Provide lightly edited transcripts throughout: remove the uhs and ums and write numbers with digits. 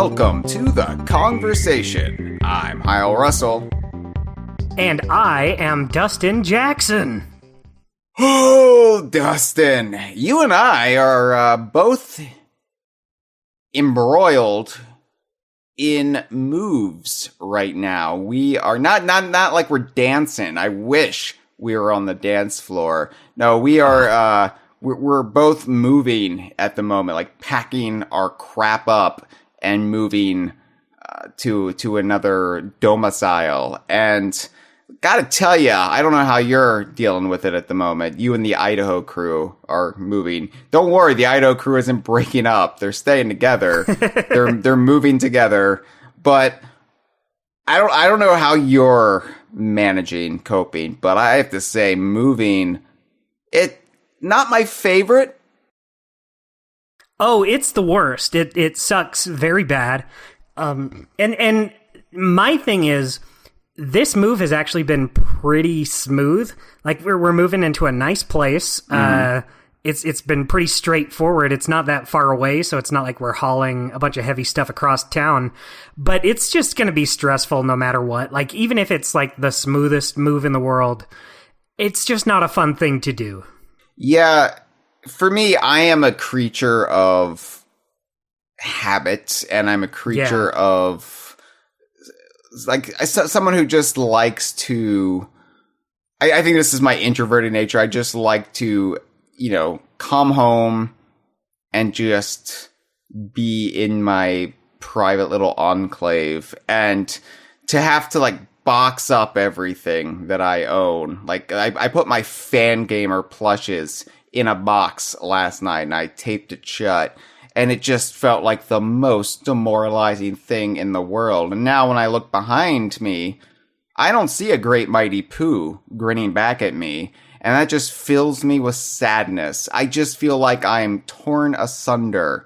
welcome to the Kongversation. I'm Hyle Russell. And I am Dustin Jackson. Oh, Dustin, you and I are both embroiled in moves right now. We are not like we're dancing. I wish we were on the dance floor. No, we are, we're both moving at the moment, like packing our crap up and moving to another domicile. And gotta tell ya, I don't know how you're dealing with it at the moment. You and the Idaho crew are moving. Don't worry, the Idaho crew isn't breaking up. They're staying together. They're moving together. But I don't know how you're coping, but I have to say, moving, not my favorite. Oh, it's the worst. It sucks very bad. And my thing is, this move has actually been pretty smooth. Like we're moving into a nice place. Mm-hmm. It's been pretty straightforward. It's not that far away, so it's not like we're hauling a bunch of heavy stuff across town. But it's just going to be stressful no matter what. Like even if it's like the smoothest move in the world, it's just not a fun thing to do. Yeah, for me, I am a creature of habit, and I'm a creature of like someone who just likes to. I think this is my introverted nature. I just like to, come home and just be in my private little enclave, and to have to like box up everything that I own. Like I put my fan gamer plushes in a box last night and I taped it shut, and it just felt like the most demoralizing thing in the world. And now when I look behind me, I don't see a great mighty Pooh grinning back at me, and that just fills me with sadness. I just feel like I'm torn asunder,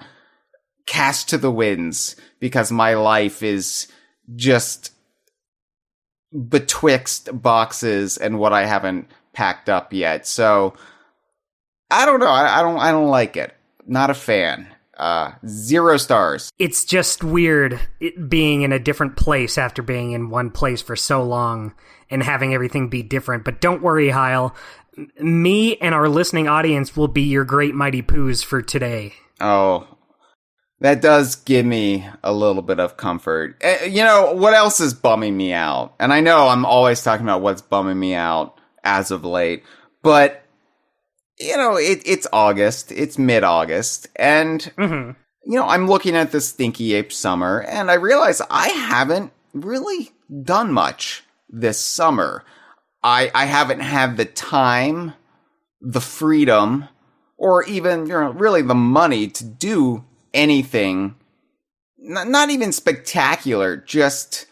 cast to the winds, because my life is just betwixt boxes and what I haven't packed up yet. So I don't know. I don't like it. Not a fan. 0 stars. It's just weird being in a different place after being in one place for so long and having everything be different. But don't worry, Hyle. Me and our listening audience will be your great mighty Poos for today. Oh, that does give me a little bit of comfort. What else is bumming me out? And I know I'm always talking about what's bumming me out as of late, but it's August, it's mid-August, and, I'm looking at this Stinky Ape summer, and I realize I haven't really done much this summer. I haven't had the time, the freedom, or even, really the money to do anything, not even spectacular, just,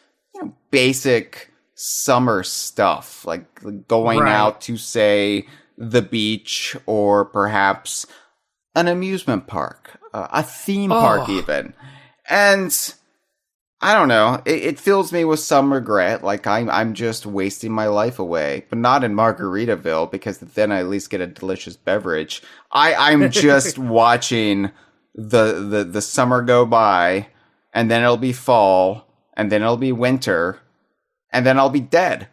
basic summer stuff, like going out to, say, the beach, or perhaps an amusement park, a theme park even. And I don't know, it fills me with some regret, like I'm just wasting my life away, but not in Margaritaville, because then I at least get a delicious beverage. I'm just watching the summer go by, and then it'll be fall, and then it'll be winter, and then I'll be dead.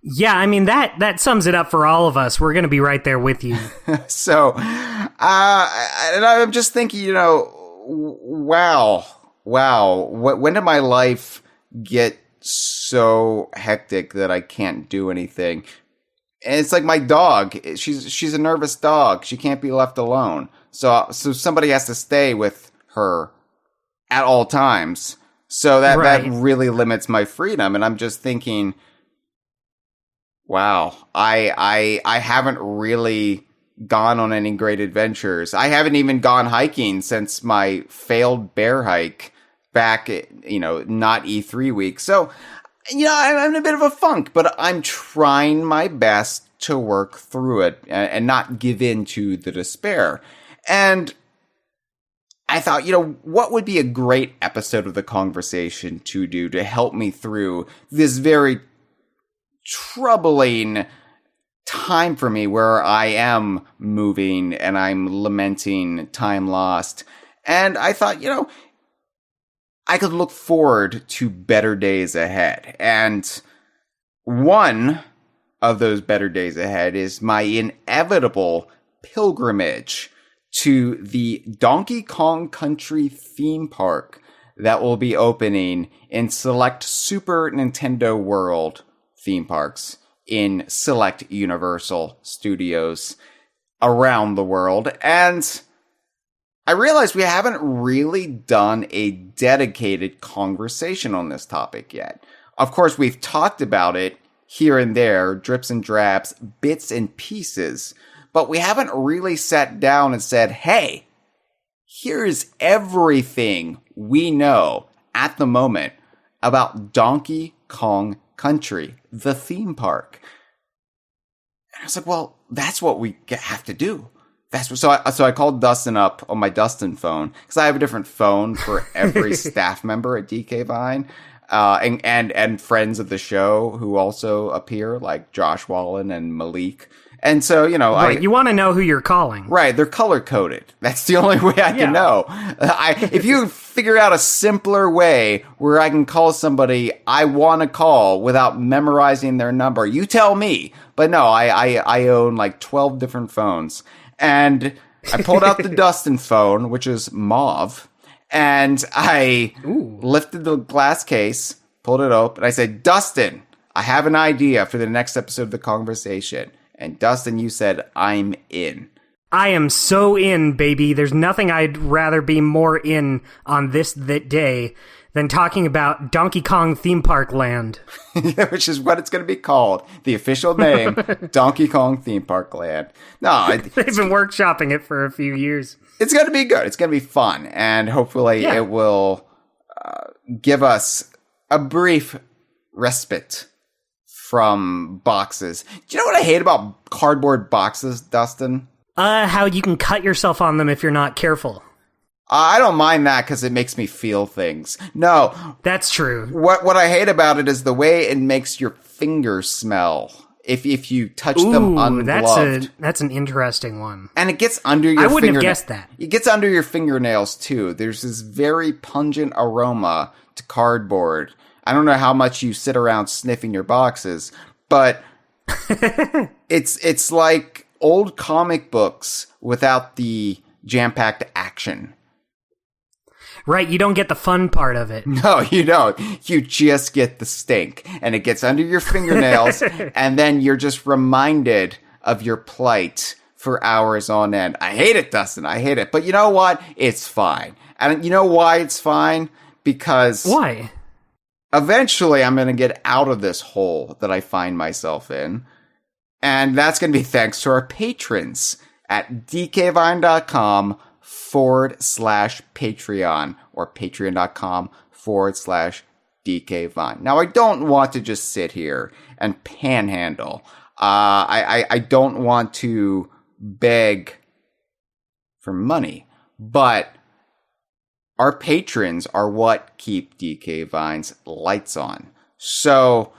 Yeah, I mean, that sums it up for all of us. We're going to be right there with you. So, and I'm just thinking, wow, when did my life get so hectic that I can't do anything? And it's like my dog. She's a nervous dog. She can't be left alone. So somebody has to stay with her at all times. So that really limits my freedom. And I'm just thinking, wow, I haven't really gone on any great adventures. I haven't even gone hiking since my failed bear hike back, not E3 week. So, I'm in a bit of a funk, but I'm trying my best to work through it and not give in to the despair. And I thought, what would be a great episode of the Kongversation to do to help me through this very troubling time for me where I am moving and I'm lamenting time lost. And I thought, I could look forward to better days ahead. And one of those better days ahead is my inevitable pilgrimage to the Donkey Kong Country theme park that will be opening in select Super Nintendo World theme parks in select Universal Studios around the world. And I realize we haven't really done a dedicated conversation on this topic yet. Of course, we've talked about it here and there, drips and drabs, bits and pieces, but we haven't really sat down and said, hey, here's everything we know at the moment about Donkey Kong Country, the theme park. And I was like, well, that's what we have to do. So I called Dustin up on my Dustin phone, because I have a different phone for every staff member at DK Vine, and friends of the show who also appear, like Josh Wallen and Malik. And so, right, you want to know who you're calling. Right, they're color-coded. That's the only way I can know. If you figure out a simpler way where I can call somebody I want to call without memorizing their number, you tell me. But no, I own like 12 different phones. And I pulled out the Dustin phone, which is mauve, and I lifted the glass case, pulled it open, and I said, Dustin, I have an idea for the next episode of The Kongversation. And Dustin, you said, I'm in. I am so in, baby. There's nothing I'd rather be more in on that day than talking about Donkey Kong Theme Park Land. Which is what it's going to be called. The official name, Donkey Kong Theme Park Land. No, they've been workshopping it for a few years. It's going to be good. It's going to be fun. And hopefully it will give us a brief respite from boxes. Do you know what I hate about cardboard boxes, Dustin? How you can cut yourself on them if you're not careful. I don't mind that because it makes me feel things. No. That's true. What I hate about it is the way it makes your fingers smell if you touch them ungloved. That's an interesting one. And it gets under your fingernails. I wouldn't have guessed that. It gets under your fingernails, too. There's this very pungent aroma to cardboard. I don't know how much you sit around sniffing your boxes, but it's like old comic books without the jam-packed action. Right, you don't get the fun part of it. No, you don't. You just get the stink. And it gets under your fingernails, and then you're just reminded of your plight for hours on end. I hate it, Dustin. I hate it. But you know what? It's fine. And you know why it's fine? Because... Why? Eventually, I'm going to get out of this hole that I find myself in. And that's going to be thanks to our patrons at dkvine.com/Patreon or patreon.com/DKVine. Now, I don't want to just sit here and panhandle. I don't want to beg for money, but our patrons are what keep DK Vine's lights on. So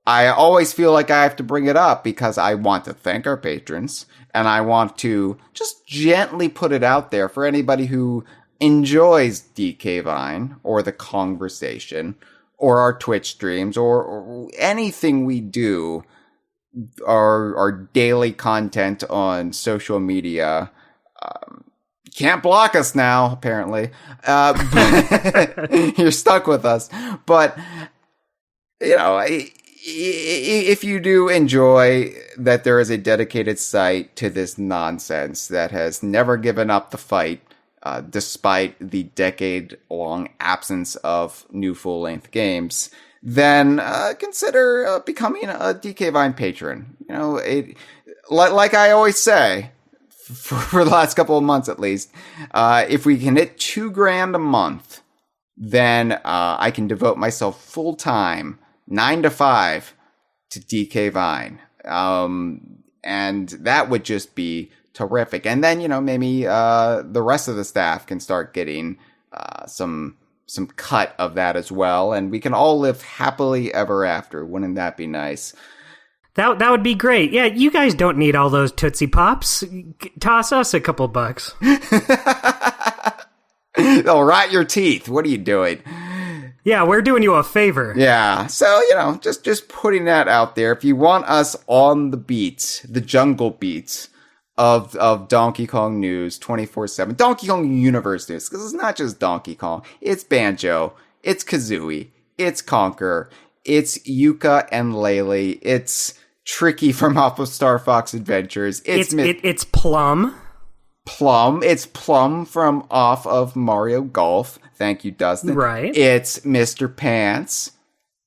I always feel like I have to bring it up because I want to thank our patrons, and I want to just gently put it out there for anybody who enjoys DK Vine or the Kongversation or our Twitch streams or anything we do, our daily content on social media. Can't block us now, apparently. You're stuck with us. But, if you do enjoy that there is a dedicated site to this nonsense that has never given up the fight, despite the decade-long absence of new full-length games, then consider becoming a DK Vine patron. Like I always say, for the last couple of months at least, if we can hit $2,000 a month, then I can devote myself full-time, 9 to 5, to DK Vine. And that would just be terrific. And then, maybe the rest of the staff can start getting some cut of that as well, and we can all live happily ever after. Wouldn't that be nice? That would be great. Yeah, you guys don't need all those Tootsie Pops. Toss us a couple bucks. They'll rot your teeth. What are you doing? Yeah, we're doing you a favor. Yeah, so, just putting that out there. If you want us on the beats, the jungle beats of Donkey Kong news 24/7, Donkey Kong universe news, because it's not just Donkey Kong, it's Banjo, it's Kazooie, it's Conker, it's Yuka and Laylee, it's Tricky from off of Star Fox Adventures, it's Plum. It's Plum from off of Mario Golf. Thank you, Dustin. Right. It's Mr. Pants.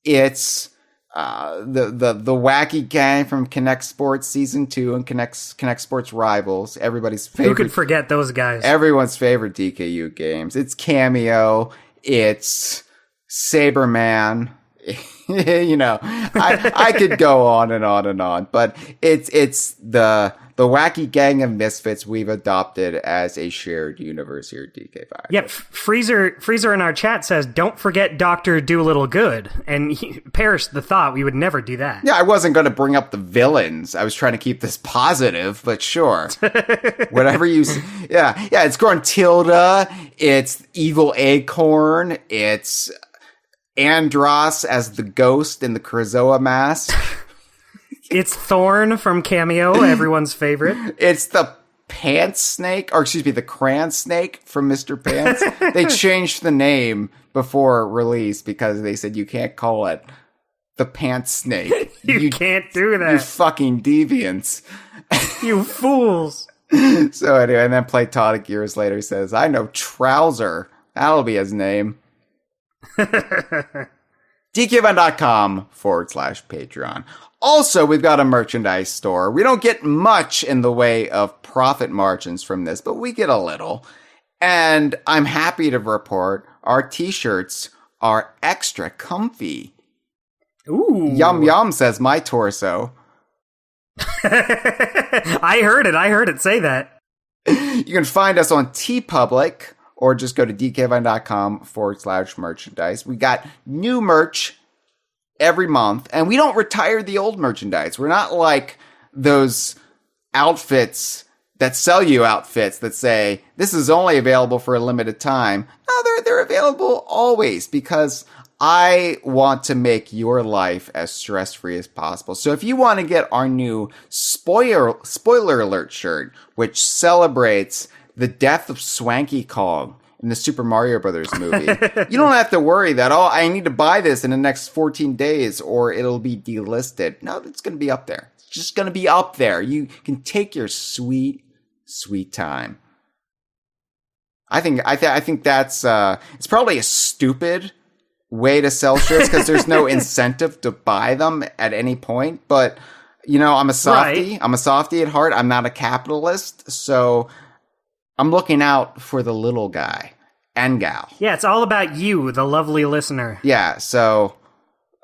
It's the wacky gang from Connect Sports Season 2 and Connect Sports Rivals. Everybody's favorite. Who could forget those guys? Everyone's favorite DKU games. It's Cameo. It's Saberman. I could go on and on and on, but it's the wacky gang of misfits we've adopted as a shared universe here at DK5. Yep, Freezer in our chat says, "Don't forget Dr. Doolittle Good," and he perished the thought we would never do that. Yeah, I wasn't going to bring up the villains. I was trying to keep this positive, but sure. Whatever you say. Yeah, it's Gruntilda, it's Evil Acorn, it's Andros as the ghost in the Krazoa mask. It's Thorn from Cameo, everyone's favorite. It's the Pants Snake, the Cran Snake from Mr. Pants. They changed the name before release because they said you can't call it the Pants Snake. You can't do that. You fucking deviants. You fools. So anyway, and then Platonic years later says, I know Trouser. That'll be his name. DKVan.com/Patreon. Also, we've got a merchandise store. We don't get much in the way of profit margins from this, but we get a little. And I'm happy to report our t-shirts are extra comfy. Ooh. Yum Yum says my torso. I heard it say that. You can find us on TeePublic or just go to DKVan.com/merchandise. We got new merch every month, and we don't retire the old merchandise. We're not like those outfits that sell you outfits that say, this is only available for a limited time. No, they're available always because I want to make your life as stress-free as possible. So if you want to get our new spoiler alert shirt, which celebrates the death of Swanky Kong in the Super Mario Brothers movie, you don't have to worry that, I need to buy this in the next 14 days or it'll be delisted. No, it's going to be up there. It's just going to be up there. You can take your sweet, sweet time. I think that's, it's probably a stupid way to sell shirts because there's no incentive to buy them at any point. But, I'm a softie. Right. I'm a softie at heart. I'm not a capitalist. So I'm looking out for the little guy and gal. Yeah, it's all about you, the lovely listener. Yeah, so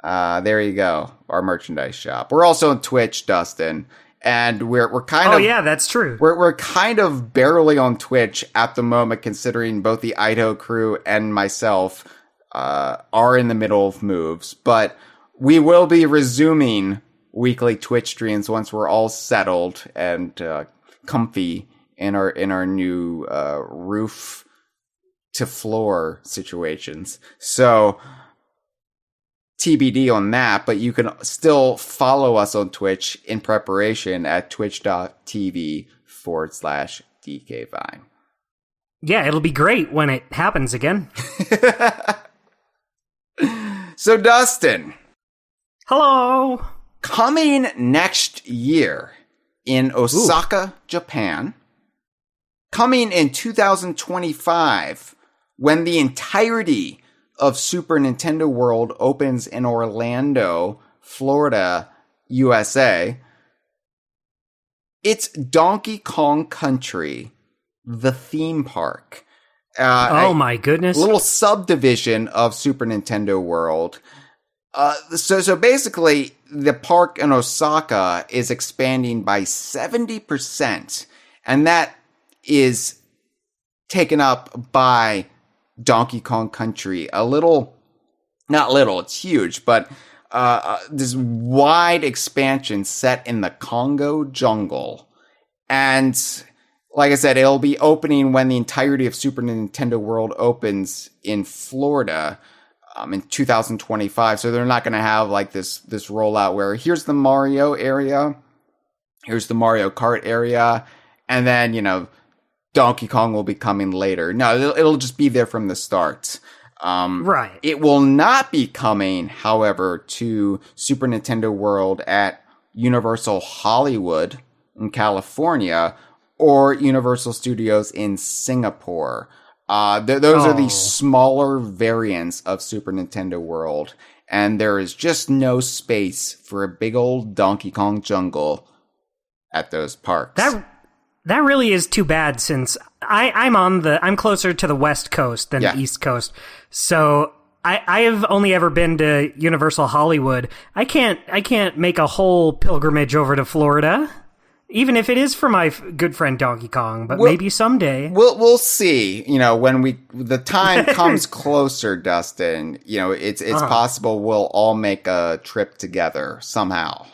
there you go, our merchandise shop. We're also on Twitch, Dustin, and we're kind of... Oh, yeah, that's true. We're kind of barely on Twitch at the moment, considering both the Idaho crew and myself are in the middle of moves. But we will be resuming weekly Twitch streams once we're all settled and comfy in our new roof to floor situations. So TBD on that, but you can still follow us on Twitch in preparation at twitch.tv/DKVine. Yeah, it'll be great when it happens again. So Dustin. Hello. Coming next year in Osaka, Japan. Coming in 2025, when the entirety of Super Nintendo World opens in Orlando, Florida, USA, it's Donkey Kong Country, the theme park. My goodness. A little subdivision of Super Nintendo World. So basically, the park in Osaka is expanding by 70%, and that is taken up by Donkey Kong Country. It's huge, but this wide expansion set in the Kongo Jungle. And like I said, it'll be opening when the entirety of Super Nintendo World opens in Florida. in 2025. So they're not going to have like this rollout where here's the Mario area, here's the Mario Kart area, and then, Donkey Kong will be coming later. No, it'll just be there from the start. Right. It will not be coming, however, to Super Nintendo World at Universal Hollywood in California or Universal Studios in Singapore. Those are the smaller variants of Super Nintendo World, and there is just no space for a big old Donkey Kong Jungle at those parks. That really is too bad, since I'm closer to the West Coast than the East Coast. So I have only ever been to Universal Hollywood. I can't make a whole pilgrimage over to Florida, even if it is for my good friend Donkey Kong, but maybe someday. We'll see. When the time comes closer, Dustin, it's possible we'll all make a trip together somehow.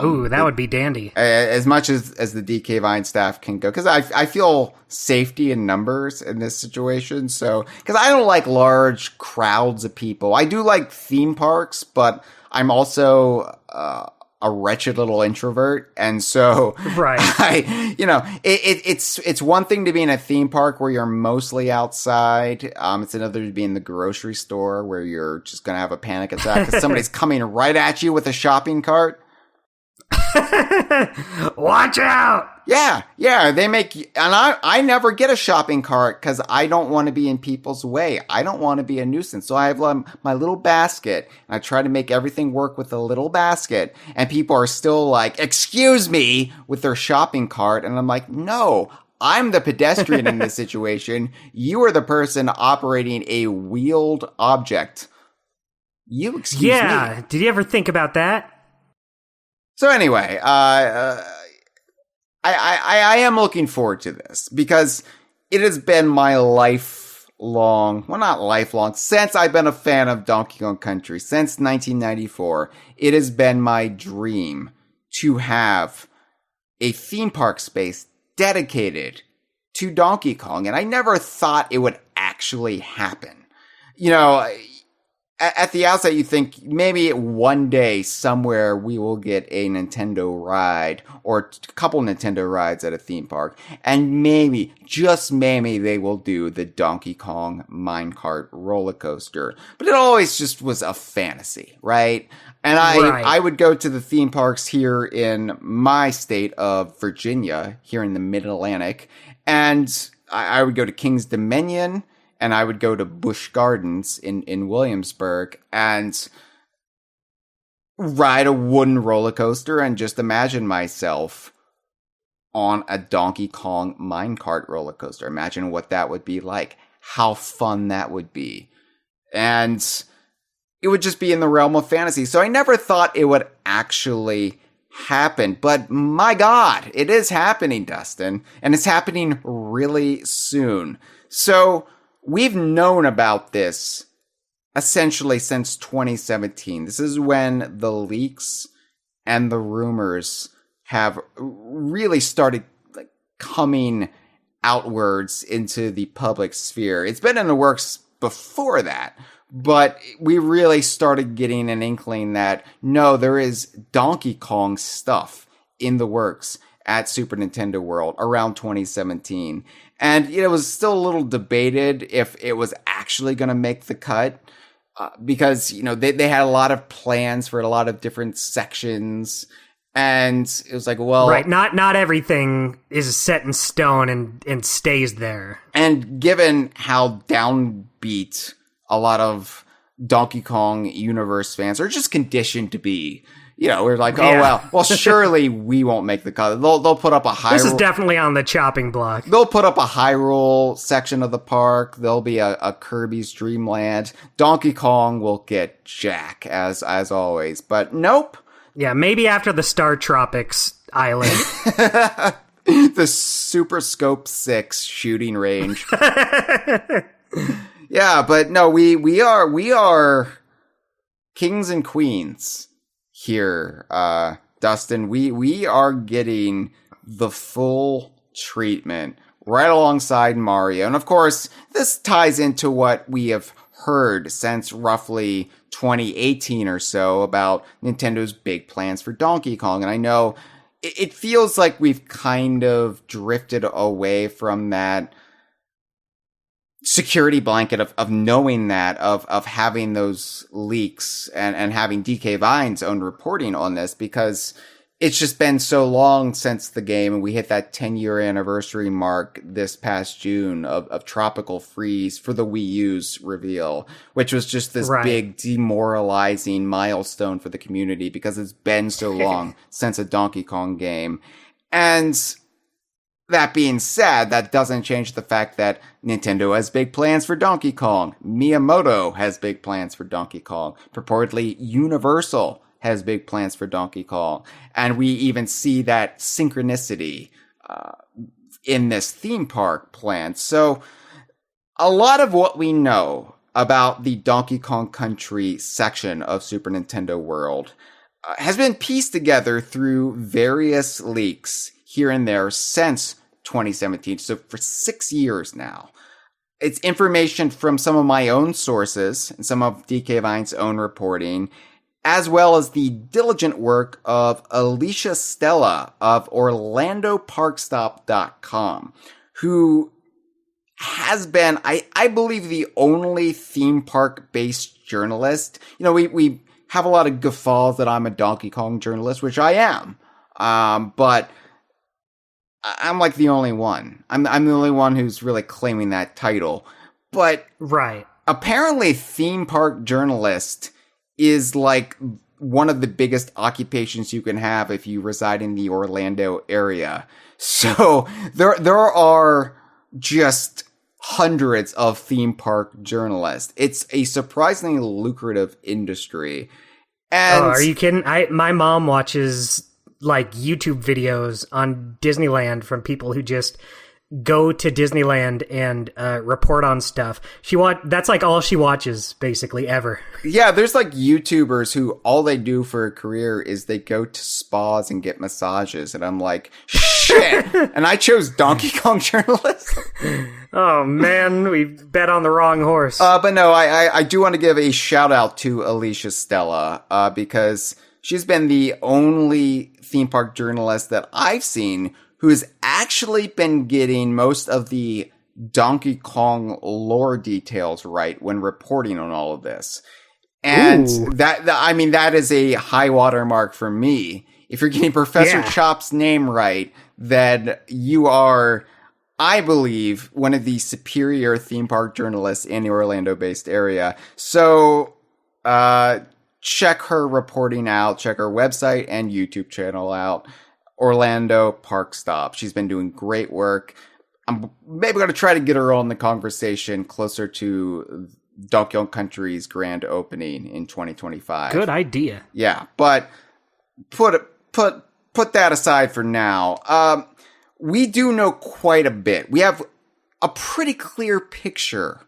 Ooh, that would be dandy. As much as the DK Vine staff can go, because I feel safety in numbers in this situation. So, because I don't like large crowds of people. I do like theme parks, but I'm also a wretched little introvert, and so right. It's one thing to be in a theme park where you're mostly outside. It's another to be in the grocery store where you're just gonna have a panic attack because somebody's coming right at you with a shopping cart. Watch out! Yeah, they make, and I never get a shopping cart because I don't want to be in people's way. I don't want to be a nuisance. So I have my little basket, and I try to make everything work with the little basket, and people are still like, excuse me, with their shopping cart, and I'm like, no, I'm the pedestrian in this situation. You are the person operating a wheeled object. You excuse me. Yeah, did you ever think about that? So anyway, I am looking forward to this because it has been my lifelong, well, not lifelong, since I've been a fan of Donkey Kong Country, since 1994, it has been my dream to have a theme park space dedicated to Donkey Kong, and I never thought it would actually happen. At the outset, you think maybe one day somewhere we will get a Nintendo ride or a couple Nintendo rides at a theme park. And maybe, just maybe, they will do the Donkey Kong Minecart roller coaster. But it always just was a fantasy, right? And I would go to the theme parks here in my state of Virginia, here in the Mid-Atlantic. And I would go to King's Dominion. And I would go to Busch Gardens in Williamsburg and ride a wooden roller coaster and just imagine myself on a Donkey Kong minecart roller coaster. Imagine what that would be like, how fun that would be. And it would just be in the realm of fantasy. So I never thought it would actually happen. But my God, it is happening, Dustin. And it's happening really soon. So we've known about this essentially since 2017. This is when the leaks and the rumors have really started coming outwards into the public sphere. It's been in the works before that, but we really started getting an inkling that no, there is Donkey Kong stuff in the works at Super Nintendo World around 2017. And it was still a little debated if it was actually going to make the cut because, they had a lot of plans for a lot of different sections. And it was like, well... Right, not everything is set in stone and stays there. And given how downbeat a lot of Donkey Kong universe fans are just conditioned to be... we're like, well, surely we won't make the cut. They'll put up a Hyrule. This is definitely on the chopping block. They'll put up a Hyrule section of the park. There'll be a Kirby's Dream Land. Donkey Kong will get Jack, as always. But nope. Yeah, maybe after the Star Tropics Island. The Super Scope 6 shooting range. Yeah, but no, we are kings and queens here, Dustin. We are getting the full treatment right alongside Mario. And of course, this ties into what we have heard since roughly 2018 or so about Nintendo's big plans for Donkey Kong. And I know it feels like we've kind of drifted away from that security blanket of knowing that, of having those leaks and having DK Vine's own reporting on this, because it's just been so long since the game, and we hit that 10-year anniversary mark this past June of Tropical Freeze for the Wii U's reveal, which was just this big demoralizing milestone for the community because it's been so long since a Donkey Kong game. And that being said, that doesn't change the fact that Nintendo has big plans for Donkey Kong. Miyamoto has big plans for Donkey Kong. Purportedly, Universal has big plans for Donkey Kong. And we even see that synchronicity in this theme park plan. So a lot of what we know about the Donkey Kong Country section of Super Nintendo World has been pieced together through various leaks here and there since 2017. So for 6 years now. It's information from some of my own sources and some of DK Vine's own reporting, as well as the diligent work of Alicia Stella of OrlandoParkstop.com, who has been, I believe, the only theme park-based journalist. You know, we have a lot of guffaws that I'm a Donkey Kong journalist, which I am. But I'm like the only one. I'm the only one who's really claiming that title. But apparently theme park journalist is like one of the biggest occupations you can have if you reside in the Orlando area. So there are just hundreds of theme park journalists. It's a surprisingly lucrative industry. And are you kidding? My mom watches like YouTube videos on Disneyland from people who just go to Disneyland and report on stuff. That's like all she watches basically ever. Yeah, there's like YouTubers who all they do for a career is they go to spas and get massages, and I'm like, shit. And I chose Donkey Kong journalism. Oh man, we bet on the wrong horse. But no, I do want to give a shout out to Alicia Stella because she's been the only theme park journalist that I've seen who has actually been getting most of the Donkey Kong lore details right when reporting on all of this. And that is a high watermark for me. If you're getting Professor Chop's name right, then you are, I believe, one of the superior theme park journalists in the Orlando-based area. So, check her reporting out, check her website and YouTube channel out. Orlando Park Stop. She's been doing great work. I'm maybe going to try to get her on the conversation closer to Donkey Kong Country's grand opening in 2025. Good idea. Yeah, but put that aside for now. We do know quite a bit. We have a pretty clear picture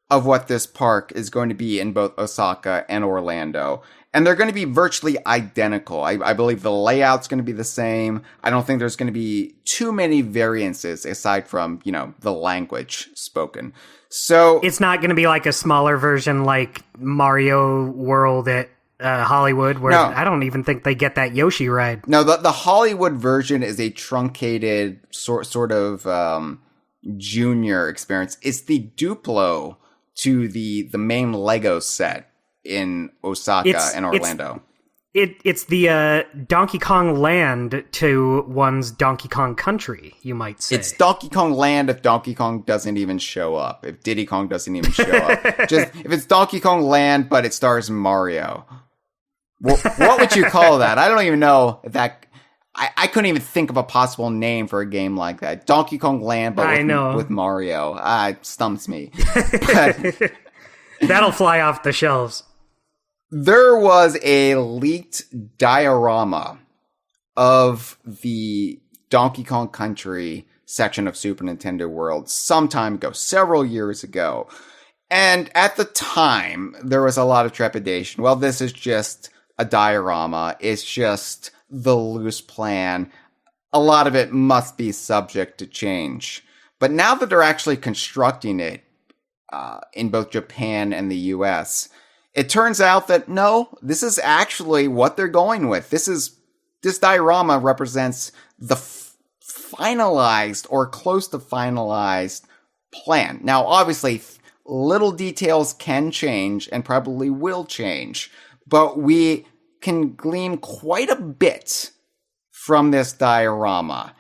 of what this park is going to be in both Osaka and Orlando. And they're going to be virtually identical. I believe the layout's going to be the same. I don't think there's going to be too many variances aside from, the language spoken. So it's not going to be like a smaller version like Mario World at Hollywood, where I don't even think they get that Yoshi ride. No, the Hollywood version is a truncated sort of junior experience. It's the Duplo to the main Lego set in Osaka and Orlando. It's the Donkey Kong Land to one's Donkey Kong Country, you might say. It's Donkey Kong Land if Donkey Kong doesn't even show up. If Diddy Kong doesn't even show up. Just if it's Donkey Kong Land, but it stars Mario. What would you call that? I don't even know if that... I couldn't even think of a possible name for a game like that. Donkey Kong Land, but with Mario. It stumps me. But that'll fly off the shelves. There was a leaked diorama of the Donkey Kong Country section of Super Nintendo World some time ago, several years ago. And at the time, there was a lot of trepidation. Well, this is just a diorama. It's just the loose plan. A lot of it must be subject to change. But now that they're actually constructing it, in both Japan and the US. It turns out that no, this is actually what they're going with. This diorama represents the finalized or close to finalized plan. Now, obviously, little details can change and probably will change, but we can glean quite a bit from this diorama.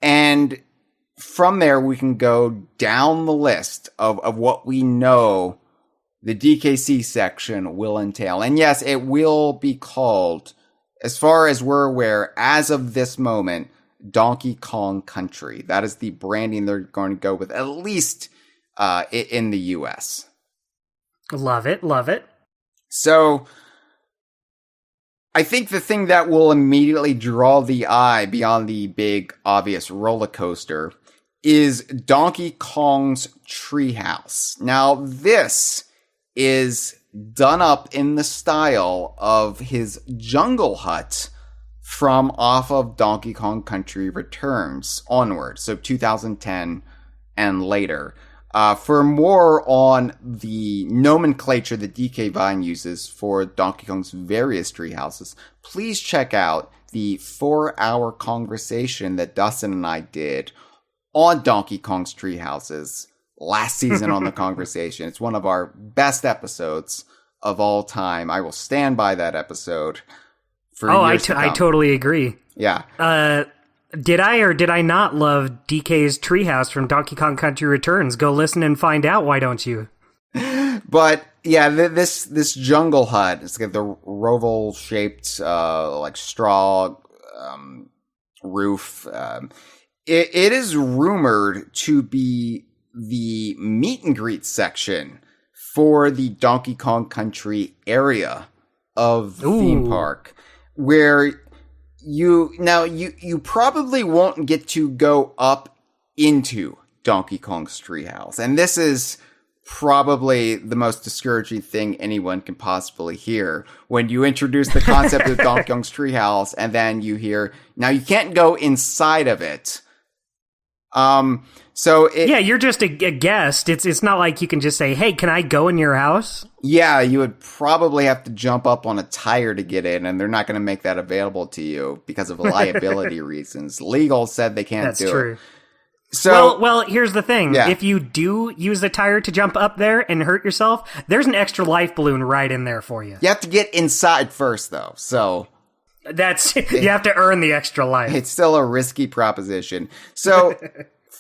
And from there, we can go down the list of what we know the DKC section will entail. And yes, it will be called, as far as we're aware, as of this moment, Donkey Kong Country. That is the branding they're going to go with, at least in the US. Love it, love it. So, I think the thing that will immediately draw the eye beyond the big, obvious roller coaster is Donkey Kong's Treehouse. Now, this is done up in the style of his jungle hut from off of Donkey Kong Country Returns onward, so 2010 and later. For more on the nomenclature that DK Vine uses for Donkey Kong's various treehouses, please check out the 4-hour conversation that Dustin and I did on Donkey Kong's treehouses last season on the Kongversation. It's one of our best episodes of all time. I will stand by that episode for years to come. I totally agree. Yeah. Did I or did I not love DK's Treehouse from Donkey Kong Country Returns? Go listen and find out, why don't you? But yeah, this jungle hut, it's got the roval-shaped like straw roof. It is rumored to be the meet and greet section for the Donkey Kong Country area of the theme park, where you probably won't get to go up into Donkey Kong's treehouse. And this is probably the most discouraging thing anyone can possibly hear when you introduce the concept of Donkey Kong's treehouse and then you hear, now you can't go inside of it. Yeah, you're just a guest. It's not like you can just say, hey, can I go in your house? Yeah, you would probably have to jump up on a tire to get in, and they're not going to make that available to you because of liability reasons. Legal said they can't do it. That's true. So, well, here's the thing. Yeah. If you do use the tire to jump up there and hurt yourself, there's an extra life balloon right in there for you. You have to get inside first, though, so... You have to earn the extra life. It's still a risky proposition. So...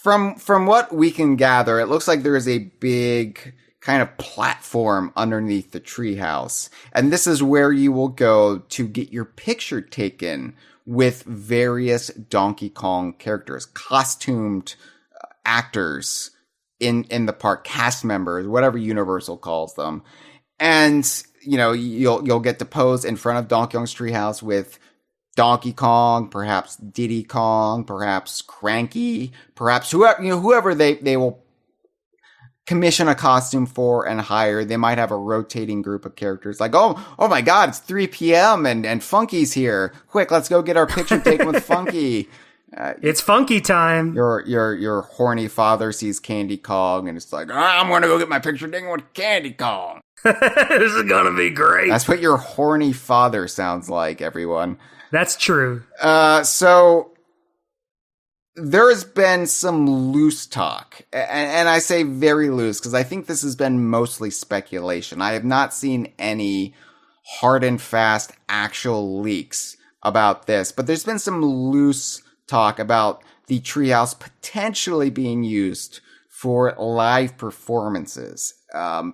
From what we can gather, it looks like there is a big kind of platform underneath the treehouse. And this is where you will go to get your picture taken with various Donkey Kong characters, costumed actors in the park, cast members, whatever Universal calls them. And, you know, you'll get to pose in front of Donkey Kong's treehouse with Donkey Kong, perhaps Diddy Kong, perhaps Cranky, perhaps whoever they will commission a costume for and hire. They might have a rotating group of characters like, oh my God, it's 3 p.m. and Funky's here. Quick, let's go get our picture taken with Funky. It's Funky time. Your horny father sees Candy Kong and it's like, I'm going to go get my picture taken with Candy Kong. This is going to be great. That's what your horny father sounds like, everyone. That's true. So there has been some loose talk, and I say very loose because I think this has been mostly speculation. I have not seen any hard and fast actual leaks about this, but there's been some loose talk about the treehouse potentially being used for live performances,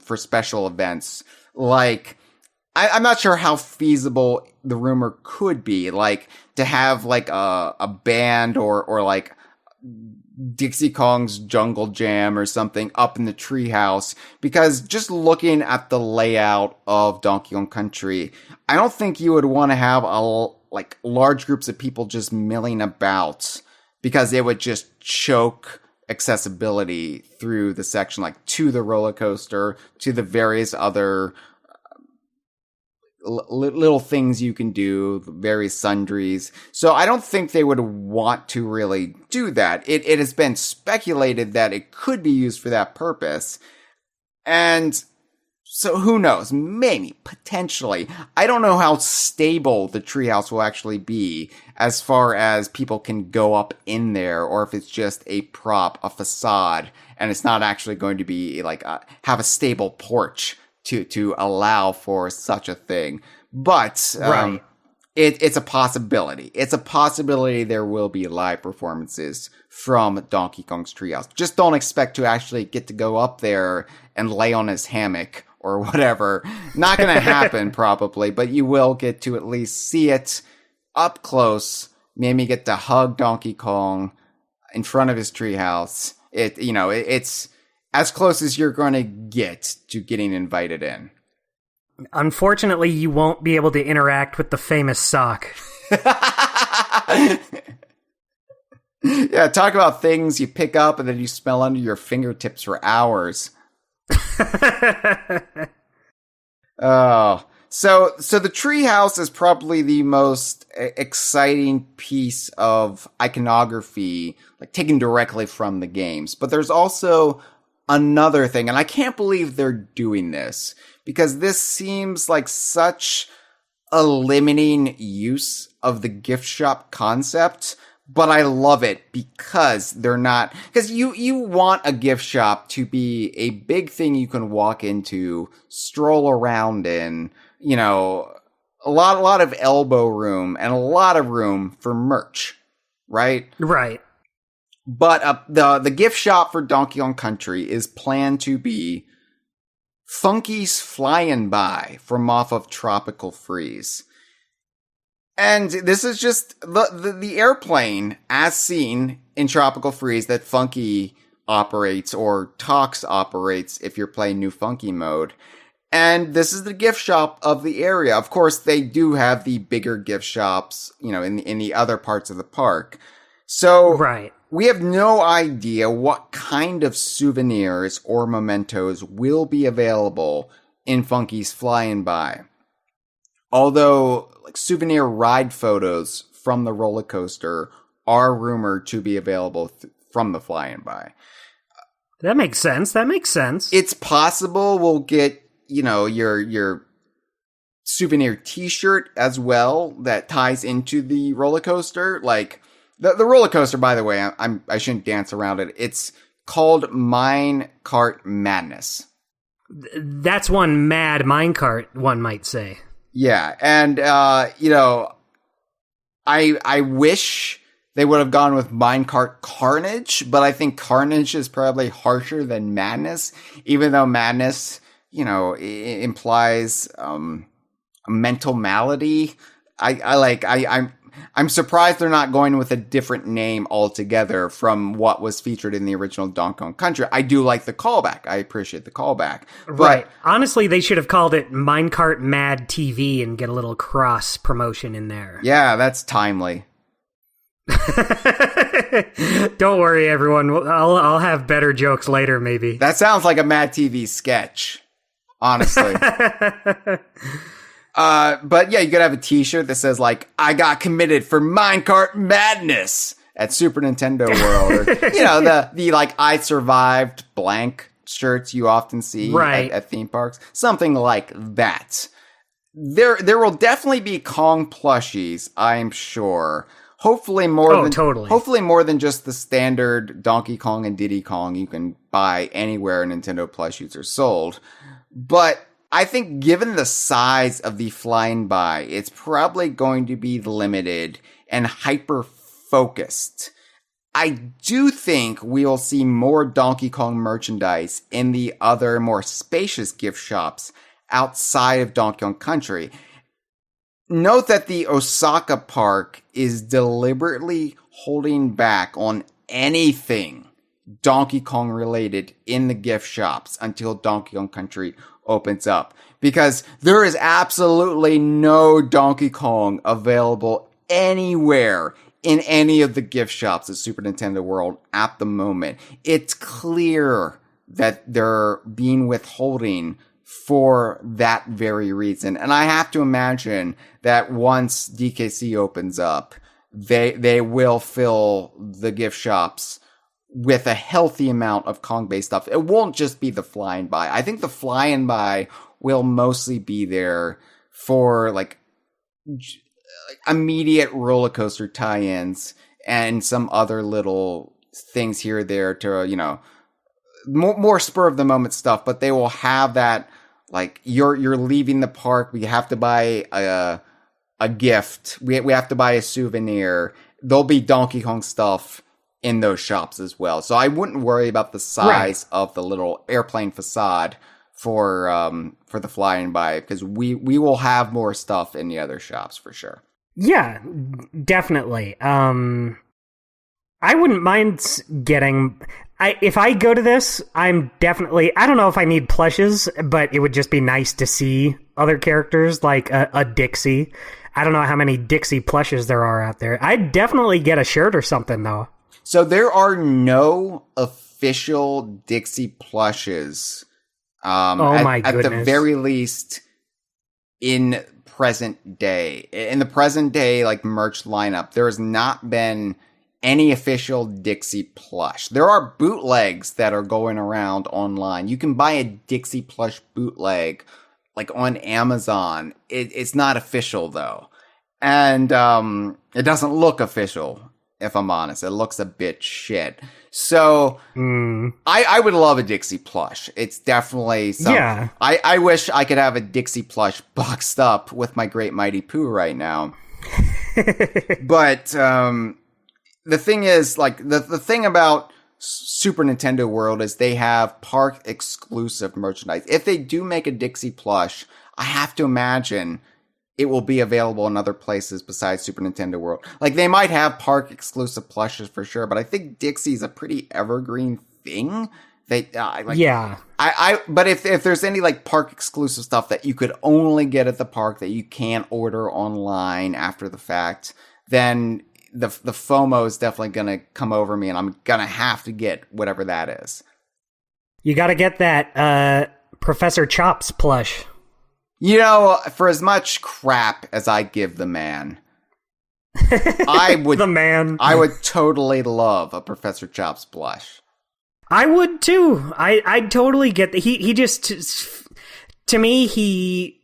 for special events. Like, I'm not sure how feasible the rumor could be, like to have like a band or like Dixie Kong's Jungle Jam or something up in the treehouse, because just looking at the layout of Donkey Kong Country, I don't think you would want to have like large groups of people just milling about, because it would just choke accessibility through the section, like to the roller coaster, to the various other little things you can do, various sundries. So I don't think they would want to really do that. It has been speculated that it could be used for that purpose. And so who knows? Maybe, potentially. I don't know how stable the treehouse will actually be as far as people can go up in there, or if it's just a prop, a facade, and it's not actually going to be like have a stable porch to allow for such a thing. But Right. It's a possibility. It's a possibility there will be live performances from Donkey Kong's Treehouse. Just don't expect to actually get to go up there and lay on his hammock or whatever. Not going to happen probably, but you will get to at least see it up close. Maybe get to hug Donkey Kong in front of his treehouse. It's as close as you're going to get to getting invited in. Unfortunately, you won't be able to interact with the famous sock. Yeah, talk about things you pick up and then you smell under your fingertips for hours. Oh, so the treehouse is probably the most exciting piece of iconography, like taken directly from the games. But there's also another thing, and I can't believe they're doing this, because this seems like such a limiting use of the gift shop concept, but I love it because they're not, because you want a gift shop to be a big thing you can walk into, stroll around in, a lot of elbow room and a lot of room for merch, right? Right. But the gift shop for Donkey Kong Country is planned to be Funky's Flying By from off of Tropical Freeze. And this is just the airplane as seen in Tropical Freeze that Funky operates, or Tox operates if you're playing New Funky mode. And this is the gift shop of the area. Of course, they do have the bigger gift shops, in the other parts of the park. So Right. we have no idea what kind of souvenirs or mementos will be available in Funky's Flying By. Although, like, souvenir ride photos from the roller coaster are rumored to be available from the Flying By. That makes sense. It's possible we'll get, your souvenir t-shirt as well that ties into the roller coaster. Like, the roller coaster, by the way, I shouldn't dance around it. It's called Minecart Madness. That's one mad minecart, one might say. Yeah, and I wish they would have gone with Minecart Carnage, but I think Carnage is probably harsher than Madness, even though Madness, implies a mental malady. I'm surprised they're not going with a different name altogether from what was featured in the original Donkey Kong Country. I do like the callback. I appreciate the callback. But, right. Honestly, they should have called it Minecart Mad TV and get a little cross promotion in there. Yeah, that's timely. Don't worry, everyone. I'll have better jokes later, maybe. That sounds like a Mad TV sketch, honestly. But yeah, you could have a t-shirt that says, like, I got committed for Minecart Madness at Super Nintendo World. Or, the like, I survived blank shirts you often see at theme parks. Something like that. There will definitely be Kong plushies, I'm sure. Hopefully more than just the standard Donkey Kong and Diddy Kong you can buy anywhere Nintendo plushies are sold. But I think given the size of the Flying By, it's probably going to be limited and hyper-focused. I do think we'll see more Donkey Kong merchandise in the other more spacious gift shops outside of Donkey Kong Country. Note that the Osaka park is deliberately holding back on anything Donkey Kong related in the gift shops until Donkey Kong Country opens up, because there is absolutely no Donkey Kong available anywhere in any of the gift shops at Super Nintendo World at the moment. It's clear that they're being withholding for that very reason. And I have to imagine that once DKC opens up, they will fill the gift shops with a healthy amount of Kong-based stuff. It won't just be the flying by. I think the flying by will mostly be there for like immediate roller coaster tie-ins and some other little things here or there to, you know, more spur of the moment stuff, but they will have that, like, you're leaving the park, we have to buy a gift, we have to buy a souvenir. There'll be Donkey Kong stuff in those shops as well. So I wouldn't worry about the size of the little airplane facade for the flying by, because we will have more stuff in the other shops for sure. Yeah, definitely. I wouldn't mind getting... if I go to this, I'm definitely... I don't know if I need plushes, but it would just be nice to see other characters, like a Dixie. I don't know how many Dixie plushes there are out there. I'd definitely get a shirt or something, though. So there are no official Dixie plushes. My goodness. At the very least, in present day. In the present day, like, merch lineup, there has not been any official Dixie plush. There are bootlegs that are going around online. You can buy a Dixie plush bootleg, like, on Amazon. It's not official, though. And it doesn't look official, if I'm honest. It looks a bit shit. So I would love a Dixie plush. It's definitely something. Yeah. I wish I could have a Dixie plush boxed up with my Great Mighty Pooh right now. But the thing is, like, the thing about Super Nintendo World is they have park exclusive merchandise. If they do make a Dixie plush, I have to imagine it will be available in other places besides Super Nintendo World. Like, they might have park exclusive plushes for sure, but I think Dixie's a pretty evergreen thing. Yeah. But if there's any, like, park exclusive stuff that you could only get at the park that you can't order online after the fact, then the FOMO is definitely gonna come over me, and I'm gonna have to get whatever that is. You gotta get that Professor Chops plush. You know, for as much crap as I give the man, I would I would totally love a Professor Chops plush. I would too. I'd totally get that. He just, to me, he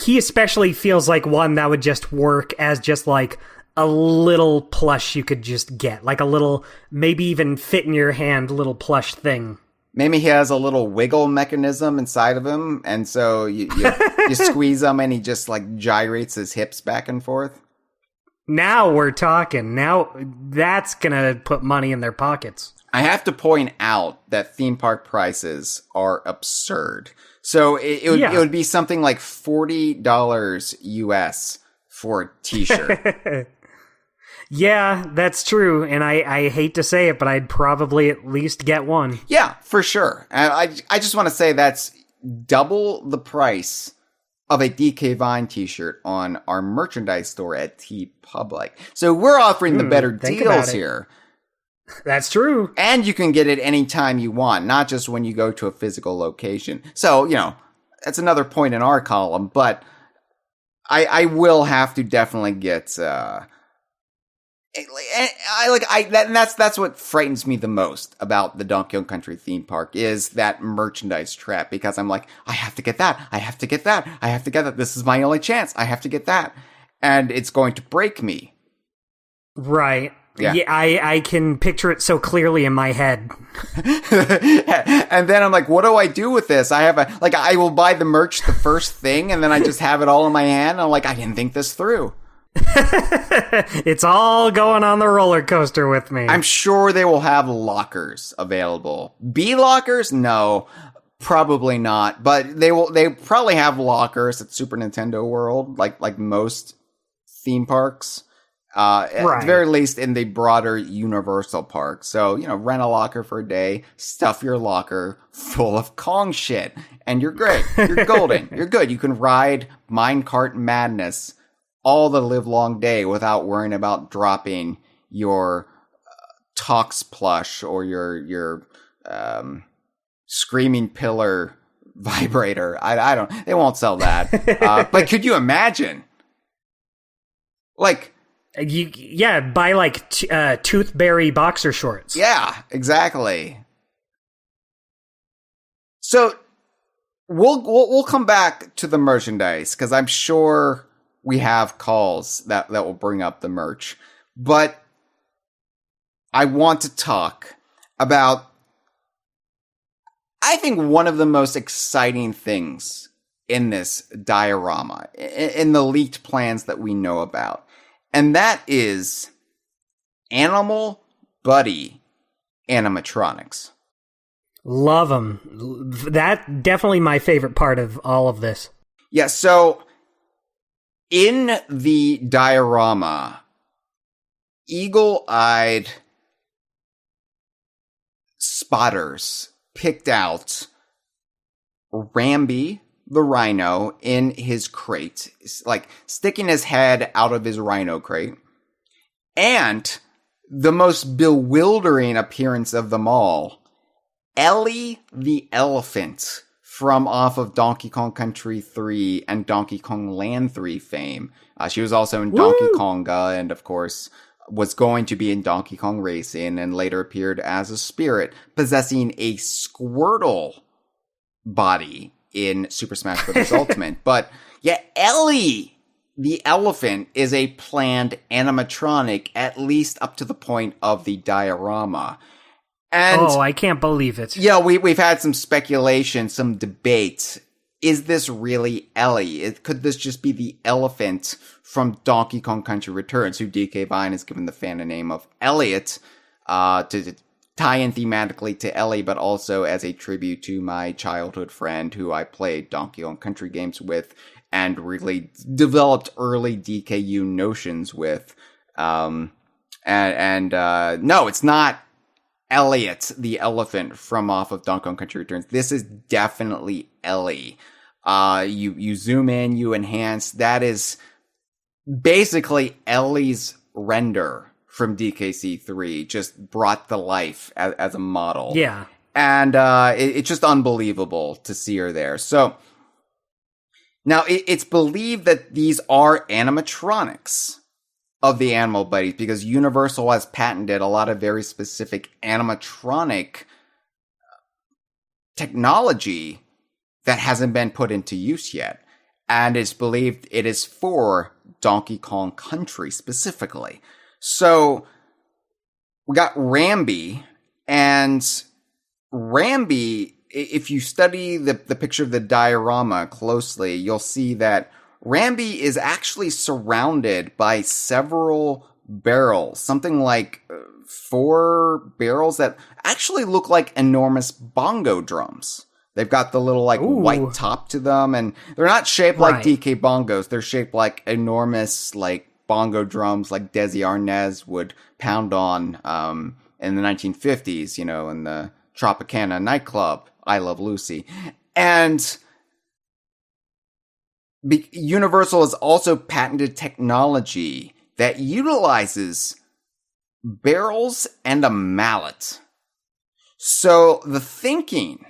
especially feels like one that would just work as just like a little plush you could just get, like a little, maybe even fit in your hand little plush thing. Maybe he has a little wiggle mechanism inside of him, and so you squeeze him and he just, like, gyrates his hips back and forth. Now we're talking. Now that's gonna put money in their pockets. I have to point out that theme park prices are absurd. So it would be something like $40 US for a t-shirt. Yeah, that's true, and I hate to say it, but I'd probably at least get one. Yeah, for sure. I just want to say that's double the price of a DK Vine t-shirt on our merchandise store at TeePublic. So we're offering the better deals here. That's true. And you can get it anytime you want, not just when you go to a physical location. So, you know, that's another point in our column, but I will have to definitely get... that's what frightens me the most about the Donkey Kong Country theme park is that merchandise trap, because I'm like, I have to get that, I have to get that, I have to get that, this is my only chance, I have to get that, and it's going to break me. Right. Yeah, I can picture it so clearly in my head. And then I'm like, what do I do with this? I will buy the merch the first thing, and then I just have it all in my hand, and I'm like, I didn't think this through. It's all going on the roller coaster with me. I'm sure they will have lockers available. Bee lockers? No, probably not. But they probably have lockers at Super Nintendo World, like most theme parks. At the very least in the broader Universal Park. So, you know, rent a locker for a day, stuff your locker full of Kong shit, and you're great. You're golden. You're good. You can ride Minecart Madness all the live long day without worrying about dropping your Tox plush or your Screaming Pillar vibrator. I don't, they won't sell that. But could you imagine? Like, Buy like toothberry boxer shorts. Yeah, exactly. So we'll come back to the merchandise because I'm sure we have calls that will bring up the merch. But I want to talk about, I think, one of the most exciting things in this diorama, in the leaked plans that we know about. And that is Animal Buddy animatronics. Love them. That definitely my favorite part of all of this. Yeah, so in the diorama, eagle-eyed spotters picked out Rambi the rhino in his crate, like sticking his head out of his rhino crate, and the most bewildering appearance of them all, Ellie the elephant from off of Donkey Kong Country 3 and Donkey Kong Land 3 fame. She was also in Donkey Konga, and of course was going to be in Donkey Kong Racing, and later appeared as a spirit possessing a Squirtle body in Super Smash Bros. Ultimate. But yeah, Ellie the elephant is a planned animatronic, at least up to the point of the diorama. And I can't believe it. Yeah, we've had some speculation, some debate. Is this really Ellie? Could this just be the elephant from Donkey Kong Country Returns, who DK Vine has given the fan a name of Elliot, to tie in thematically to Ellie, but also as a tribute to my childhood friend who I played Donkey Kong Country games with and really developed early DKU notions with. No, it's not Elliot the elephant from off of Donkey Kong Country Returns. This is definitely Ellie. You zoom in, you enhance. That is basically Ellie's render from DKC3, just brought to life as a model. Yeah. And it's just unbelievable to see her there. So now it's believed that these are animatronics of the Animal Buddies, because Universal has patented a lot of very specific animatronic technology that hasn't been put into use yet. And it's believed it is for Donkey Kong Country specifically. So we got Rambi, and Rambi, if you study the picture of the diorama closely, you'll see that Rambi is actually surrounded by several barrels, something like 4 barrels that actually look like enormous bongo drums. They've got the little white top to them, and they're not shaped like DK bongos. They're shaped like enormous bongo drums like Desi Arnaz would pound on in the 1950s, in the Tropicana nightclub, I Love Lucy. And Universal has also patented technology that utilizes barrels and a mallet. So the thinking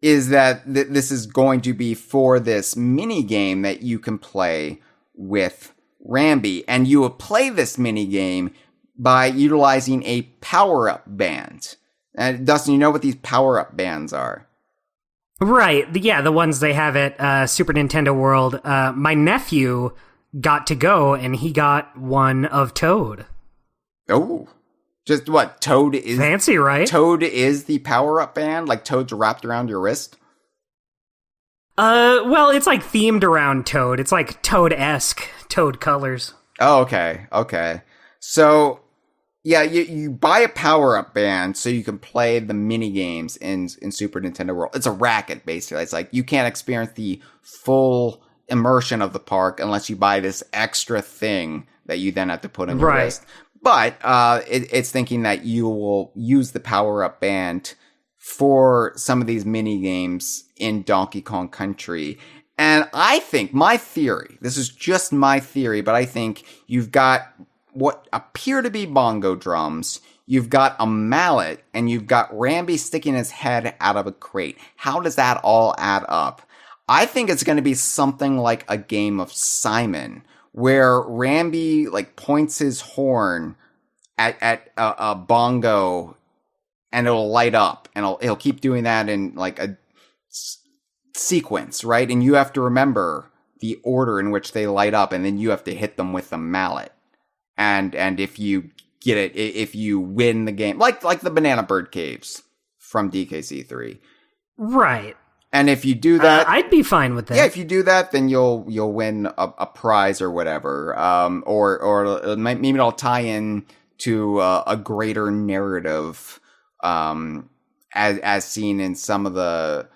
is that this is going to be for this mini game that you can play with Rambi, and you will play this mini game by utilizing a power-up band. And Dustin, you know what these power-up bands are? Right. Yeah, the ones they have at Super Nintendo World. My nephew got to go, and he got one of Toad. Oh. Just what? Toad is... Fancy, right? Toad is the power-up band? Like Toad's wrapped around your wrist? Well, it's themed around Toad. It's Toad-esque. Toad colors. Oh, okay. So, yeah, you buy a power-up band so you can play the mini games in Super Nintendo World. It's a racket, basically. It's you can't experience the full immersion of the park unless you buy this extra thing that you then have to put on your wrist. But it's thinking that you will use the power-up band for some of these mini games in Donkey Kong Country. And I think, my theory, this is just my theory, but I think you've got what appear to be bongo drums, you've got a mallet, and you've got Rambi sticking his head out of a crate. How does that all add up? I think it's going to be something like a game of Simon, where Rambi like points his horn at a bongo and it'll light up, and he'll keep doing that in like a sequence, right? And you have to remember the order in which they light up, and then you have to hit them with a mallet. And if you get it, if you win the game, like the Banana Bird Caves from DKC3. Right. And if you do that, I'd be fine with that. Yeah, if you do that, then you'll win a prize or whatever. Or maybe it'll tie in to a greater narrative, as seen in some of the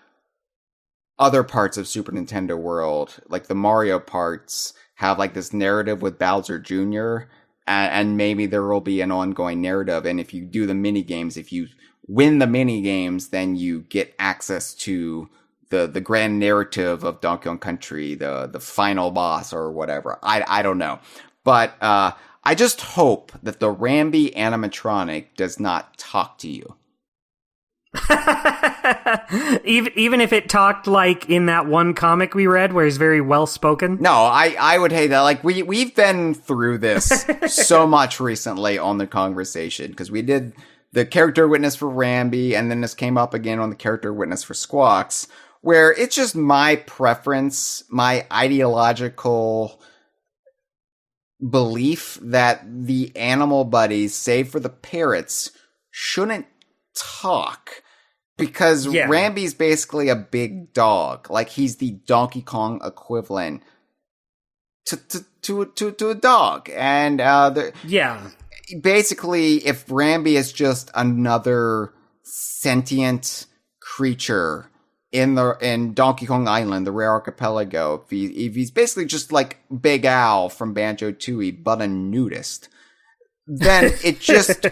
other parts of Super Nintendo World, like the Mario parts have like this narrative with Bowser Jr., and maybe there will be an ongoing narrative. And if you do the mini games, if you win the mini games, then you get access to the grand narrative of Donkey Kong Country, the final boss or whatever. I don't know. But I just hope that the Rambi animatronic does not talk to you. Even if it talked like in that one comic we read where he's very well spoken. No, I would hate that. Like we've been through this so much recently on the Kongversation, because we did the character witness for Rambi, and then this came up again on the character witness for Squawks, where it's just my preference, my ideological belief that the animal buddies, save for the parrots, shouldn't talk, because Rambi's basically a big dog. Like, he's the Donkey Kong equivalent to a dog. And basically, if Rambi is just another sentient creature in Donkey Kong Island, the rare archipelago, if he's basically just like Big Al from Banjo-Tooie, but a nudist, then it just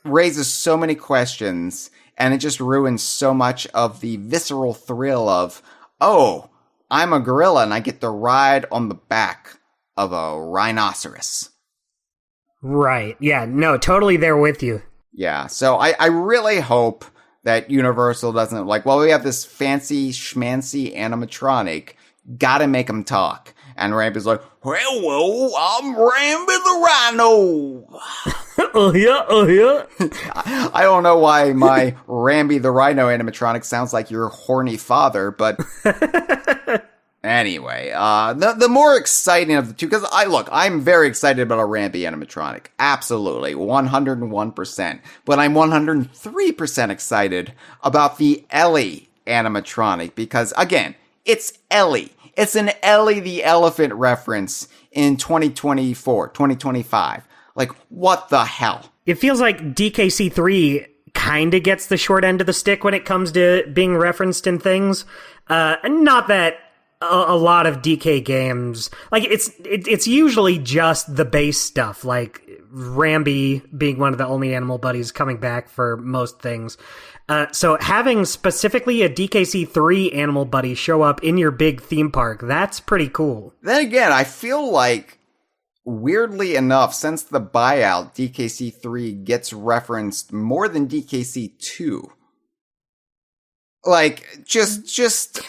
raises so many questions, and it just ruins so much of the visceral thrill of, oh, I'm a gorilla and I get to ride on the back of a rhinoceros. Right. Yeah, no, totally there with you. Yeah, so I really hope that Universal doesn't, like, well, we have this fancy schmancy animatronic, gotta make him talk. And Rambi's like, hello, I'm Rambi the Rhino. Oh yeah. I don't know why my Rambi the Rhino animatronic sounds like your horny father, but anyway, the more exciting of the two, because I'm very excited about a Rambi animatronic. Absolutely, 101%. But I'm 103% excited about the Ellie animatronic, because, again, it's Ellie. It's an Ellie the Elephant reference in 2024, 2025. Like, what the hell? It feels like DKC3 kind of gets the short end of the stick when it comes to being referenced in things. Not that a lot of DK games, like, it's usually just the base stuff, like Rambi being one of the only animal buddies coming back for most things. So having specifically a DKC3 animal buddy show up in your big theme park, that's pretty cool. Then again, I feel like, weirdly enough, since the buyout, DKC3 gets referenced more than DKC2. Like, just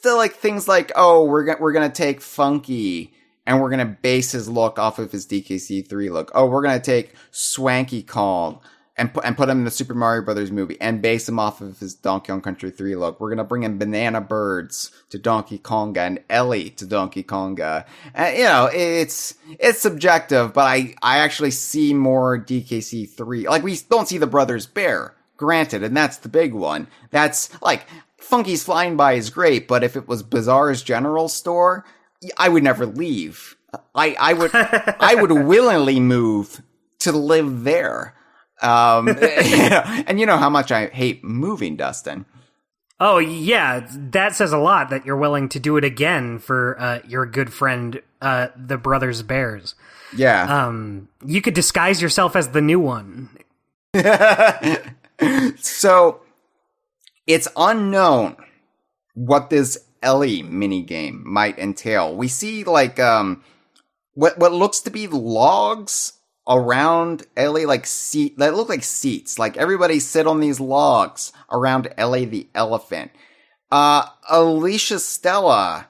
the, like, things like, oh, we're gonna take Funky and we're gonna base his look off of his DKC3 look. Oh, we're gonna take Swanky Kong and put him in the Super Mario Brothers movie and base him off of his Donkey Kong Country 3 look. We're gonna bring in Banana Birds to Donkey Konga and Ellie to Donkey Konga. And, you know, it's subjective, but I actually see more DKC3. Like, we don't see the Brothers Bear, granted, and that's the big one. That's, like, Funky's Flying By is great, but if it was Bizarre's General Store, I would never leave. I would willingly move to live there. And you know how much I hate moving, Dustin. Oh, yeah, that says a lot that you're willing to do it again for your good friend, the Brothers Bears. Yeah. You could disguise yourself as the new one. So, it's unknown what this Ellie minigame might entail. We see, like, what looks to be logs around Ellie, like that look like seats. Like, everybody sit on these logs around Ellie the elephant. Alicia Stella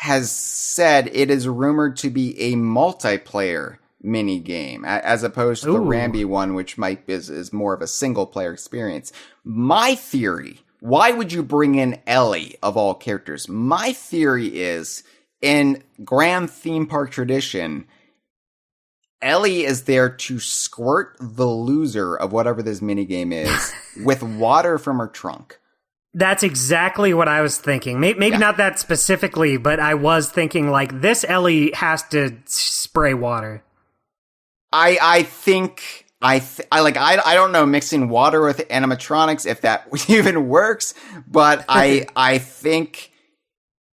has said it is rumored to be a multiplayer mini game, as opposed to the Rambi one, which is more of a single player experience. My theory, why would you bring in Ellie of all characters? My theory is, in grand theme park tradition, Ellie is there to squirt the loser of whatever this minigame is with water from her trunk. That's exactly what I was thinking. Maybe not that specifically, but I was thinking, like, this Ellie has to spray water. I don't know, mixing water with animatronics, if that even works, but I think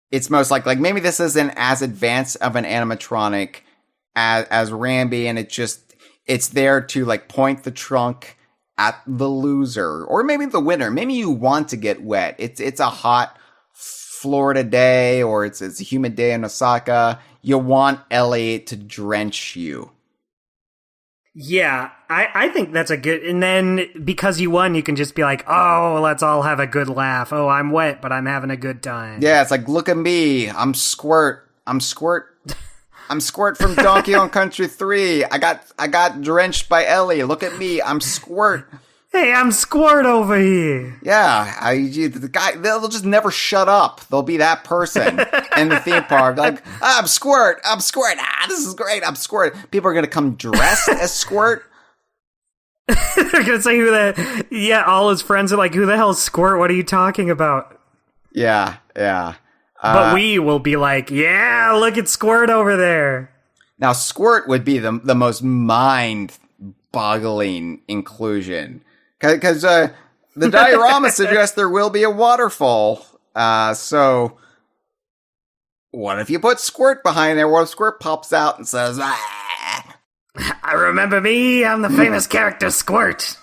it's most like maybe this isn't as advanced of an animatronic as Rambi, and it's there to like point the trunk at the loser, or maybe the winner. Maybe you want to get wet. It's a hot Florida day, or it's a humid day in Osaka. You want Ellie to drench you. Yeah, I think that's a good... And then, because you won, you can just be like, oh, let's all have a good laugh. Oh, I'm wet, but I'm having a good time. Yeah, it's like, look at me. I'm Squirt. I'm Squirt from Donkey Kong Country 3. I got drenched by Ellie. Look at me. I'm Squirt. Hey, I'm Squirt over here. Yeah, the guy, they'll just never shut up. They'll be that person in the theme park. Like, I'm Squirt. This is great. I'm Squirt. People are going to come dressed as Squirt. They're going to say all his friends are like, who the hell is Squirt? What are you talking about? Yeah. But we will be like, yeah, look at Squirt over there. Now, Squirt would be the most mind-boggling inclusion. Because the diorama suggests there will be a waterfall. So what if you put Squirt behind there? What if Squirt pops out and says, ah? I remember me. I'm the famous character Squirt.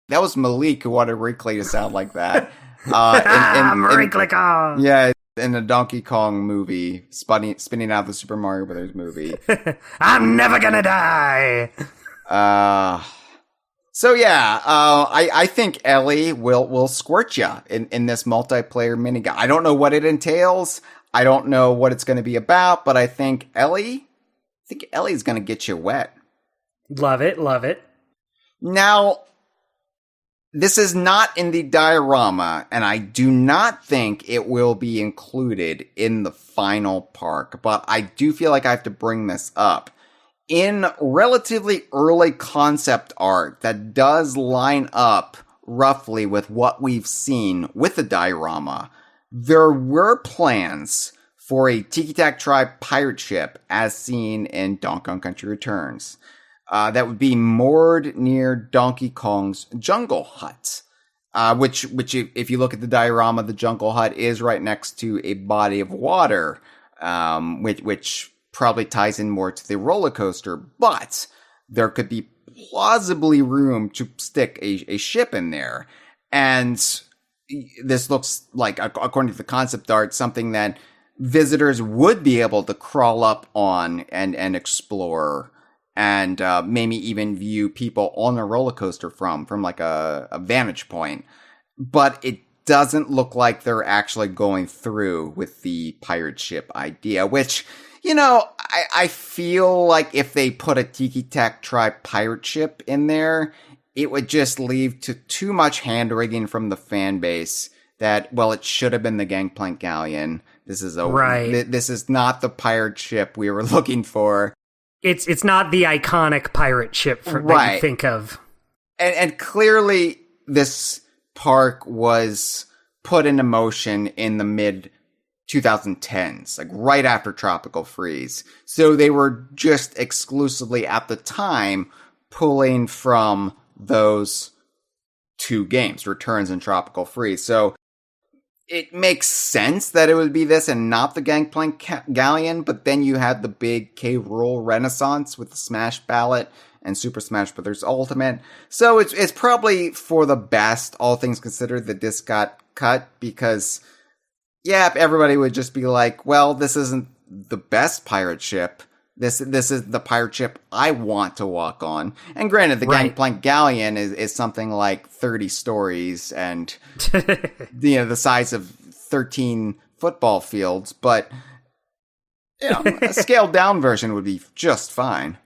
That was Malik who wanted Wrinkly to sound like that. Wrinkly Kong. Yeah, in the Donkey Kong movie, spinning out the Super Mario Brothers movie. I'm never gonna die. So yeah, I think Ellie will squirt you in this multiplayer minigame. I don't know what it entails. I don't know what it's going to be about, but I think Ellie's going to get you wet. Love it. Now, this is not in the diorama, and I do not think it will be included in the final park, but I do feel like I have to bring this up. In relatively early concept art that does line up roughly with what we've seen with the diorama, there were plans for a Tiki-Tac Tribe pirate ship as seen in Donkey Kong Country Returns. That would be moored near Donkey Kong's jungle hut. Which if you look at the diorama, the jungle hut is right next to a body of water, which probably ties in more to the roller coaster, but there could be plausibly room to stick a ship in there. And this looks like, according to the concept art, something that visitors would be able to crawl up on and explore, and maybe even view people on a roller coaster from like a vantage point. But it doesn't look like they're actually going through with the pirate ship idea, which, you know, I feel like if they put a Tiki-Tac Tribe pirate ship in there, it would just leave to too much hand-wringing from the fan base that, well, it should have been the Gangplank Galleon. This is this is not the pirate ship we were looking for. It's not the iconic pirate ship that you think of. And clearly this park was put into motion in the mid 2010s, like right after Tropical Freeze. So they were just exclusively at the time pulling from those two games, Returns and Tropical Freeze. So it makes sense that it would be this and not the Gangplank Galleon, but then you had the big K. Rool Renaissance with the Smash Ballot and Super Smash Bros. Ultimate. So it's probably for the best, all things considered, that this got cut, because, yeah, everybody would just be like, well, this isn't the best pirate ship This is the pirate ship I want to walk on. And granted, the Right. Gangplank Galleon is something like 30 stories and the size of 13 football fields, but a scaled down version would be just fine.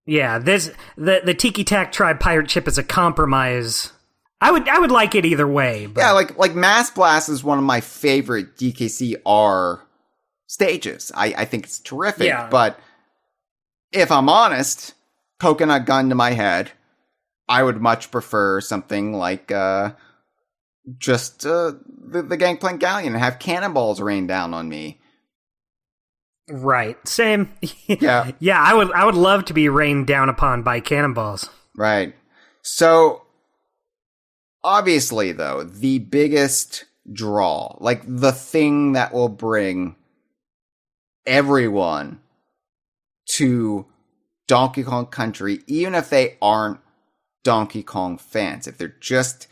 Yeah, the Tiki Tak Tribe pirate ship is a compromise. I would like it either way. But. Yeah, like Mass Blast is one of my favorite DKCR stages. I think it's terrific, Yeah. but if I'm honest, coconut gun to my head, I would much prefer something like just the Gangplank Galleon and have cannonballs rain down on me. Right. Same. Yeah. Yeah, I would love to be rained down upon by cannonballs. Right. So, obviously, though, the biggest draw, like the thing that will bring everyone to Donkey Kong Country, even if they aren't Donkey Kong fans, if they're just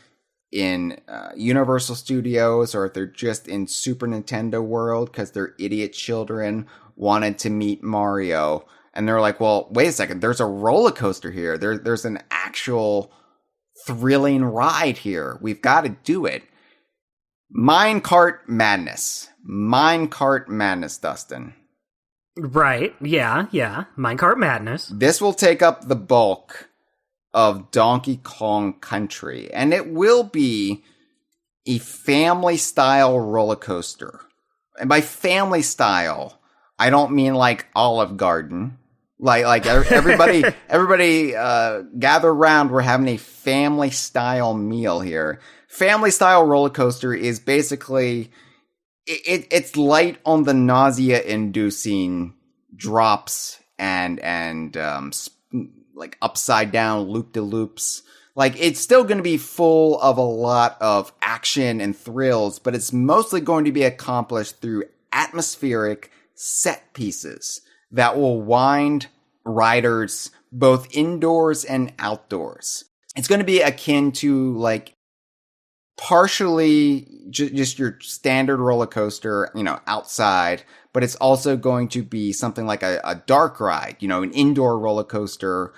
in Universal Studios or if they're just in Super Nintendo World because they're idiot children wanted to meet Mario, and they're like, well, wait a second, there's a roller coaster here. There's an actual thrilling ride here. We've got to do it. Minecart Madness. Minecart Madness, Dustin. Right. Yeah. Minecart Madness. This will take up the bulk of Donkey Kong Country, and it will be a family-style roller coaster. And by family-style, I don't mean like Olive Garden. Like everybody gather around. We're having a family-style meal here. Family-style roller coaster is basically it's light on the nausea-inducing drops and like upside down loop-de-loops. Like, it's still going to be full of a lot of action and thrills, but it's mostly going to be accomplished through atmospheric set pieces that will wind riders both indoors and outdoors. It's going to be akin to, like, partially just your standard roller coaster, outside, but it's also going to be something like a dark ride, an indoor roller coaster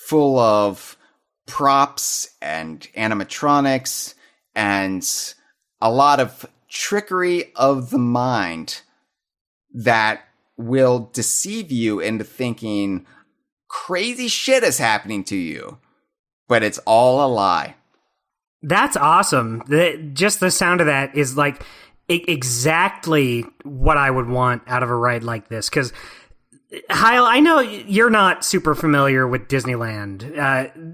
full of props and animatronics and a lot of trickery of the mind that will deceive you into thinking crazy shit is happening to you, but it's all a lie. That's awesome. Just the sound of that is like exactly what I would want out of a ride like this. Because, Hyle, I know you're not super familiar with Disneyland.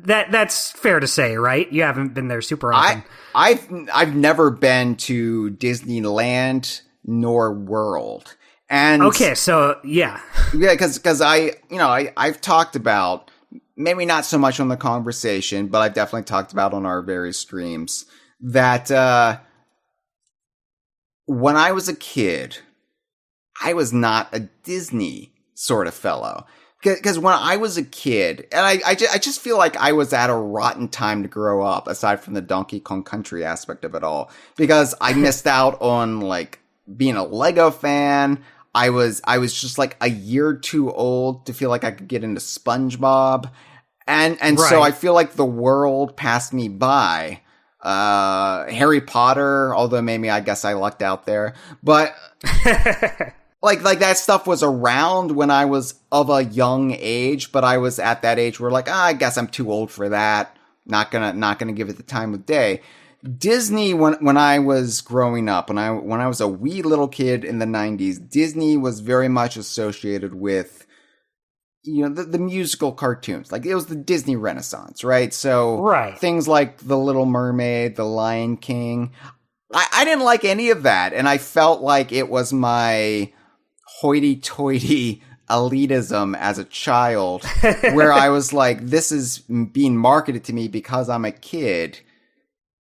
That's fair to say, right? You haven't been there super often. I've never been to Disneyland nor World. And okay, so yeah, because I've talked about, maybe not so much on the Kongversation, but I've definitely talked about on our various streams that when I was a kid, I was not a Disney sort of fellow. Because when I was a kid, and I just feel like I was at a rotten time to grow up, aside from the Donkey Kong Country aspect of it all, because I missed out on like being a Lego fan. I was just like a year too old to feel like I could get into SpongeBob. And Right. So I feel like the world passed me by. Harry Potter, although maybe I guess I lucked out there. But like that stuff was around when I was of a young age, but I was at that age where like, I guess I'm too old for that. Not gonna give it the time of day. Disney, when I was growing up, when I was a wee little kid in the 90s, Disney was very much associated with, the musical cartoons. Like, it was the Disney Renaissance, right? So Right. things like The Little Mermaid, The Lion King. I didn't like any of that, and I felt like it was my hoity-toity elitism as a child, where I was like, this is being marketed to me because I'm a kid.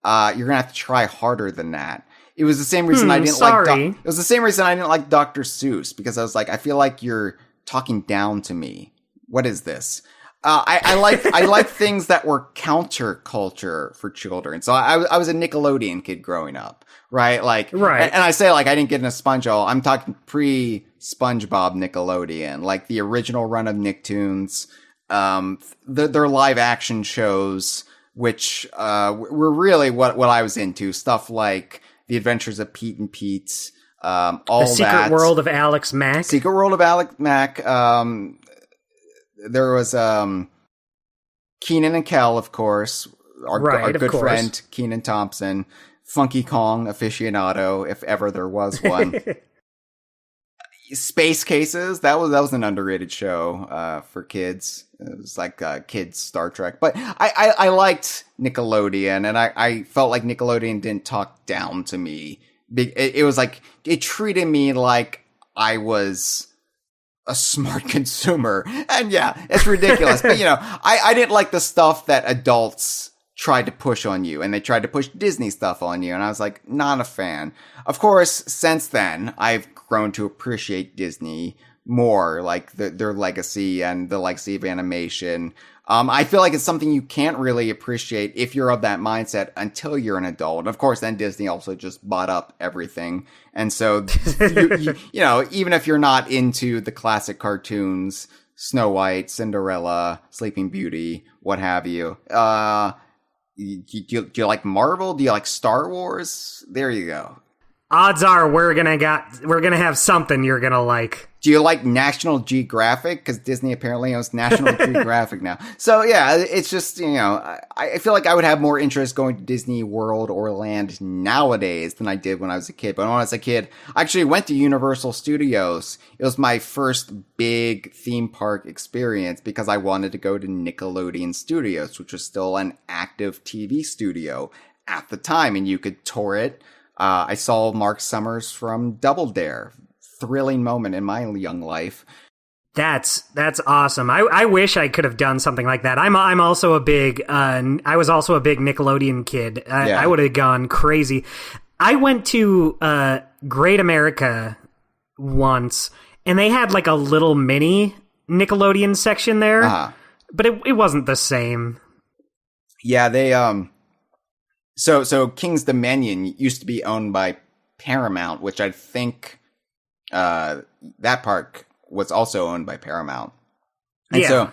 You're gonna have to try harder than that. It was the same reason I didn't like. It was the same reason I didn't like Dr. Seuss, because I was like, I feel like you're talking down to me. What is this? I like things that were counterculture for children. So I was a Nickelodeon kid growing up, right? Like, right. And I say like I didn't get into SpongeBob. I'm talking pre SpongeBob Nickelodeon, like the original run of Nicktoons, their live action shows, which were really what I was into. Stuff like The Adventures of Pete and Pete, all The Secret that. World of Alex Mack. Secret World of Alex Mack. There was Keenan and Kel, of course, our good friend Keenan Thompson, Funky Kong aficionado, if ever there was one. Space Cases, that was an underrated show for kids. It was like kids Star Trek. But I liked Nickelodeon, and I felt like Nickelodeon didn't talk down to me. It was like, it treated me like I was a smart consumer. And yeah, it's ridiculous. But, I didn't like the stuff that adults tried to push on you, and they tried to push Disney stuff on you, and I was like, not a fan. Of course, since then, I've grown to appreciate Disney more, like their legacy and the legacy of animation. I feel like it's something you can't really appreciate if you're of that mindset until you're an adult. Of course, then Disney also just bought up everything. And so, even if you're not into the classic cartoons, Snow White, Cinderella, Sleeping Beauty, what have you, do you like Marvel? Do you like Star Wars? There you go. Odds are we're gonna have something you're gonna like. Do you like National Geographic? Because Disney apparently owns National Geographic now. So yeah, it's just, I feel like I would have more interest going to Disney World or Land nowadays than I did when I was a kid. But when I was a kid, I actually went to Universal Studios. It was my first big theme park experience because I wanted to go to Nickelodeon Studios, which was still an active TV studio at the time, and you could tour it. I saw Mark Summers from Double Dare. Thrilling moment in my young life. That's awesome. I wish I could have done something like that. I was also a big Nickelodeon kid. I would have gone crazy. I went to Great America once, and they had like a little mini Nickelodeon section there, but it wasn't the same. Yeah, they so King's Dominion used to be owned by Paramount, which I think that park was also owned by Paramount. And so,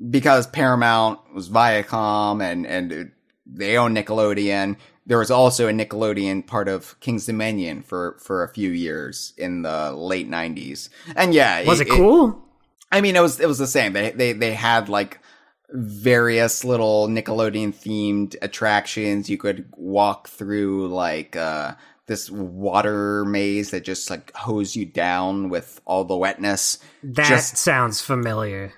because Paramount was Viacom and they own Nickelodeon, there was also a Nickelodeon part of King's Dominion for a few years in the late 90s. And yeah. Was it cool? I mean, it was the same. They had like various little Nickelodeon themed attractions. You could walk through like, this water maze that just like hose you down with all the wetness. That sounds familiar.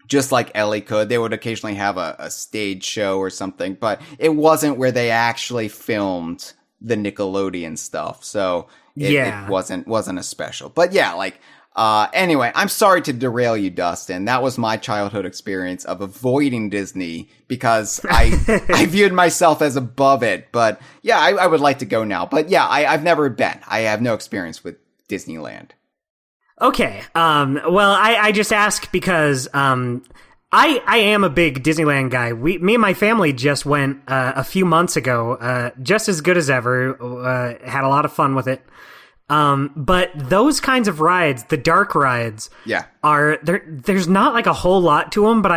Just like Ellie could. They would occasionally have a stage show or something, but it wasn't where they actually filmed the Nickelodeon stuff. So it wasn't as special. But yeah, like, anyway, I'm sorry to derail you, Dustin. That was my childhood experience of avoiding Disney because I viewed myself as above it. But yeah, I would like to go now. But yeah, I've never been. I have no experience with Disneyland. Okay. Well, I just ask because I am a big Disneyland guy. Me and my family just went a few months ago. Just as good as ever. Had a lot of fun with it. But those kinds of rides, the dark rides, are there. There's not like a whole lot to them, but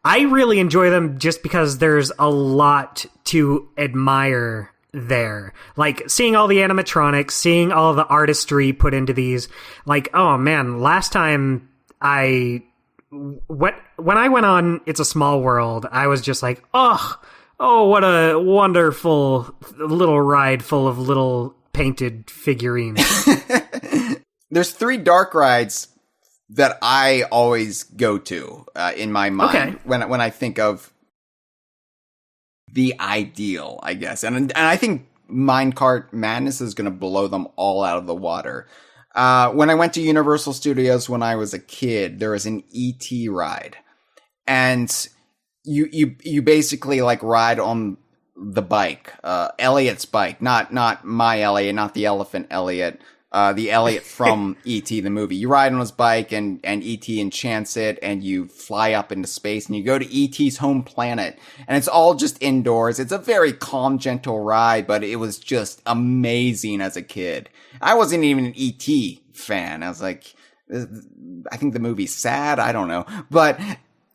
I really enjoy them just because there's a lot to admire there. Like seeing all the animatronics, seeing all the artistry put into these. Like, oh man, last time when I went on It's a Small World, I was just like, oh, what a wonderful little ride full of little painted figurines. There's 3 dark rides that I always go to in my mind when I think of the ideal, I guess. And I think Minecart Madness is going to blow them all out of the water. When I went to Universal Studios when I was a kid, there was an E.T. ride. And you basically like ride on the bike, Elliot's bike, not my Elliot, not the elephant Elliot, the Elliot from E.T. the movie. You ride on his bike and E.T. enchants it, and you fly up into space, and you go to E.T.'s home planet, and it's all just indoors. It's a very calm, gentle ride, but it was just amazing as a kid. I wasn't even an E.T. fan. I was like, I think the movie's sad. I don't know. But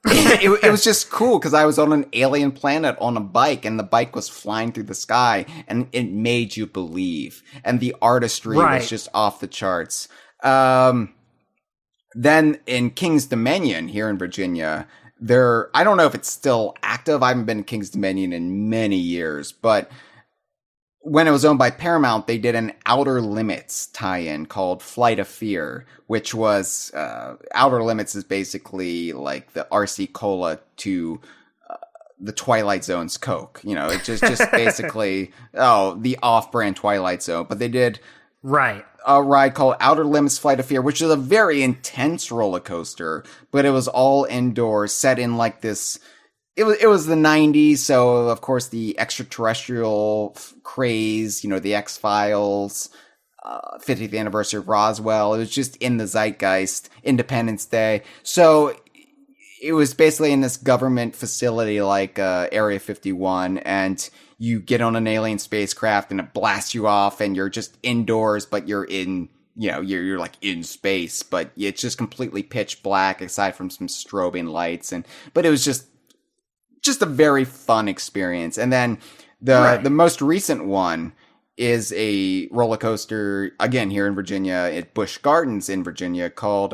it was just cool because I was on an alien planet on a bike, and the bike was flying through the sky, and it made you believe. And the artistry was just off the charts. Then in King's Dominion here in Virginia, I don't know if it's still active. I haven't been to King's Dominion in many years, but when it was owned by Paramount, they did an Outer Limits tie-in called Flight of Fear, which was, Outer Limits is basically like the RC Cola to the Twilight Zone's Coke. You know, it's just basically, the off-brand Twilight Zone. But they did a ride called Outer Limits Flight of Fear, which is a very intense roller coaster, but it was all indoors, set in like this. It was the 90s, so of course the extraterrestrial craze, you know, the X-Files, 50th anniversary of Roswell. It was just in the zeitgeist, Independence Day. So it was basically in this government facility like Area 51, and you get on an alien spacecraft and it blasts you off, and you're just indoors, but you're in, you know, you're like in space, but it's just completely pitch black aside from some strobing lights. But it was just a very fun experience. And then the most recent one is a roller coaster, again, here in Virginia, at Busch Gardens in Virginia, called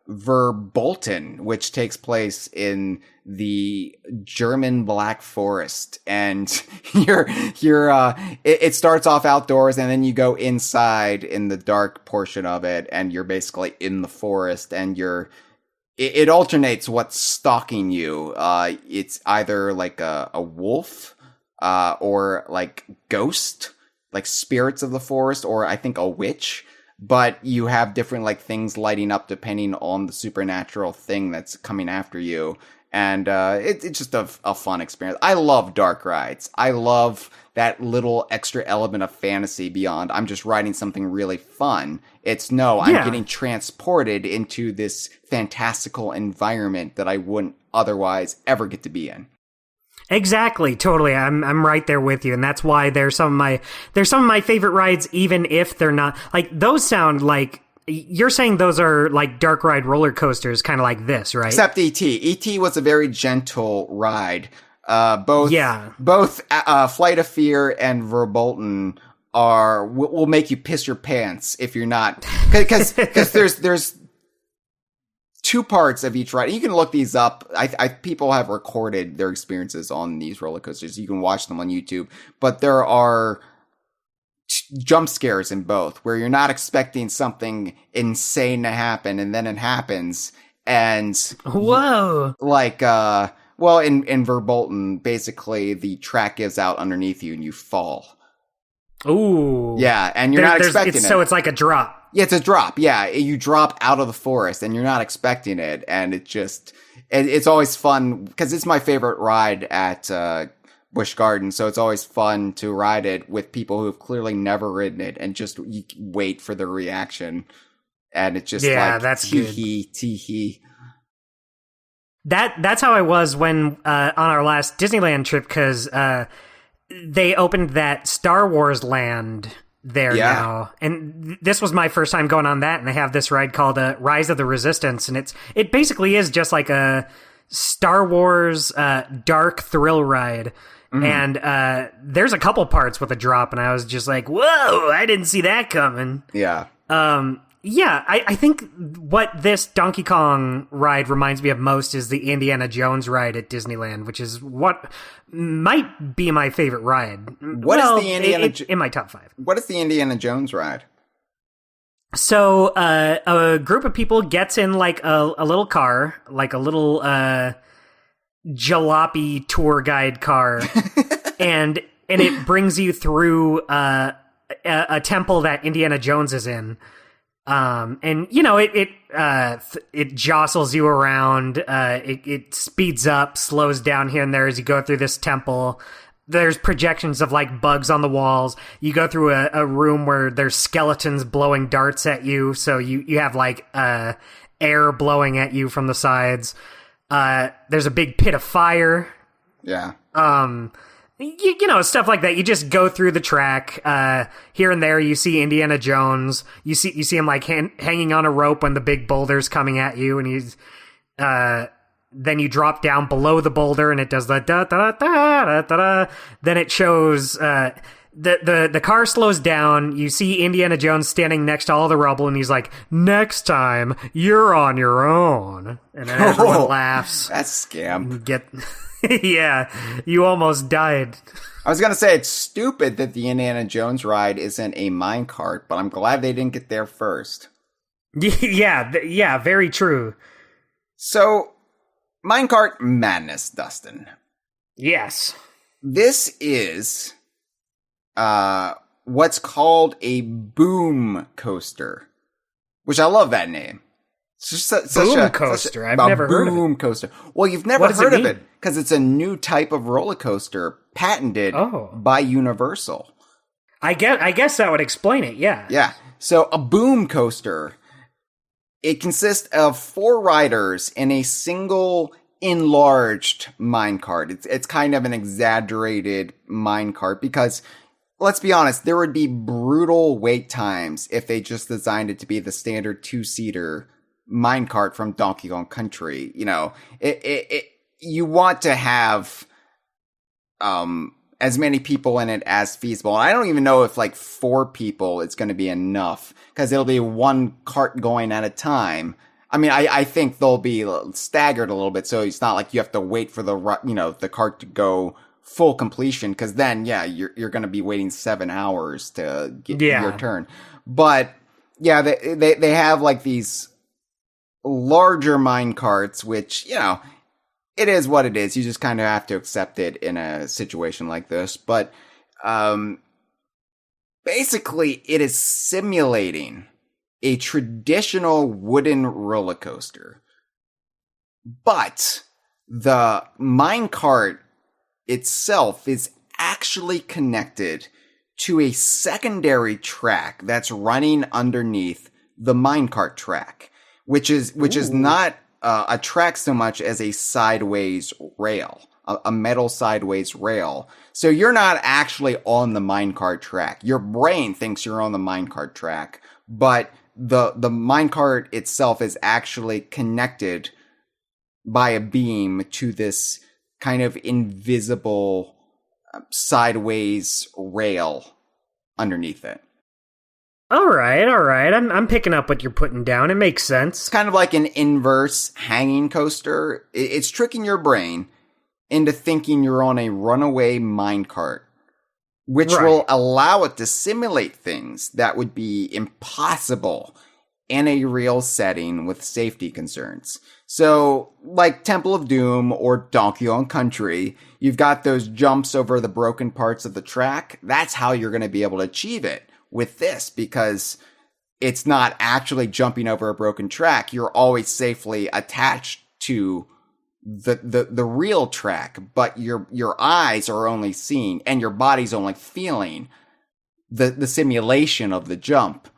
Verbolten, which takes place in the German Black Forest. And it starts off outdoors, and then you go inside in the dark portion of it, and you're basically in the forest, and it alternates what's stalking you. It's either like a wolf, or like ghost, like spirits of the forest, or I think a witch. But you have different like things lighting up depending on the supernatural thing that's coming after you. And it's just a fun experience. I love dark rides. I love that little extra element of fantasy beyond I'm just riding something really fun. I'm getting transported into this fantastical environment that I wouldn't otherwise ever get to be in. Exactly, totally. I'm right there with you, and that's why they're some of my favorite rides, even if they're not like those. Sound like you're saying those are like dark ride roller coasters, kind of like this, right? Except E.T. E.T. was a very gentle ride. Both Flight of Fear and Verbolten will make you piss your pants if you're not, because there's two parts of each ride. You can look these up. People have recorded their experiences on these roller coasters. You can watch them on YouTube, but there are jump scares in both where you're not expecting something insane to happen, and then it happens. And whoa, in Verbolten, basically the track gives out underneath you and you fall. Ooh. Yeah, and you're not expecting it. So it's like a drop. Yeah, it's a drop. Yeah, you drop out of the forest and you're not expecting it. And it's always fun because it's my favorite ride at Busch Gardens. So it's always fun to ride it with people who have clearly never ridden it and just you wait for the reaction. And it's just that's tee-hee, tee-hee. That's how I was when on our last Disneyland trip, because they opened that Star Wars land there now, and this was my first time going on that, and they have this ride called Rise of the Resistance, and it basically is just like a Star Wars dark thrill ride. And there's a couple parts with a drop, and I was just like, whoa, I didn't see that coming. I think what this Donkey Kong ride reminds me of most is the Indiana Jones ride at Disneyland, which is what might be my favorite ride. In my top 5. What is the Indiana Jones ride? So, a group of people gets in like a little car, like a little jalopy tour guide car, and it brings you through a temple that Indiana Jones is in. And you know, it jostles you around, it speeds up, slows down here and there as you go through this temple. there's projections of like bugs on the walls. You go through a room where there's skeletons blowing darts at you, so you have like air blowing at you from the sides. There's a big pit of fire. Yeah. You know, stuff like that. You just go through the track. Here and there, you see Indiana Jones. You see him like hanging on a rope when the big boulder's coming at you, and he's then you drop down below the boulder, and it does the da da da da da da. Then it shows the car slows down. You see Indiana Jones standing next to all the rubble, and he's like, "Next time, you're on your own." And then everyone laughs. That's a scam. Yeah, you almost died. I was going to say, it's stupid that the Indiana Jones ride isn't a minecart, but I'm glad they didn't get there first. Yeah, very true. So, Minecart Madness, Dustin. Yes. This is what's called a boom coaster, which I love that name. Boom coaster. I've never heard of it. Boom coaster. Well, you've never heard of it because it's a new type of roller coaster patented by Universal. I guess that would explain it. Yeah. Yeah. So a boom coaster, it consists of 4 riders in a single enlarged minecart. It's kind of an exaggerated minecart because, let's be honest, there would be brutal wait times if they just designed it to be the standard 2-seater minecart from Donkey Kong Country. You know, you want to have as many people in it as feasible. And I don't even know if like 4 people it's going to be enough, because it'll be one cart going at a time. I mean, I think they'll be staggered a little bit, so it's not like you have to wait for the cart to go full completion, because then you're going to be waiting 7 hours to get your turn. But yeah, they have like these larger mine carts, which, you know, it is what it is. You just kind of have to accept it in a situation like this. But basically, it is simulating a traditional wooden roller coaster. But the mine cart itself is actually connected to a secondary track that's running underneath the minecart track, which is not a track so much as a sideways rail, a metal sideways rail. So you're not actually on the minecart track. Your brain thinks you're on the minecart track, but the minecart itself is actually connected by a beam to this kind of invisible sideways rail underneath it. All right. I'm picking up what you're putting down. It makes sense. It's kind of like an inverse hanging coaster. It's tricking your brain into thinking you're on a runaway minecart, which will allow it to simulate things that would be impossible in a real setting with safety concerns. So, like Temple of Doom or Donkey Kong Country, you've got those jumps over the broken parts of the track. That's how you're going to be able to achieve it with this, because it's not actually jumping over a broken track. You're always safely attached to the real track, but your eyes are only seeing and your body's only feeling the simulation of the jump.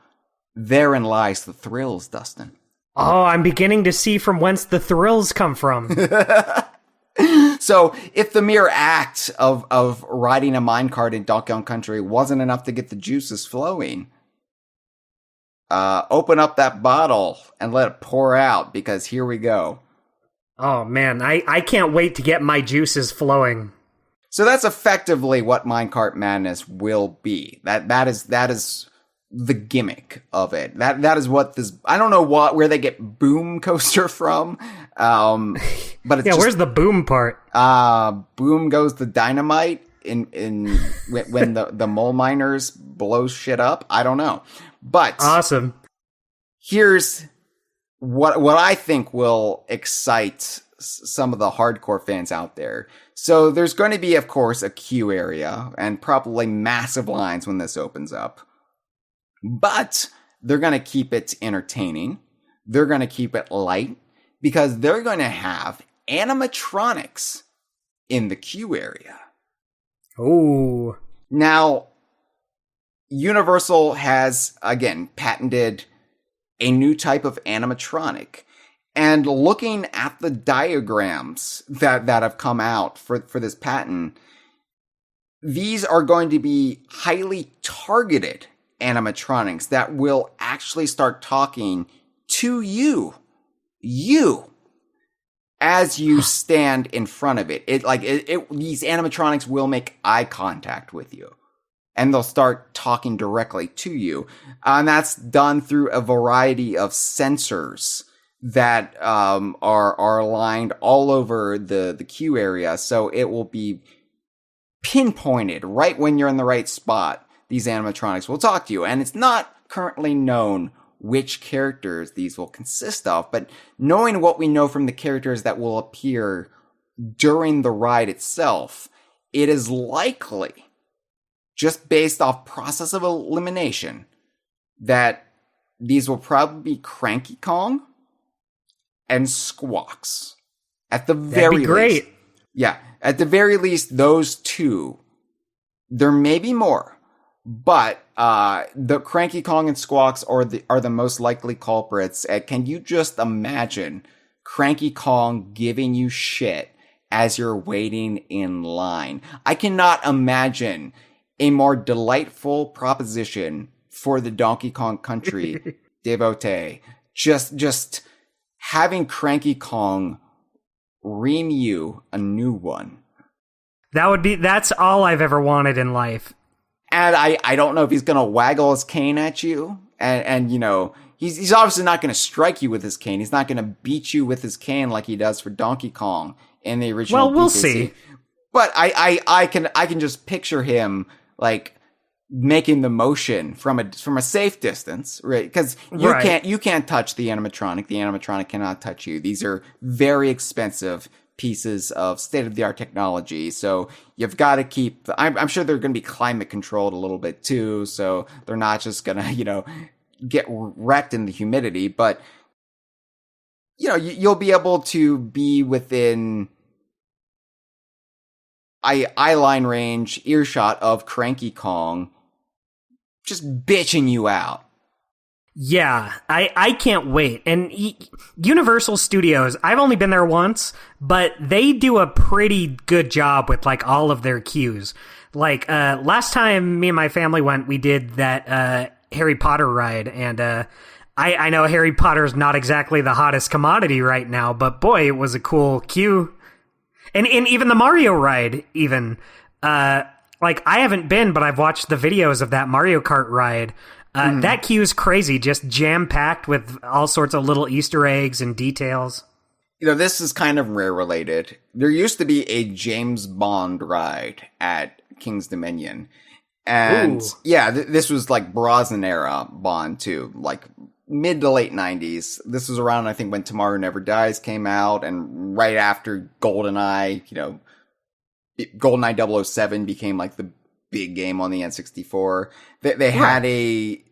Therein lies the thrills, Dustin. Oh, I'm beginning to see from whence the thrills come from. So, if the mere act of riding a minecart in Donkey Kong Country wasn't enough to get the juices flowing, open up that bottle and let it pour out, because here we go. Oh man, I can't wait to get my juices flowing. So that's effectively what Minecart Madness will be. That is the gimmick of it. That is what this. I don't know where they get boom coaster from. But it's where's the boom part? Boom goes the dynamite in when the mole miners blow shit up. I don't know, but awesome. Here's what I think will excite some of the hardcore fans out there. So there's going to be, of course, a queue area and probably massive lines when this opens up. But they're going to keep it entertaining. They're going to keep it light, because they're going to have animatronics in the queue area. Oh. Now, Universal has, again, patented a new type of animatronic. And looking at the diagrams that have come out for this patent, these are going to be highly targeted animatronics that will actually start talking to you, as you stand in front of it. These animatronics will make eye contact with you, and they'll start talking directly to you. And that's done through a variety of sensors that are aligned all over the queue area. So it will be pinpointed right when you're in the right spot. These animatronics will talk to you. And it's not currently known which characters these will consist of, but knowing what we know from the characters that will appear during the ride itself, it is likely, just based off process of elimination, that these will probably be Cranky Kong and Squawks. At the very least. That'd be great. Yeah, at the very least, those two. There may be more, but the Cranky Kong and Squawks are the most likely culprits. Can you just imagine Cranky Kong giving you shit as you're waiting in line? I cannot imagine a more delightful proposition for the Donkey Kong Country devotee. Just having Cranky Kong ream you a new one. That's all I've ever wanted in life. And I don't know if he's going to waggle his cane at you. And you know, he's obviously not going to strike you with his cane. He's not going to beat you with his cane like he does for Donkey Kong in the original Well, we'll DKC. see. But I can just picture him like making the motion from a safe distance, right? Because you can't touch the animatronic. The animatronic cannot touch you. These are very expensive pieces of state-of-the-art technology, so you've got to keep. I'm sure they're going to be climate controlled a little bit too, so they're not just going to get wrecked in the humidity. But you'll be able to be within eye line range, earshot of Cranky Kong, just bitching you out. Yeah, I can't wait. And Universal Studios, I've only been there once, but they do a pretty good job with like all of their queues. Like last time me and my family went, we did that Harry Potter ride, and I know Harry Potter's not exactly the hottest commodity right now, but boy, it was a cool queue. And even the Mario ride, even like I haven't been, but I've watched the videos of that Mario Kart ride. That queue is crazy, just jam-packed with all sorts of little Easter eggs and details. This is kind of rare related. There used to be a James Bond ride at King's Dominion. And this was like Brosnan era Bond too, like mid to late 90s. This was around, I think, when Tomorrow Never Dies came out, and right after GoldenEye, GoldenEye 007 became like the big game on the N64. They had a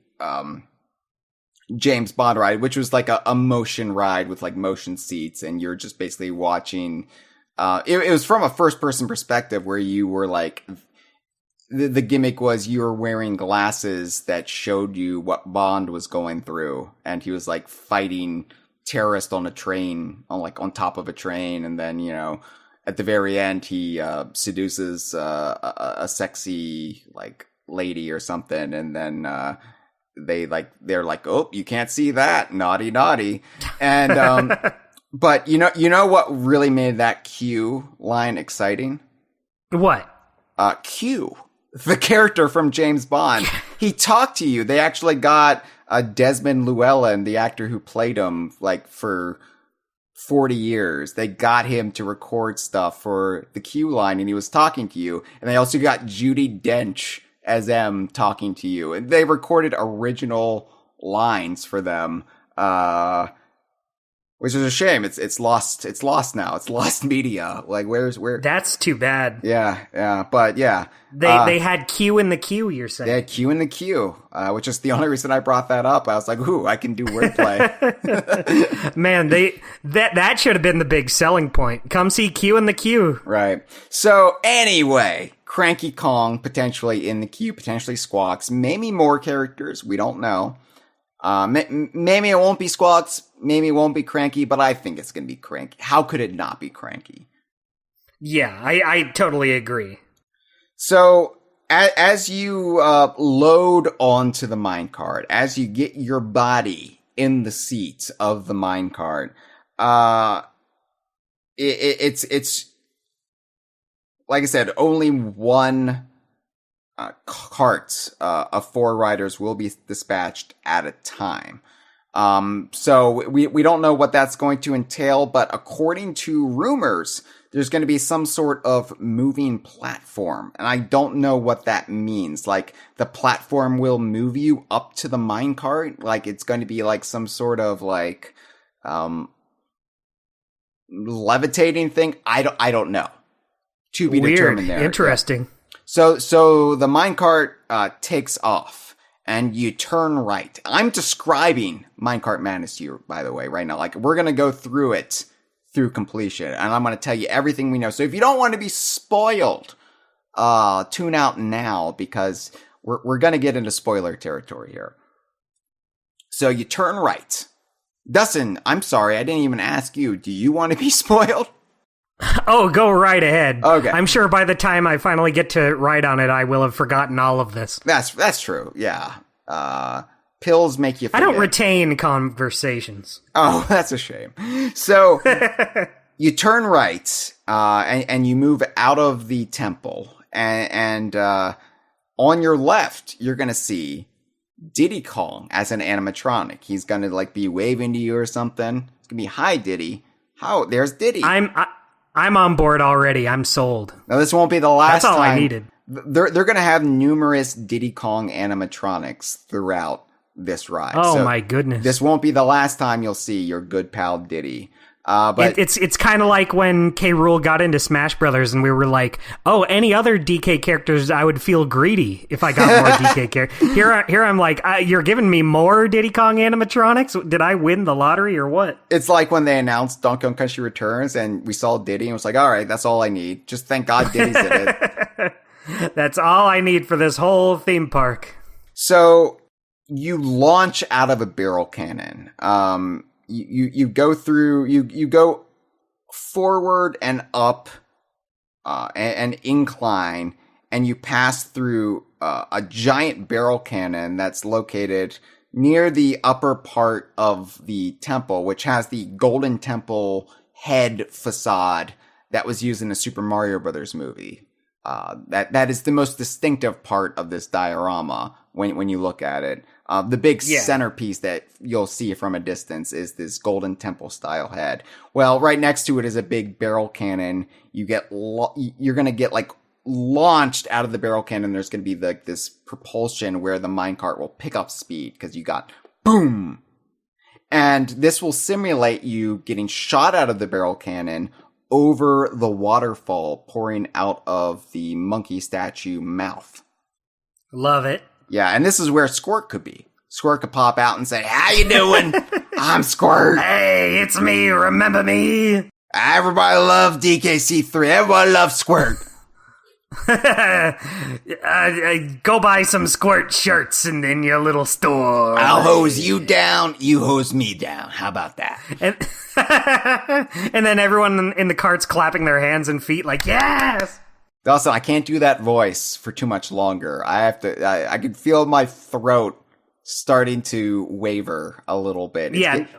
James Bond ride, which was like a motion ride with like motion seats, and you're just basically watching. It was from a first person perspective where you were like, the gimmick was you were wearing glasses that showed you what Bond was going through, and he was like fighting terrorists on a train, on top of a train, and then at the very end, he seduces a sexy like lady or something, and then they're like, oh, you can't see that, naughty, and but you know what really made that Q line exciting? What? Q, the character from James Bond, he talked to you. They actually got Desmond Llewellyn, the actor who played him, like for 40 years. They got him to record stuff for the Q line, and he was talking to you. And they also got Judi Dench as M talking to you. And they recorded original lines for them, which is a shame. It's lost now. It's lost media. Like, where? That's too bad. Yeah. But yeah. They had Q in the queue, you're saying? They had Q in the queue, which is the only reason I brought that up. I was like, ooh, I can do wordplay. Man, that should have been the big selling point. Come see Q in the queue. Right. So anyway, Cranky Kong potentially in the queue, potentially Squawks, maybe more characters. We don't know. Maybe it won't be Squawks, maybe it won't be Cranky, but I think it's going to be Cranky. How could it not be Cranky? Yeah, I totally agree. So, as you load onto the minecart, as you get your body in the seat of the minecart, it's like I said, only one cart of 4 riders will be dispatched at a time. So we don't know what that's going to entail, but according to rumors, there's going to be some sort of moving platform, and I don't know what that means. Like, the platform will move you up to the minecart? Like, it's going to be like some sort of like levitating thing? I don't know. To be determined there. Interesting. Yeah. So the minecart takes off, and you turn right. I'm describing Minecart Madness to you, by the way, right now. Like, we're going to go through it through completion, and I'm going to tell you everything we know. So if you don't want to be spoiled, tune out now, because we're going to get into spoiler territory here. So you turn right. Dustin, I'm sorry, I didn't even ask you. Do you want to be spoiled? Oh, go right ahead. Okay. I'm sure by the time I finally get to write on it, I will have forgotten all of this. That's true, yeah. Pills make you forget. I don't retain conversations. Oh, that's a shame. So, you turn right, and you move out of the temple, and on your left, you're gonna see Diddy Kong as an animatronic. He's gonna, like, be waving to you or something. It's gonna be, "Hi, Diddy." How? There's Diddy. I'm on board already. I'm sold. Now, this won't be the last time. That's all I needed. They're going to have numerous Diddy Kong animatronics throughout this ride. Oh, so my goodness. This won't be the last time you'll see your good pal Diddy. But it's kind of like when K. Rool got into Smash Brothers, and we were like, "Oh, any other DK characters? I would feel greedy if I got more DK characters." Here I'm like, "You're giving me more Diddy Kong animatronics? Did I win the lottery or what?" It's like when they announced Donkey Kong Country Returns, and we saw Diddy, and it was like, "All right, that's all I need. Just thank God Diddy's in it." That's all I need for this whole theme park. So you launch out of a barrel cannon. You go through, you go forward and up an incline, and you pass through a giant barrel cannon that's located near the upper part of the temple, which has the Golden Temple head facade that was used in the Super Mario Brothers movie. That is the most distinctive part of this diorama when you look at it. The big centerpiece that you'll see from a distance is this Golden Temple style head. Well, right next to it is a big barrel cannon. You're gonna get like launched out of the barrel cannon. There's gonna be like this propulsion where the minecart will pick up speed because you got boom. And this will simulate you getting shot out of the barrel cannon over the waterfall pouring out of the monkey statue mouth. Love it. Yeah, and this is where Squirt could be. Squirt could pop out and say, "How you doing? I'm Squirt. Hey, it's me. Remember me?" Everybody loves DKC3. Everybody loves Squirt. Go buy some Squirt shirts in your little store. I'll hose you down. You hose me down. How about that? And then everyone in the cart's clapping their hands and feet like, "Yes!" Also, I can't do that voice for too much longer. I could feel my throat starting to waver a little bit.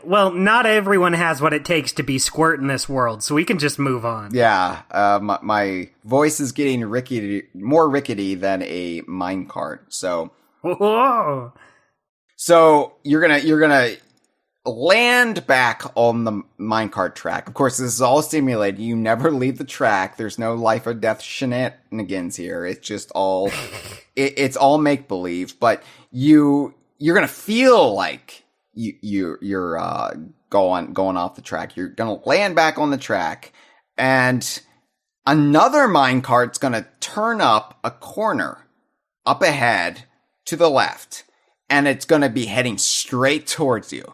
Well, not everyone has what it takes to be Squirt in this world, so we can just move on. Yeah, my voice is getting more rickety than a minecart. So, whoa. So you're gonna land back on the minecart track. Of course, this is all simulated. You never leave the track. There's no life or death shenanigans here. It's just all, it's all make believe. But you're gonna feel like you're going off the track. You're gonna land back on the track, and another minecart's gonna turn up a corner up ahead to the left, and it's gonna be heading straight towards you.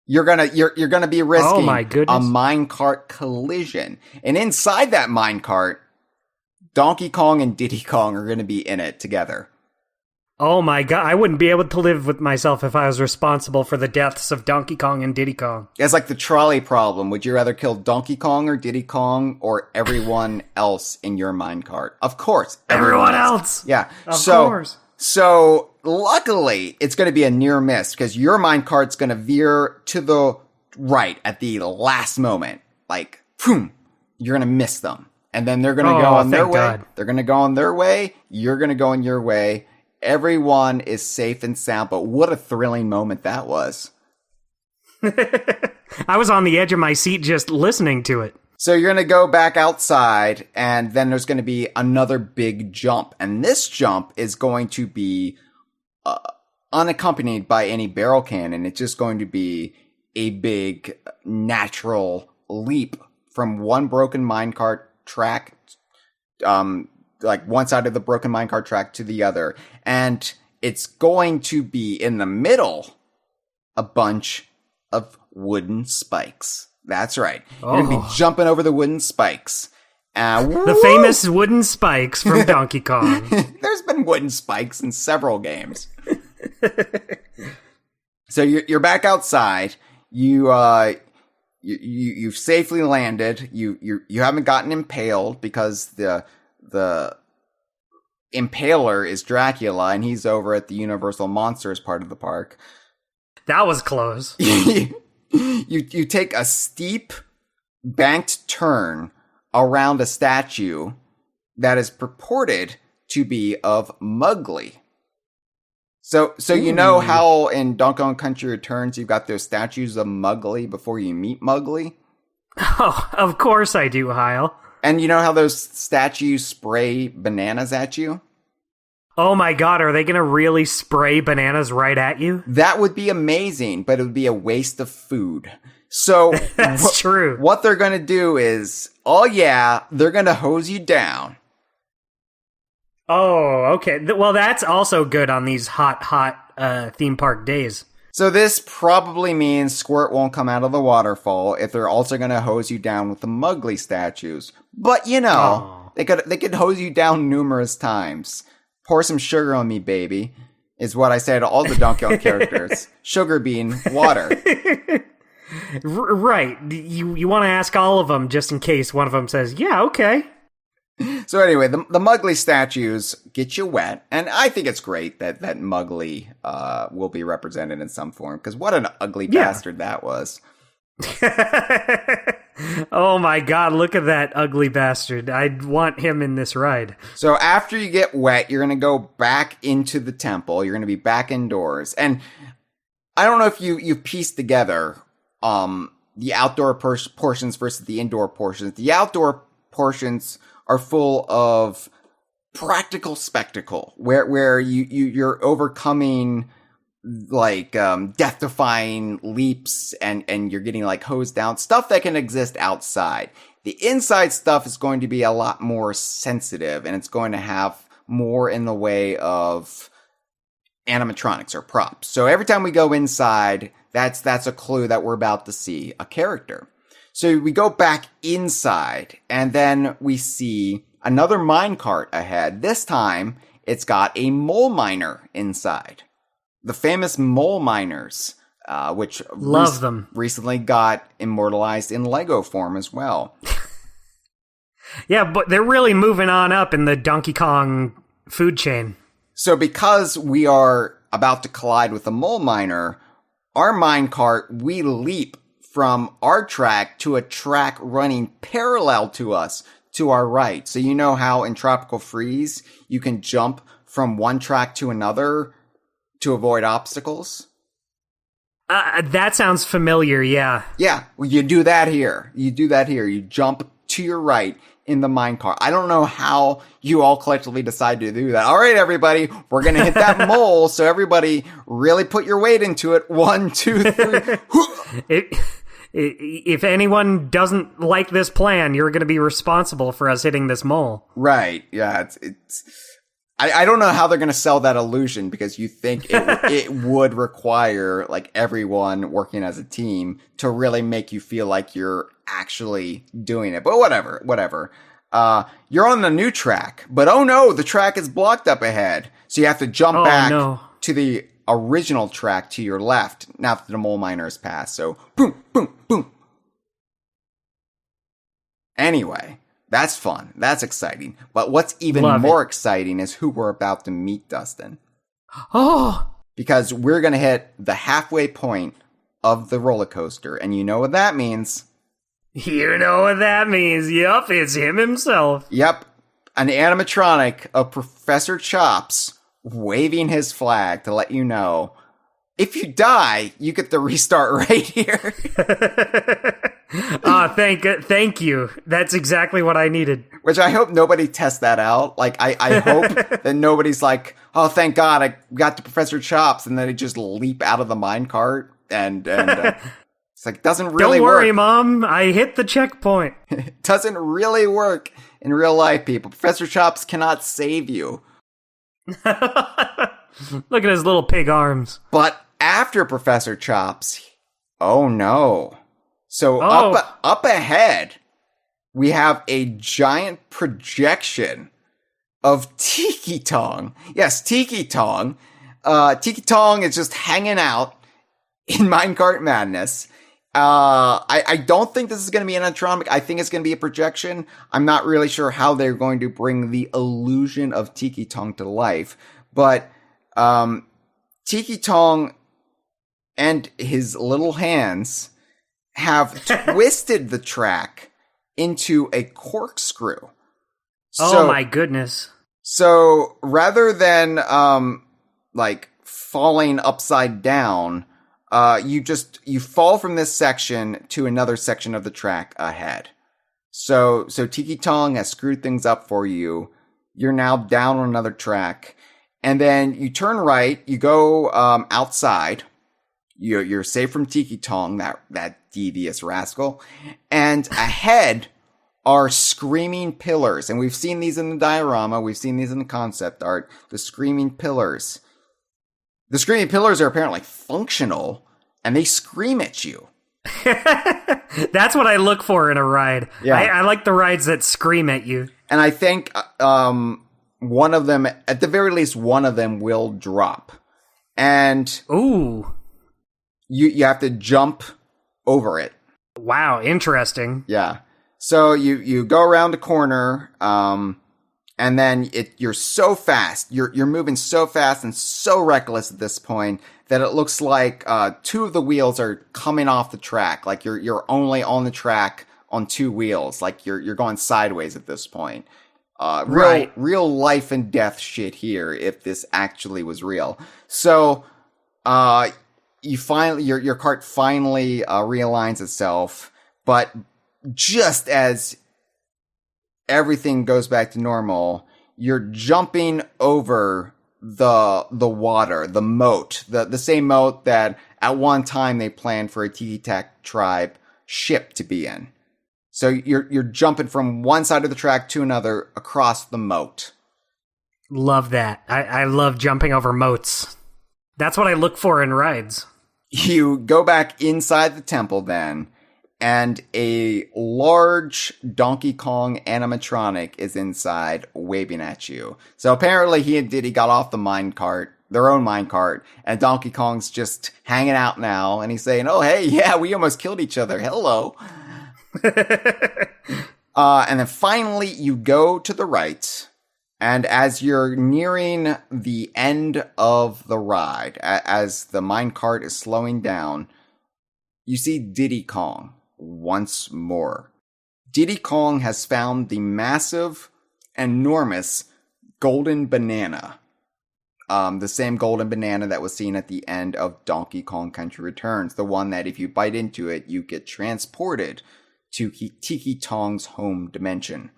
You're gonna be risking a minecart collision, and inside that minecart, Donkey Kong and Diddy Kong are going to be in it together. Oh my god, I wouldn't be able to live with myself if I was responsible for the deaths of Donkey Kong and Diddy Kong. It's like the trolley problem. Would you rather kill Donkey Kong or Diddy Kong or everyone else in your minecart? Of course. Everyone else! Yeah. Of course. So, luckily, it's going to be a near miss because your minecart's going to veer to the right at the last moment. Like, boom, you're going to miss them. And then they're going to go on their way. God. They're going to go on their way. You're going to go on your way. Everyone is safe and sound, but what a thrilling moment that was. I was on the edge of my seat just listening to it. So you're going to go back outside, and then there's going to be another big jump. And this jump is going to be unaccompanied by any barrel cannon. It's just going to be a big natural leap from one broken minecart track, like one side of the broken minecart track to the other. And it's going to be in the middle a bunch of wooden spikes. That's right. You're going to be jumping over the wooden spikes. The famous wooden spikes from Donkey Kong. There's been wooden spikes in several games. So you're back outside. You've safely landed. You haven't gotten impaled because the impaler is Dracula, and he's over at the Universal Monsters part of the park. That was close. You take a steep banked turn around a statue that is purported to be of Mowgli. So you know how in Donkey Kong Country Returns you've got those statues of Mowgli before you meet Mowgli? Oh, of course I do, Hyle. And you know how those statues spray bananas at you? Oh my god, are they going to really spray bananas right at you? That would be amazing, but it would be a waste of food. So That's true. What they're going to do is, they're going to hose you down. Oh, okay. Well, that's also good on these hot theme park days. So this probably means Squirt won't come out of the waterfall if they're also going to hose you down with the Mowgli statues. But, they could hose you down numerous times. Pour some sugar on me, baby, is what I say to all the Donkey Kong characters. Sugar bean, water. Right. You want to ask all of them just in case one of them says, yeah, okay. So anyway, the Mowgli statues get you wet, and I think it's great that Mowgli will be represented in some form, because what an ugly bastard that was. Oh my god, look at that ugly bastard. I'd want him in this ride. So after you get wet, you're going to go back into the temple. You're going to be back indoors. And I don't know if you've pieced together the outdoor portions versus the indoor portions. The outdoor portions are full of practical spectacle where you're overcoming like death-defying leaps and you're getting like hosed down, stuff that can exist outside. The inside stuff is going to be a lot more sensitive, and it's going to have more in the way of animatronics or props. So every time we go inside, that's a clue that we're about to see a character. So we go back inside, and then we see another minecart ahead. This time, it's got a mole miner inside. The famous mole miners, which love them, recently got immortalized in Lego form as well. Yeah, but they're really moving on up in the Donkey Kong food chain. So because we are about to collide with a mole miner, our minecart, we leap from our track to a track running parallel to us to our right. So you know how in Tropical Freeze, you can jump from one track to another to avoid obstacles? That sounds familiar, yeah. Yeah, well, you do that here. You jump to your right in the minecart. I don't know how you all collectively decide to do that. All right, everybody, we're going to hit that mole, so everybody really put your weight into it. 1, 2, 3. If anyone doesn't like this plan, you're going to be responsible for us hitting this mole. Right, yeah, I don't know how they're going to sell that illusion, because you think it would require like everyone working as a team to really make you feel like you're actually doing it. But whatever. you're on the new track, but oh no, the track is blocked up ahead. So you have to jump back to the original track to your left, now that the mole miner has passed. So, boom, boom, boom. Anyway, that's fun. That's exciting. But what's even more exciting is who we're about to meet, Dustin. Oh! Because we're going to hit the halfway point of the roller coaster, and you know what that means. You know what that means. Yup, it's him himself. Yep, an animatronic of Professor Chops waving his flag to let you know, if you die, you get the restart right here. Thank you. That's exactly what I needed. Which I hope nobody tests that out. Like, I hope that nobody's like, oh, thank God, I got to Professor Chops, and then they just leap out of the minecart, and it's like, doesn't really work. Don't worry, Mom, I hit the checkpoint. It doesn't really work in real life, people. Professor Chops cannot save you. Look at his little pig arms. But after Professor Chops, oh no. So up ahead, we have a giant projection of Tiki Tong. Yes, Tiki Tong. Tiki Tong is just hanging out in Minecart Madness. I don't think this is going to be an animatronic. I think it's going to be a projection. I'm not really sure how they're going to bring the illusion of Tiki Tong to life. But Tiki Tong and his little hands have twisted the track into a corkscrew. Oh my goodness. So rather than falling upside down, you fall from this section to another section of the track ahead. So Tiki Tong has screwed things up for you. You're now down on another track. And then you turn right, you go outside. You're safe from Tiki Tong, that devious rascal. And ahead are screaming pillars. And we've seen these in the diorama. We've seen these in the concept art. The screaming pillars. The screaming pillars are apparently functional, and they scream at you. That's what I look for in a ride. Yeah. I like the rides that scream at you. And I think one of them, at the very least, one of them will drop. And ooh, you have to jump over it. Wow, interesting. Yeah. So you go around the corner, and then you're so fast, you're moving so fast and so reckless at this point that it looks like two of the wheels are coming off the track. Like you're only on the track on two wheels. Like you're going sideways at this point. Real life and death shit here, if this actually was real. So your cart finally realigns itself, but just as everything goes back to normal, you're jumping over the water, the moat, the same moat that at one time they planned for a Tiki Tak tribe ship to be in. So you're jumping from one side of the track to another across the moat. Love that. I love jumping over moats. That's what I look for in rides. You go back inside the temple then, and a large Donkey Kong animatronic is inside waving at you. So apparently he and Diddy got off the minecart, their own minecart, and Donkey Kong's just hanging out now, and he's saying, oh, hey, yeah, we almost killed each other. Hello. And then finally you go to the right, and as you're nearing the end of the ride, as the minecart is slowing down, you see Diddy Kong once more. Diddy Kong has found the massive, enormous golden banana. The same golden banana that was seen at the end of Donkey Kong Country Returns. The one that if you bite into it, you get transported to Tiki Tong's home dimension.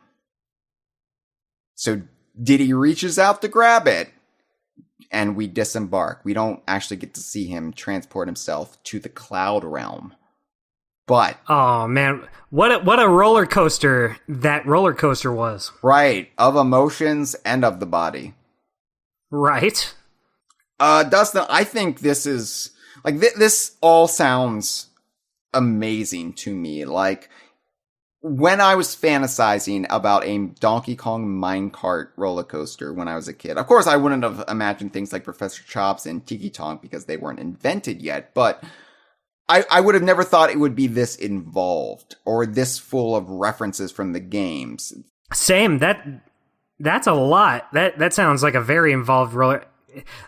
So Diddy reaches out to grab it, and we disembark. We don't actually get to see him transport himself to the cloud realm. But oh man, what a roller coaster that roller coaster was. Right, of emotions and of the body. Right. Dustin, I think this is like this all sounds amazing to me. Like when I was fantasizing about a Donkey Kong minecart roller coaster when I was a kid, of course I wouldn't have imagined things like Professor Chops and Tiki Tonk because they weren't invented yet, but I would have never thought it would be this involved or this full of references from the games. Same. That's a lot. That sounds like a very involved roller.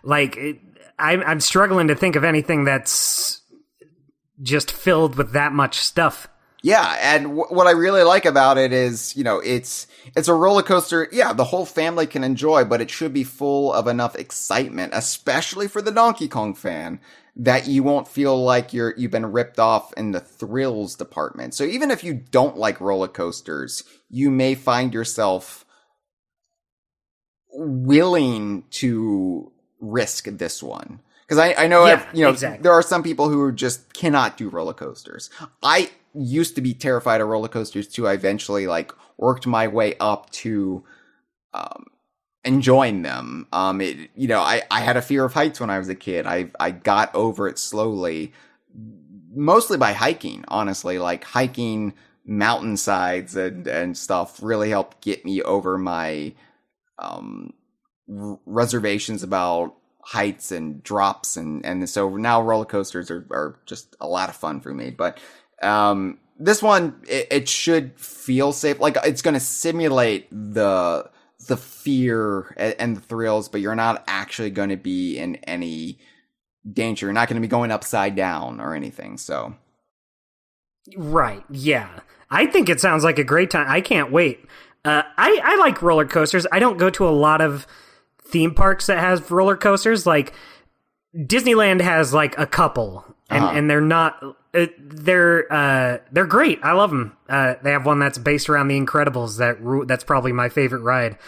Like, I'm struggling to think of anything that's just filled with that much stuff. Yeah, and what I really like about it is, it's a roller coaster, yeah, the whole family can enjoy, but it should be full of enough excitement, especially for the Donkey Kong fan, that you won't feel like you've been ripped off in the thrills department. So even if you don't like roller coasters, you may find yourself willing to risk this one. Because I know, exactly. There are some people who just cannot do roller coasters. I used to be terrified of roller coasters too. I eventually worked my way up to enjoying them. I had a fear of heights when I was a kid. I got over it slowly, mostly by hiking, honestly. Like hiking mountainsides and stuff really helped get me over my reservations about heights and drops, and so now roller coasters are just a lot of fun for me. But this one, it should feel safe. Like it's going to simulate the fear and the thrills, but you're not actually going to be in any danger. You're not going to be going upside down or anything. So, right, yeah, I think it sounds like a great time. I can't wait. I like roller coasters. I don't go to a lot of theme parks that has roller coasters. Like Disneyland has like a couple, and they're not. They're great. I love them. They have one that's based around The Incredibles. That's probably my favorite ride.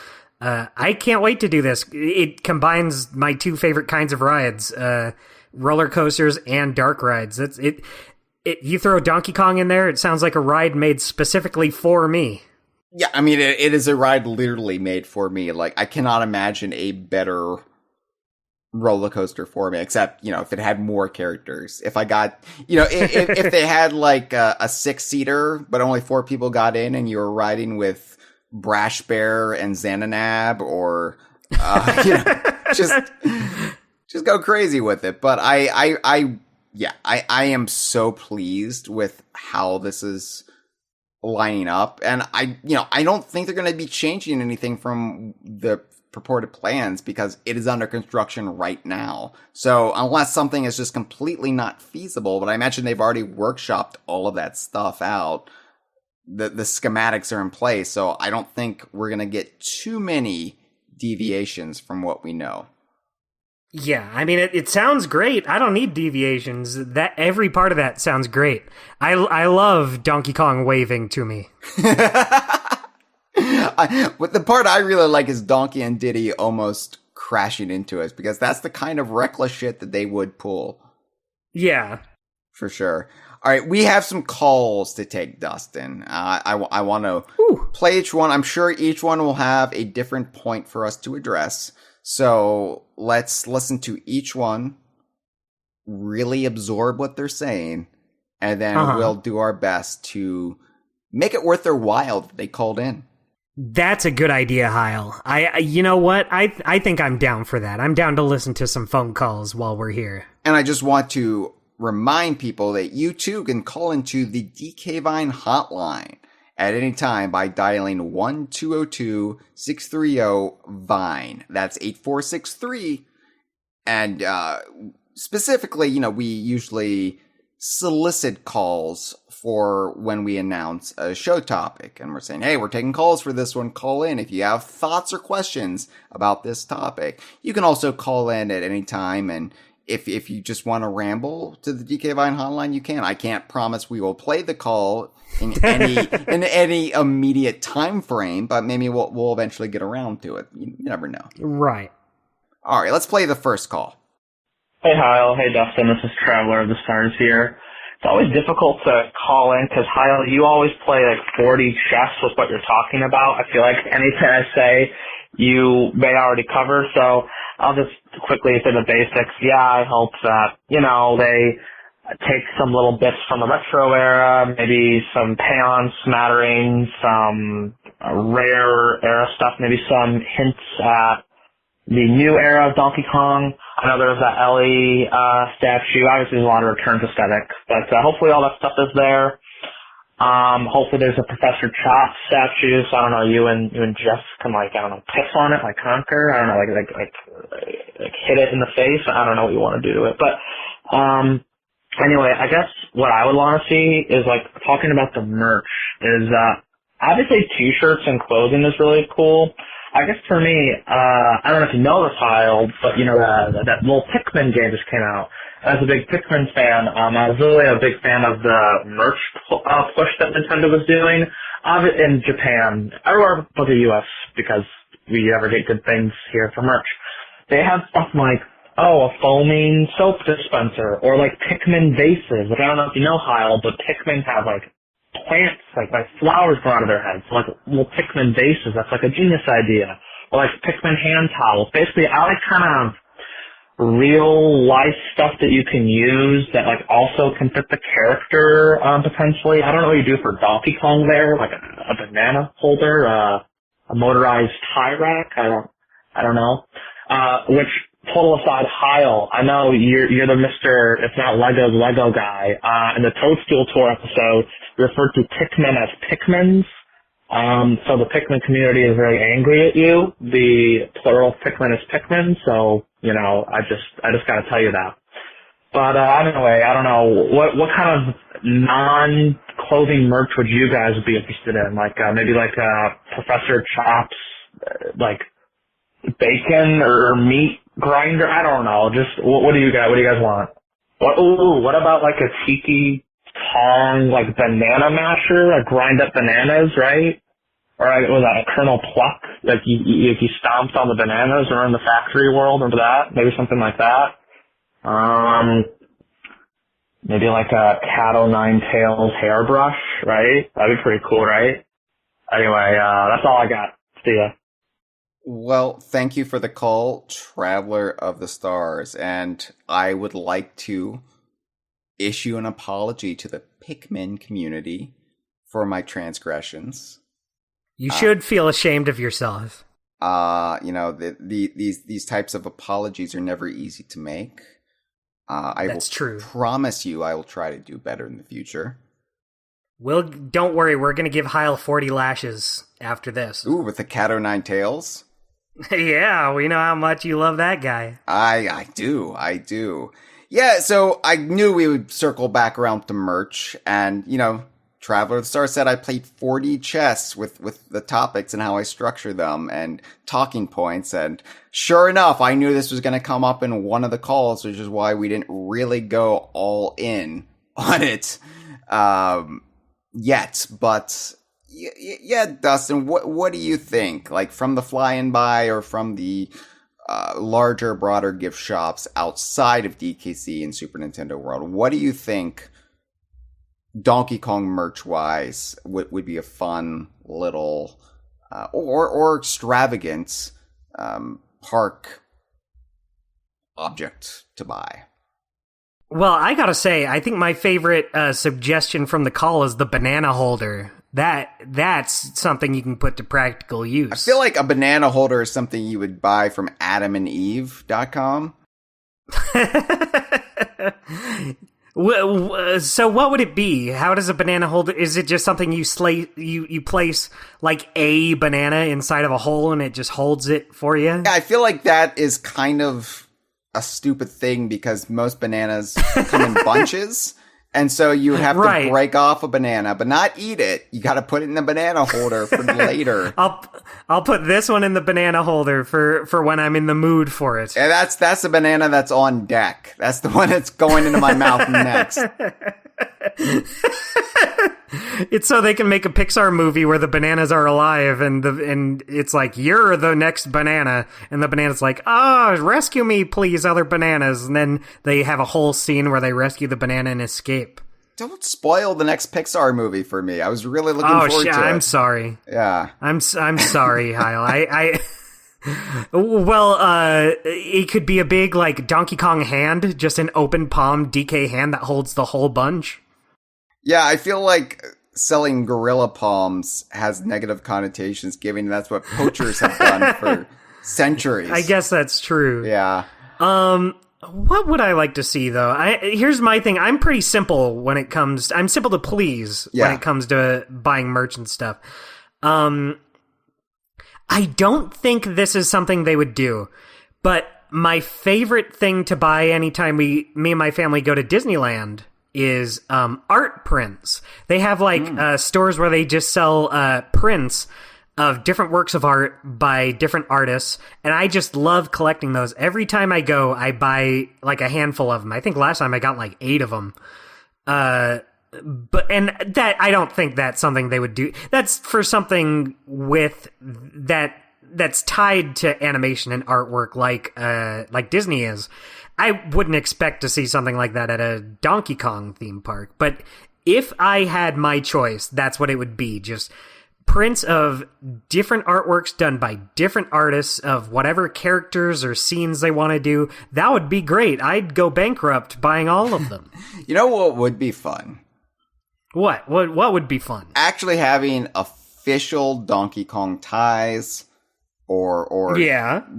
I can't wait to do this. It combines my two favorite kinds of rides: roller coasters and dark rides. That's it. You throw Donkey Kong in there, it sounds like a ride made specifically for me. Yeah, I mean, it is a ride literally made for me. Like, I cannot imagine a better roller coaster for me, except, if it had more characters. If I got, if they had like a 6-seater, but only 4 people got in and you were riding with Brash Bear and Xananab, or, just go crazy with it. But I am so pleased with how this is lining up, and I don't think they're going to be changing anything from the purported plans because it is under construction right now. So unless something is just completely not feasible, but I imagine they've already workshopped all of that stuff out. The schematics are in place, so I don't think we're going to get too many deviations from what we know. Yeah, I mean, it sounds great. I don't need deviations. That every part of that sounds great. I love Donkey Kong waving to me. But the part I really like is Donkey and Diddy almost crashing into us, because that's the kind of reckless shit that they would pull. Yeah. For sure. All right, we have some calls to take, Dustin. I want to play each one. I'm sure each one will have a different point for us to address. So let's listen to each one, really absorb what they're saying, and then we'll do our best to make it worth their while that they called in. That's a good idea, Hyle. You know what? I think I'm down for that. I'm down to listen to some phone calls while we're here. And I just want to remind people that you too can call into the DK Vine hotline at any time by dialing 1-202-630-VINE. That's 8463. And specifically, we usually solicit calls for when we announce a show topic. And we're saying, hey, we're taking calls for this one. Call in if you have thoughts or questions about this topic. You can also call in at any time, and if you just want to ramble to the DK Vine hotline, you can. I can't promise we will play the call in any immediate time frame, but maybe we'll eventually get around to it. You never know. Right. All right, let's play the first call. Hey, Hyle. Hey, Dustin. This is Traveler of the Stars here. It's always difficult to call in because, Hyle, you always play like 40 chess with what you're talking about. I feel like anything I say, you may already cover, so I'll just quickly say the basics. Yeah, I hope that, they take some little bits from the retro era, maybe some Payon smattering, some rare era stuff, maybe some hints at the new era of Donkey Kong. I know there's that Ellie statue. Obviously, there's a lot of returns aesthetic, but hopefully all that stuff is there. Hopefully there's a Professor Chop statue, so I don't know, you and Jeff can piss on it, like Conquer. I don't know, like hit it in the face. I don't know what you want to do to it, but anyway, I guess what I would want to see is talking about the merch. Is obviously t-shirts and clothing is really cool. I guess for me, I don't know if you know this, Hyle, but that little Pikmin game just came out. As a big Pikmin fan, I was really a big fan of the merch push that Nintendo was doing in Japan, everywhere but the U.S., because we never get good things here for merch. They have stuff like, a foaming soap dispenser, or Pikmin vases, which I don't know if you know, Hyle, but Pikmin have plants, like flowers grow out of their heads, little Pikmin vases. That's a genius idea. Or Pikmin hand towels. Basically, I like kind of real life stuff that you can use that also can fit the character potentially. I don't know what you do for Donkey Kong there, a banana holder, a motorized tie rack. I don't know. Which, total aside, Hyle, I know you're the Mr. It's not Lego's Lego guy. In the Toadstool Tour episode, you referred to Pikmin as Pikmins. So the Pikmin community is very angry at you. The plural of Pikmin is Pikmin, so, I just gotta tell you that. But, anyway, I don't know, what kind of non-clothing merch would you guys be interested in? Maybe Professor Chop's, bacon or meat grinder? I don't know, just, what do you guys want? What about a tiki Kong, banana masher, grind up bananas, right? Or was that a Colonel Pluck? You stomped on the bananas or in the factory world, remember that? Maybe something like that. Maybe a Cat O' Nine Tails hairbrush, right? That'd be pretty cool, right? Anyway, that's all I got. See ya. Well, thank you for the call, Traveler of the Stars, and I would like to issue an apology to the Pikmin community for my transgressions. You should feel ashamed of yourself. These types of apologies are never easy to make. That's true. Promise you I will try to do better in the future. Don't worry, we're going to give Hyle 40 lashes after this. Ooh, with the Cat O' Nine Tails? Yeah, we know how much you love that guy. I do. Yeah, so I knew we would circle back around to merch, and, Traveler of the Star said I played 4D chess with the topics and how I structure them and talking points. And sure enough, I knew this was going to come up in one of the calls, which is why we didn't really go all in on it yet. But yeah, Dustin, what do you think? From the fly-in by or from the larger, broader gift shops outside of DKC and Super Nintendo World, what do you think Donkey Kong merch-wise would be a fun little or extravagant park object to buy? Well, I gotta say, I think my favorite suggestion from the call is the banana holder. That's something you can put to practical use. I feel like a banana holder is something you would buy from AdamandEve.com. So what would it be? How does a banana holder? Is it just something you place a banana inside of a hole and it just holds it for you? Yeah, I feel like that is kind of a stupid thing because most bananas come in bunches. And so you have to break off a banana, but not eat it. You got to put it in the banana holder for later. I'll put this one in the banana holder for when I'm in the mood for it. Yeah, that's the banana that's on deck. That's the one that's going into my mouth next. It's so they can make a Pixar movie where the bananas are alive and it's like, you're the next banana, and the banana's like, rescue me please, other bananas, and then they have a whole scene where they rescue the banana and escape. Don't spoil the next Pixar movie for me. I was really looking forward to it. I'm sorry. Yeah. I'm sorry, Hyle. Well, it could be a big, like, Donkey Kong hand, just an open palm DK hand that holds the whole bunch. Yeah, I feel like selling gorilla palms has negative connotations, given that's what poachers have done for centuries. I guess that's true. Yeah. What would I like to see, though? Here's my thing. I'm pretty simple when it comes... I'm simple to please when it comes to buying merch and stuff. I don't think this is something they would do, but my favorite thing to buy anytime me and my family go to Disneyland is art prints. They have stores where they just sell prints of different works of art by different artists, and I just love collecting those. Every time I go, I buy like a handful of them. I think last time I got like 8 of them. But that I don't think that's something they would do. That's for something with that's tied to animation and artwork like Disney is. I wouldn't expect to see something like that at a Donkey Kong theme park, but if I had my choice, that's what it would be. Just prints of different artworks done by different artists of whatever characters or scenes they want to do. That would be great. I'd go bankrupt buying all of them. You know what would be fun? What would be fun? Actually having official Donkey Kong ties or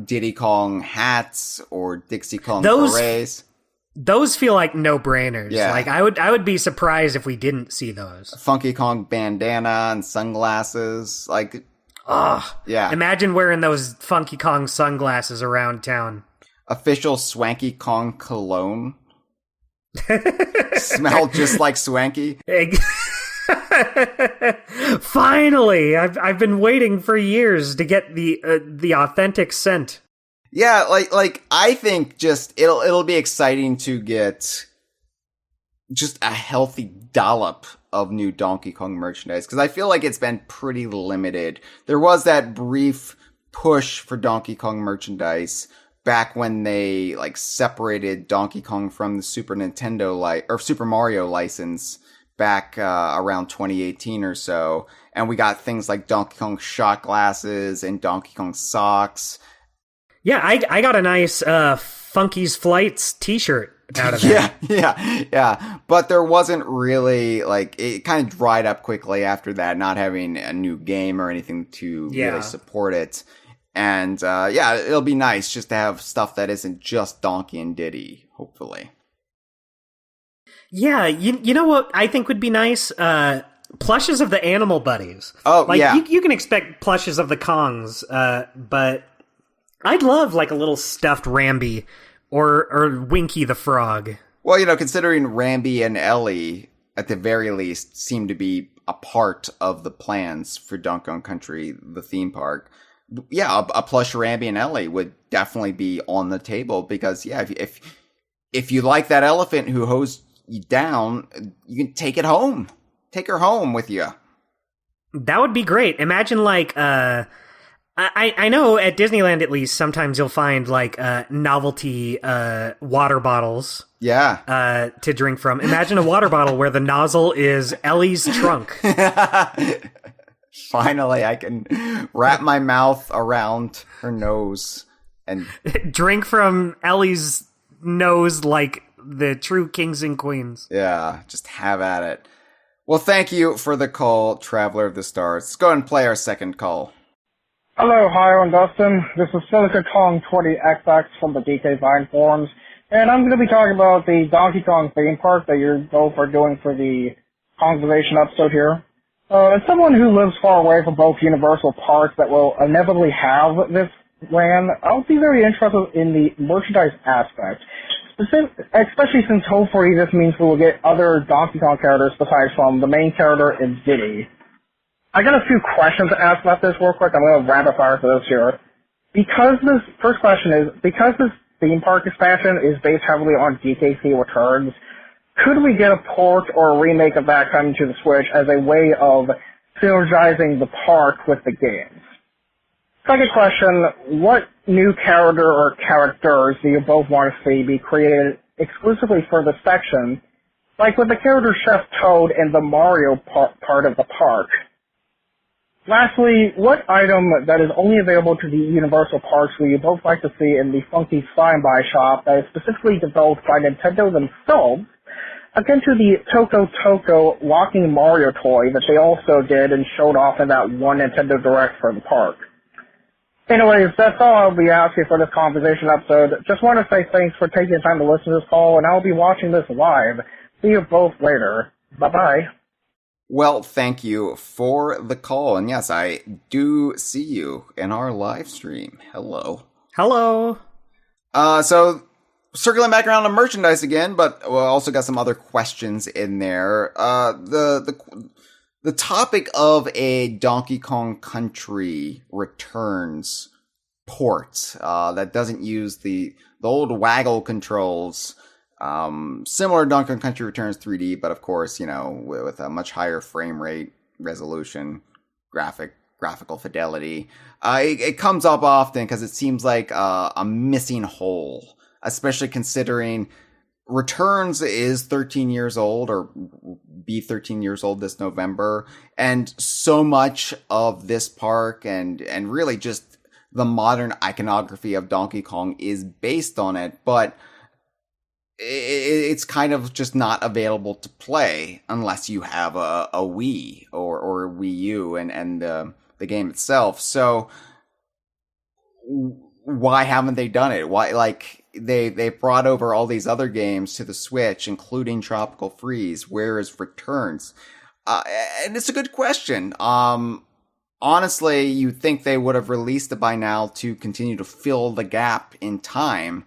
Diddy Kong hats or Dixie Kong berets. Those feel like no-brainers. Yeah. Like I would be surprised if we didn't see those. Funky Kong bandana and sunglasses. Like, yeah. Imagine wearing those Funky Kong sunglasses around town. Official Swanky Kong cologne. Smell just like Swanky. Finally, I've been waiting for years to get the authentic scent. Yeah, like I think just it'll be exciting to get just a healthy dollop of new Donkey Kong merchandise, because I feel like it's been pretty limited. There was that brief push for Donkey Kong merchandise back when they like separated Donkey Kong from the Super Nintendo or Super Mario license back around 2018 or so, and we got things like Donkey Kong shot glasses and Donkey Kong socks. Yeah, I got a nice Funky's Flights t-shirt out of that. Yeah. But there wasn't really, like, it kind of dried up quickly after that, not having a new game or anything to really support it. And, it'll be nice just to have stuff that isn't just Donkey and Diddy, hopefully. Yeah, you know what I think would be nice? Plushes of the animal buddies. Oh, like, yeah. You can expect plushes of the Kongs, but I'd love like a little stuffed Rambi or Winky the Frog. Well, considering Rambi and Ellie, at the very least, seem to be a part of the plans for Donkey Kong Country, the theme park. Yeah, a plush Rambi and Ellie would definitely be on the table, because, yeah, if you like that elephant who hosed you down, you can take it home. Take her home with you. That would be great. Imagine like, I know at Disneyland at least, sometimes you'll find like novelty water bottles. Yeah. To drink from. Imagine a water bottle where the nozzle is Ellie's trunk. Finally, I can wrap my mouth around her nose and drink from Ellie's nose like the true kings and queens. Yeah, just have at it. Well, thank you for the call, Traveler of the Stars. Let's go ahead and play our second call. Hello, Hyle and Dustin. This is Silica Kong 20XX from the DK Vine forums, and I'm going to be talking about the Donkey Kong theme park that you both are doing for the Kongversation episode here. As someone who lives far away from both Universal parks that will inevitably have this land, I'll be very interested in the merchandise aspect, especially since hopefully this means we will get other Donkey Kong characters besides from the main character and Diddy. I got a few questions to ask about this real quick. I'm going to rapid fire for this here. First question is, because this theme park expansion is based heavily on DKC Returns, could we get a port or a remake of that coming to the Switch as a way of synergizing the park with the games? Second question, what new character or characters do you both want to see be created exclusively for the section, like with the character Chef Toad in the Mario part of the park? Lastly, what item that is only available to the Universal Parks would you both like to see in the Funky Fly-and-Buy shop that is specifically developed by Nintendo themselves, akin to the Toko Toko Walking Mario toy that they also did and showed off in that one Nintendo Direct for the park? Anyways, that's all I'll be asking for this conversation episode. Just want to say thanks for taking the time to listen to this call, and I'll be watching this live. See you both later. Bye-bye. Well, thank you for the call. And yes, I do see you in our live stream. Hello. Hello. So circling back around to merchandise again, but we also got some other questions in there. The topic of a Donkey Kong Country Returns port that doesn't use the old waggle controls. Similar to Donkey Kong Country Returns 3D, but of course, with a much higher frame rate, resolution, graphical fidelity. It comes up often because it seems like a missing hole, especially considering Returns is 13 years old, or be 13 years old this November, and so much of this park and really just the modern iconography of Donkey Kong is based on it, but it's kind of just not available to play unless you have a Wii or a Wii U and the game itself. So why haven't they done it? Why, like, they brought over all these other games to the Switch, including Tropical Freeze. Where is Returns? And it's a good question. Honestly, you'd think they would have released it by now to continue to fill the gap in time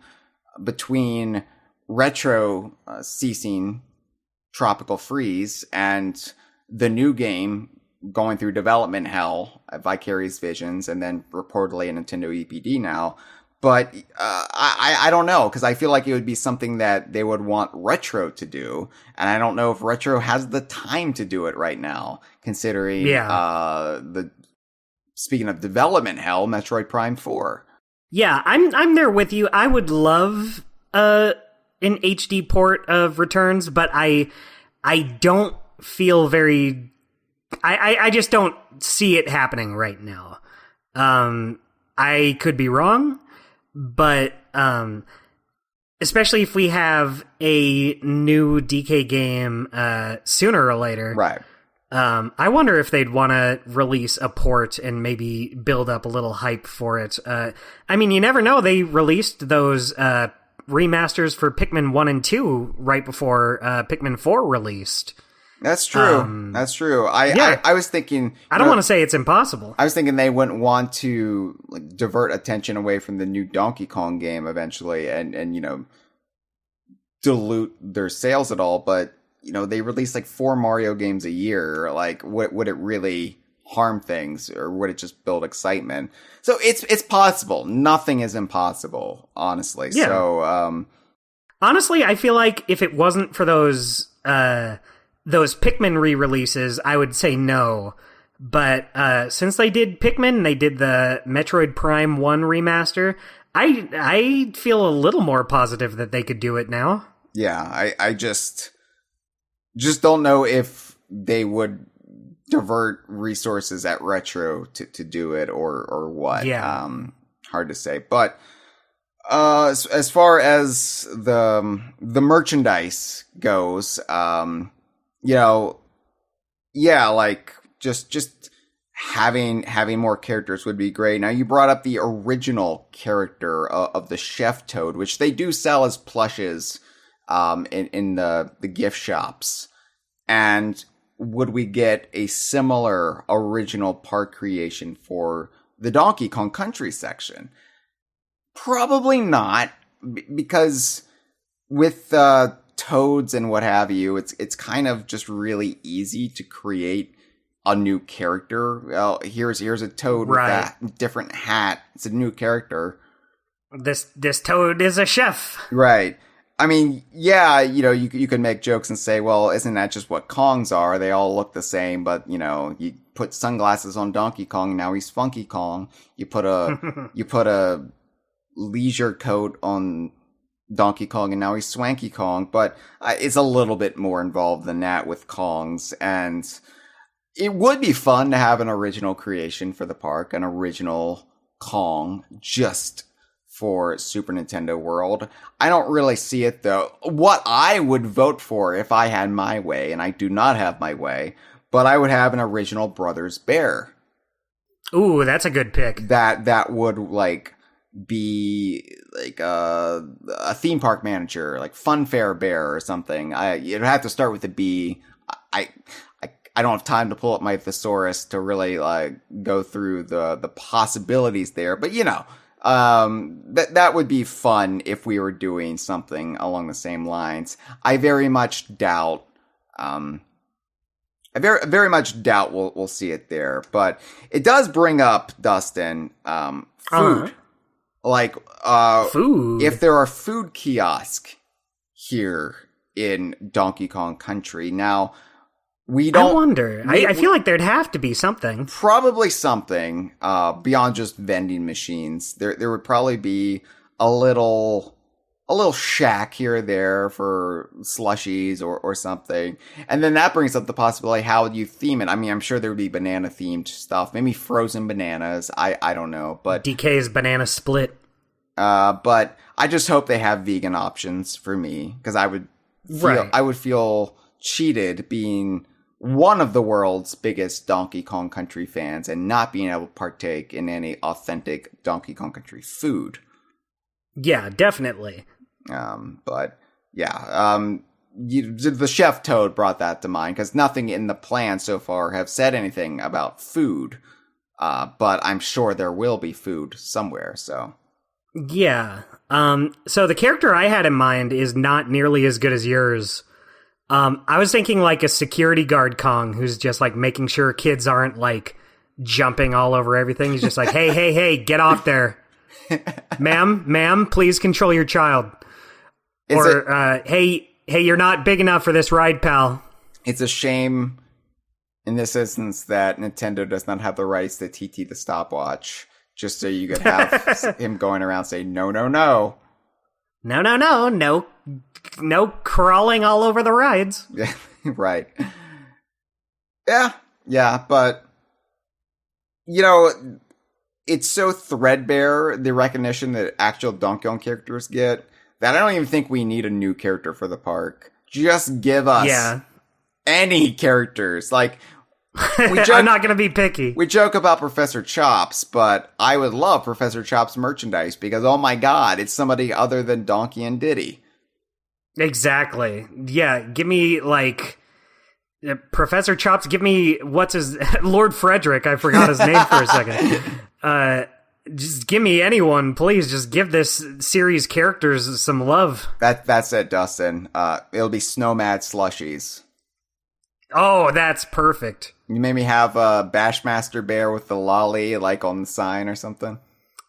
between Retro ceasing Tropical Freeze and the new game going through development hell at Vicarious Visions and then reportedly a Nintendo EPD now. But I don't know, because I feel like it would be something that they would want Retro to do, and I don't know if Retro has the time to do it right now, considering speaking of development hell, Metroid Prime 4. Yeah, I'm there with you. I would love an HD port of Returns, but I don't feel very... I just don't see it happening right now. I could be wrong, but especially if we have a new DK game sooner or later. Right. I wonder if they'd want to release a port and maybe build up a little hype for it. I mean, you never know. They released those remasters for Pikmin 1 and 2 right before Pikmin 4 released. That's true. That's true. I was thinking... I don't want to say it's impossible. I was thinking they wouldn't want to divert attention away from the new Donkey Kong game eventually and dilute their sales at all, but they release like 4 Mario games a year. Like, would it really harm things, or would it just build excitement? So it's possible. Nothing is impossible, honestly. Yeah. So honestly, I feel like if it wasn't for those Pikmin re-releases, I would say no. But since they did Pikmin, they did the Metroid Prime 1 remaster, I feel a little more positive that they could do it now. Yeah, I just don't know if they would divert resources at Retro to do it or what. Yeah. Hard to say. But as far as the merchandise goes, like just having more characters would be great. Now, you brought up the original character of the Chef Toad, which they do sell as plushes in the gift shops. And would we get a similar original part creation for the Donkey Kong Country section? Probably not, because with Toads and what have you, it's kind of just really easy to create a new character. Well, here's a Toad with that different hat. It's a new character. This Toad is a chef. Right. I mean, yeah, you could make jokes and say, well, isn't that just what Kongs are? They all look the same, but you put sunglasses on Donkey Kong, and now he's Funky Kong. You put a leisure coat on Donkey Kong, and now he's Swanky Kong. But it's a little bit more involved than that with Kongs, and it would be fun to have an original creation for the park, an original Kong, just for Super Nintendo World. I don't really see it, though. What I would vote for if I had my way, and I do not have my way, but I would have an original Brothers Bear. Ooh, that's a good pick. That would, like, be like a theme park manager, like Funfair Bear or something. You'd have to start with a B. I don't have time to pull up my thesaurus to really like go through the possibilities there, but you know, that would be fun if we were doing something along the same lines. I very much doubt. I very much doubt we'll see it there, but it does bring up, Dustin, food. Like, food. If there are food kiosks here in Donkey Kong Country. Now, we don't... I wonder. I feel like there'd have to be something. Probably something, beyond just vending machines. There would probably be a little shack here or there for slushies or something. And then that brings up the possibility, how would you theme it? I mean, I'm sure there would be banana themed stuff, maybe frozen bananas. I don't know, but DK's banana split. But I just hope they have vegan options for me, because I would feel cheated being one of the world's biggest Donkey Kong Country fans and not being able to partake in any authentic Donkey Kong Country food. Yeah, definitely. But yeah, the Chef Toad brought that to mind, because nothing in the plan so far have said anything about food. But I'm sure there will be food somewhere, so. Yeah. So the character I had in mind is not nearly as good as yours. I was thinking like a security guard Kong who's just like making sure kids aren't like jumping all over everything. He's just like, hey, get off there. Ma'am, please control your child. Hey, you're not big enough for this ride, pal. It's a shame in this instance that Nintendo does not have the rights to TT the stopwatch, just so you could have him going around saying, no. No crawling all over the rides. Yeah, right. Yeah, but, you know, it's so threadbare, the recognition that actual Donkey Kong characters get, that I don't even think we need a new character for the park. Just give us any characters. Like, I'm not going to be picky. We joke about Professor Chops, but I would love Professor Chops merchandise because, oh my god, it's somebody other than Donkey and Diddy. Exactly. Yeah, give me, like, Professor Chops, give me, Lord Frederick, I forgot his name for a second. Just give me anyone, please. Just give this series characters some love. That's it, Dustin. It'll be Snowmad Slushies. Oh, that's perfect. You maybe have a Bashmaster Bear with the lolly, like, on the sign or something.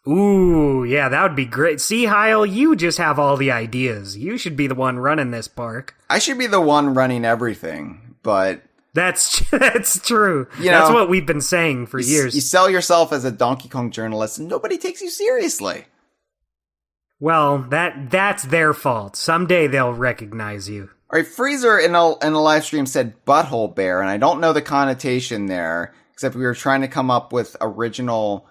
Ooh, yeah, that would be great. See, Hyle, you just have all the ideas. You should be the one running this park. I should be the one running everything, but... That's true. You That's know, what we've been saying for years. You sell yourself as a Donkey Kong journalist, and nobody takes you seriously. Well, that's their fault. Someday they'll recognize you. All right, Freezer in a live stream said Butthole Bear, and I don't know the connotation there, except we were trying to come up with original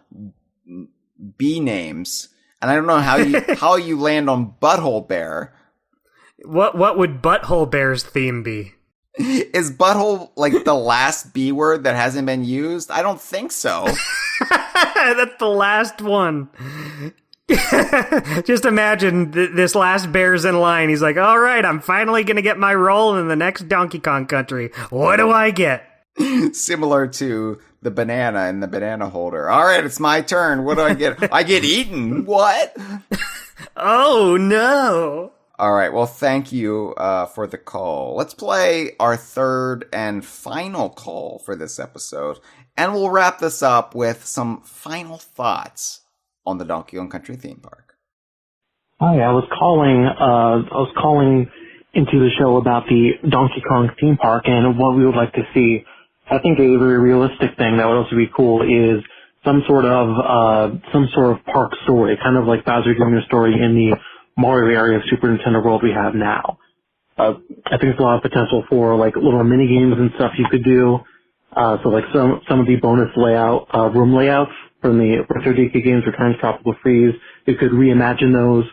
B names, and I don't know how you land on Butthole Bear. What would Butthole Bear's theme be? Is butthole like the last B word that hasn't been used? I don't think so. That's the last one. Just imagine this last bear's in line. He's like, all right, I'm finally going to get my role in the next Donkey Kong Country. What do I get? Similar to the banana in the banana holder. All right, it's my turn. What do I get? I get eaten. What? Oh, no. All right, well, thank you for the call. Let's play our third and final call for this episode, and we'll wrap this up with some final thoughts on the Donkey Kong Country theme park. Hi, I was calling into the show about the Donkey Kong theme park and what we would like to see. I think a very realistic thing that would also be cool is some sort of park story, kind of like Bowser Jr.'s story in the Mario area of Super Nintendo World we have now. I think there's a lot of potential for like little mini games and stuff you could do. So like some of the bonus room layouts from the Retro DK games, Returns, Tropical Freeze, you could reimagine those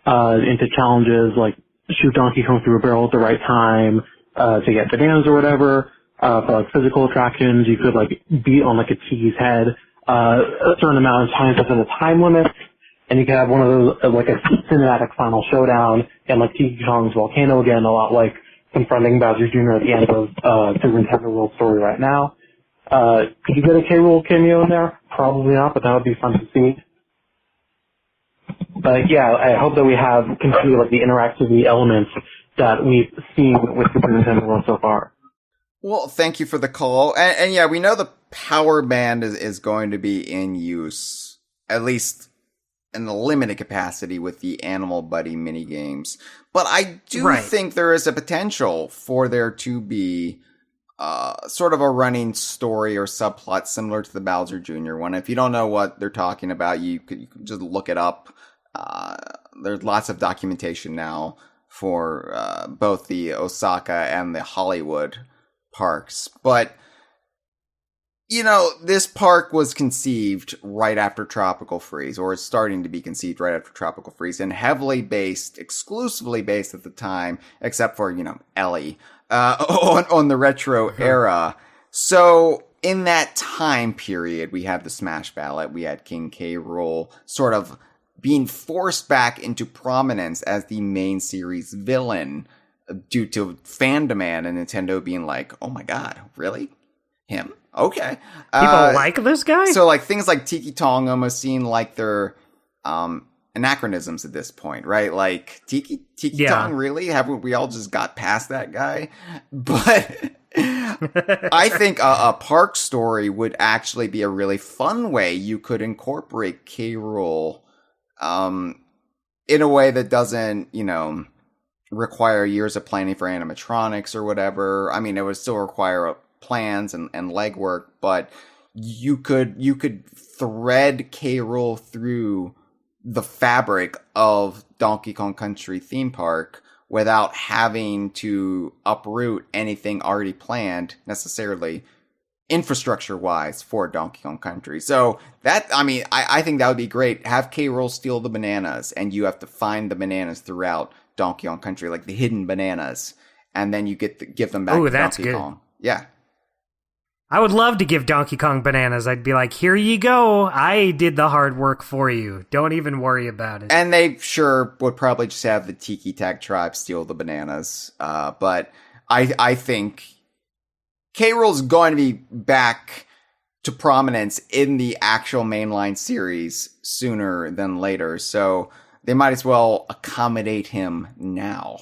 into challenges like shoot Donkey Kong through a barrel at the right time to get bananas or whatever. For like physical attractions, you could like beat on like a Tiki's head a certain amount of times within a time limit, and you could have one of those like a cinematic final showdown and like Tiki Kong's volcano again, a lot like confronting Bowser Jr. at the end of Super Nintendo World Story right now. Could you get a K-Rool cameo in there? Probably not, but that would be fun to see. But yeah, I hope that we continue like the interactivity elements that we've seen with Super Nintendo World so far. Well, thank you for the call. And yeah, we know the power band is going to be in use, at least in the limited capacity with the Animal Buddy minigames. But I do think there is a potential for there to be sort of a running story or subplot similar to the Bowser Jr. one. If you don't know what they're talking about, you could just look it up. There's lots of documentation now for both the Osaka and the Hollywood parks. But, you know, this park was conceived right after Tropical Freeze, or is starting to be conceived right after Tropical Freeze, and exclusively based at the time, except for, you know, Ellie, on the retro era. So in that time period, we had the Smash Ballot, we had King K. Rool sort of being forced back into prominence as the main series villain due to fan demand and Nintendo being like, oh my god, really? Him? Okay. People like this guy? So like things like Tiki Tong almost seem like they're anachronisms at this point, right? Like Tiki Tong, really? Haven't we all just got past that guy? But I think a park story would actually be a really fun way you could incorporate K. Rool in a way that doesn't, you know, require years of planning for animatronics or whatever. I mean, it would still require plans and legwork, but you could thread K. Rool through the fabric of Donkey Kong Country theme park without having to uproot anything already planned necessarily infrastructure wise for Donkey Kong Country. So that, I mean, I think that would be great. Have K. Rool steal the bananas and you have to find the bananas throughout Donkey Kong Country, like the hidden bananas, and then you give them back to Donkey Kong. Yeah. I would love to give Donkey Kong bananas. I'd be like, here you go. I did the hard work for you. Don't even worry about it. And they sure would probably just have the Tiki Tag tribe steal the bananas. But I think K. Rool's going to be back to prominence in the actual mainline series sooner than later. So they might as well accommodate him now,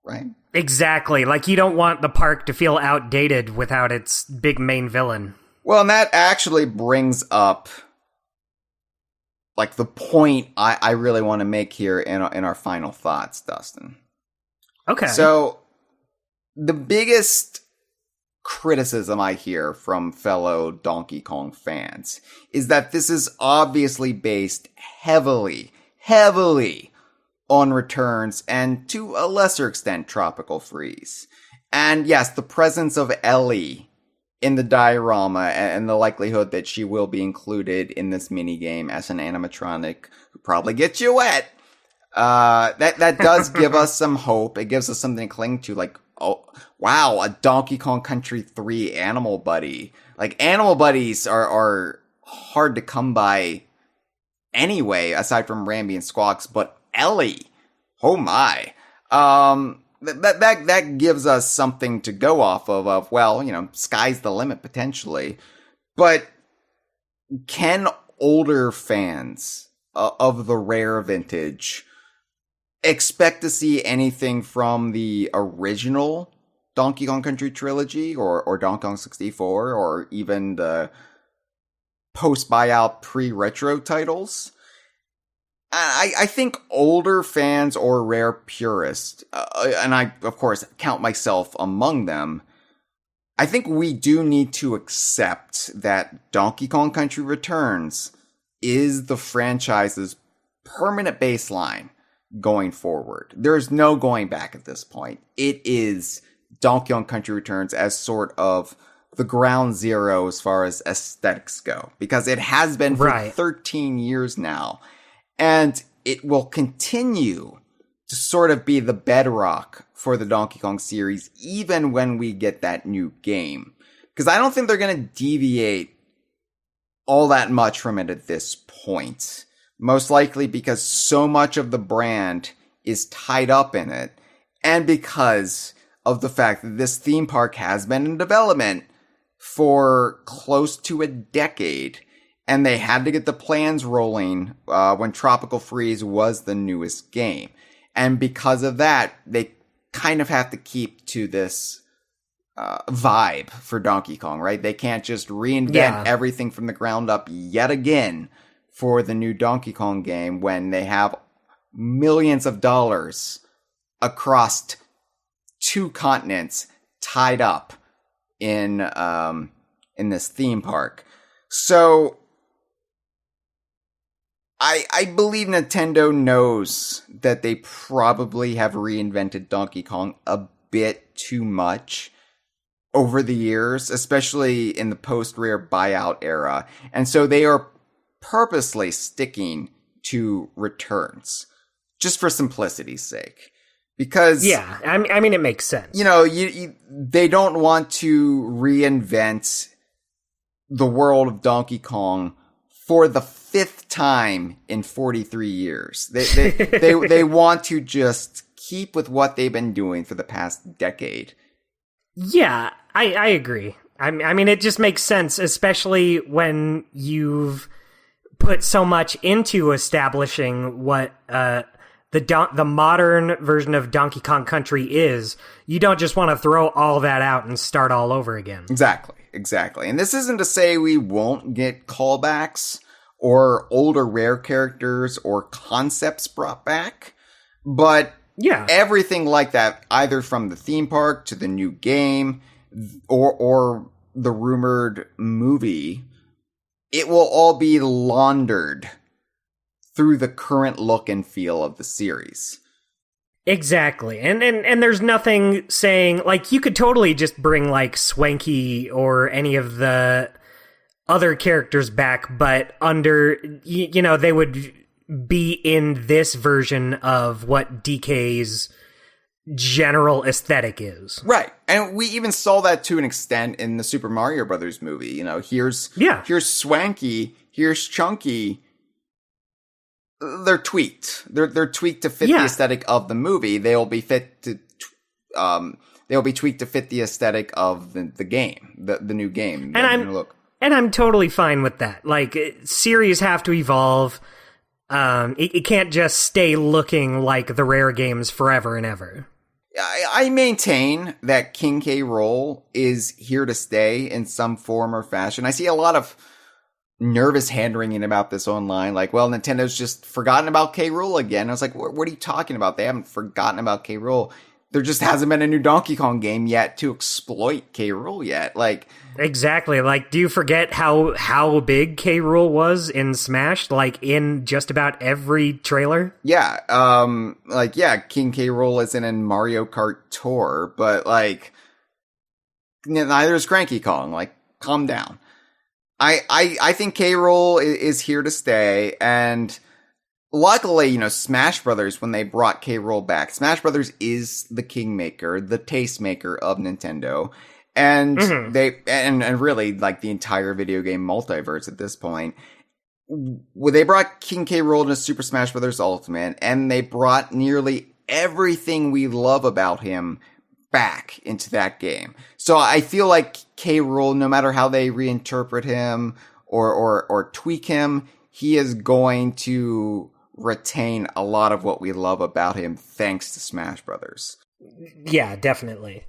right? Exactly. Like, you don't want the park to feel outdated without its big main villain. Well, and that actually brings up, like, the point I really want to make here in our final thoughts, Dustin. Okay. So, the biggest criticism I hear from fellow Donkey Kong fans is that this is obviously based heavily on Returns and to a lesser extent Tropical Freeze. And yes, the presence of Ellie in the diorama and the likelihood that she will be included in this minigame as an animatronic who probably gets you wet, that does give us some hope. It gives us something to cling to, like, oh wow, a Donkey Kong Country 3 Animal Buddy. Like, Animal Buddies are hard to come by anyway, aside from Rambi and Squawks, but Ellie, oh my. That gives us something to go off of, well, you know, sky's the limit potentially. But can older fans of the rare vintage expect to see anything from the original Donkey Kong Country trilogy or Donkey Kong 64 or even the post-buyout pre-retro titles? I think older fans or rare purists, and I, of course, count myself among them, I think we do need to accept that Donkey Kong Country Returns is the franchise's permanent baseline going forward. There's no going back at this point. It is Donkey Kong Country Returns as sort of the ground zero as far as aesthetics go, because it has been for 13 years now. And it will continue to sort of be the bedrock for the Donkey Kong series, even when we get that new game. Because I don't think they're going to deviate all that much from it at this point. Most likely because so much of the brand is tied up in it, and because of the fact that this theme park has been in development for close to a decade, and they had to get the plans rolling when Tropical Freeze was the newest game. And because of that, they kind of have to keep to this vibe for Donkey Kong, right? They can't just reinvent everything from the ground up yet again for the new Donkey Kong game when they have millions of dollars across 2 continents tied up in this theme park. So I believe Nintendo knows that they probably have reinvented Donkey Kong a bit too much over the years, especially in the post-Rare buyout era. And so they are purposely sticking to returns, just for simplicity's sake. Because I mean, it makes sense. You know, they don't want to reinvent the world of Donkey Kong for the 5th time in 43 years. They want to just keep with what they've been doing for the past decade. Yeah, I agree. I mean, it just makes sense, especially when you've put so much into establishing what the modern version of Donkey Kong Country is. You don't just want to throw all that out and start all over again. Exactly. And this isn't to say we won't get callbacks or older Rare characters or concepts brought back, but everything like that, either from the theme park to the new game or the rumored movie, it will all be laundered through the current look and feel of the series. Exactly. And there's nothing saying, like, you could totally just bring, like, Swanky or any of the other characters back, but under, you know, they would be in this version of what DK's general aesthetic is. Right. And we even saw that to an extent in the Super Mario Brothers movie. You know, here's Swanky, here's Chunky. They're tweaked. They're tweaked to fit the aesthetic of the movie. They'll be tweaked to fit the aesthetic of the game, the new game. And I'm totally fine with that. Like, series have to evolve. It can't just stay looking like the Rare games forever and ever. I maintain that King K. Rool is here to stay in some form or fashion. I see a lot of nervous hand-wringing about this online. Like, well, Nintendo's just forgotten about K. Rool again. I was like, what are you talking about? They haven't forgotten about K. Rool. There just hasn't been a new Donkey Kong game yet to exploit K. Rool yet. Like, exactly. Like, do you forget how big K. Rool was in Smash? Like, in just about every trailer? Yeah. King K. Rool isn't in Mario Kart Tour, but, like, neither is Cranky Kong. Like, calm down. I think K. Rool is here to stay, and luckily, you know, Smash Brothers, when they brought K. Rool back, Smash Brothers is the kingmaker, the tastemaker of Nintendo, and and really, like, the entire video game multiverse at this point. They brought King K. Rool into Super Smash Brothers Ultimate, and they brought nearly everything we love about him back into that game. So I feel like K. Rool, no matter how they reinterpret him or tweak him, he is going to retain a lot of what we love about him thanks to Smash Brothers. Yeah, definitely.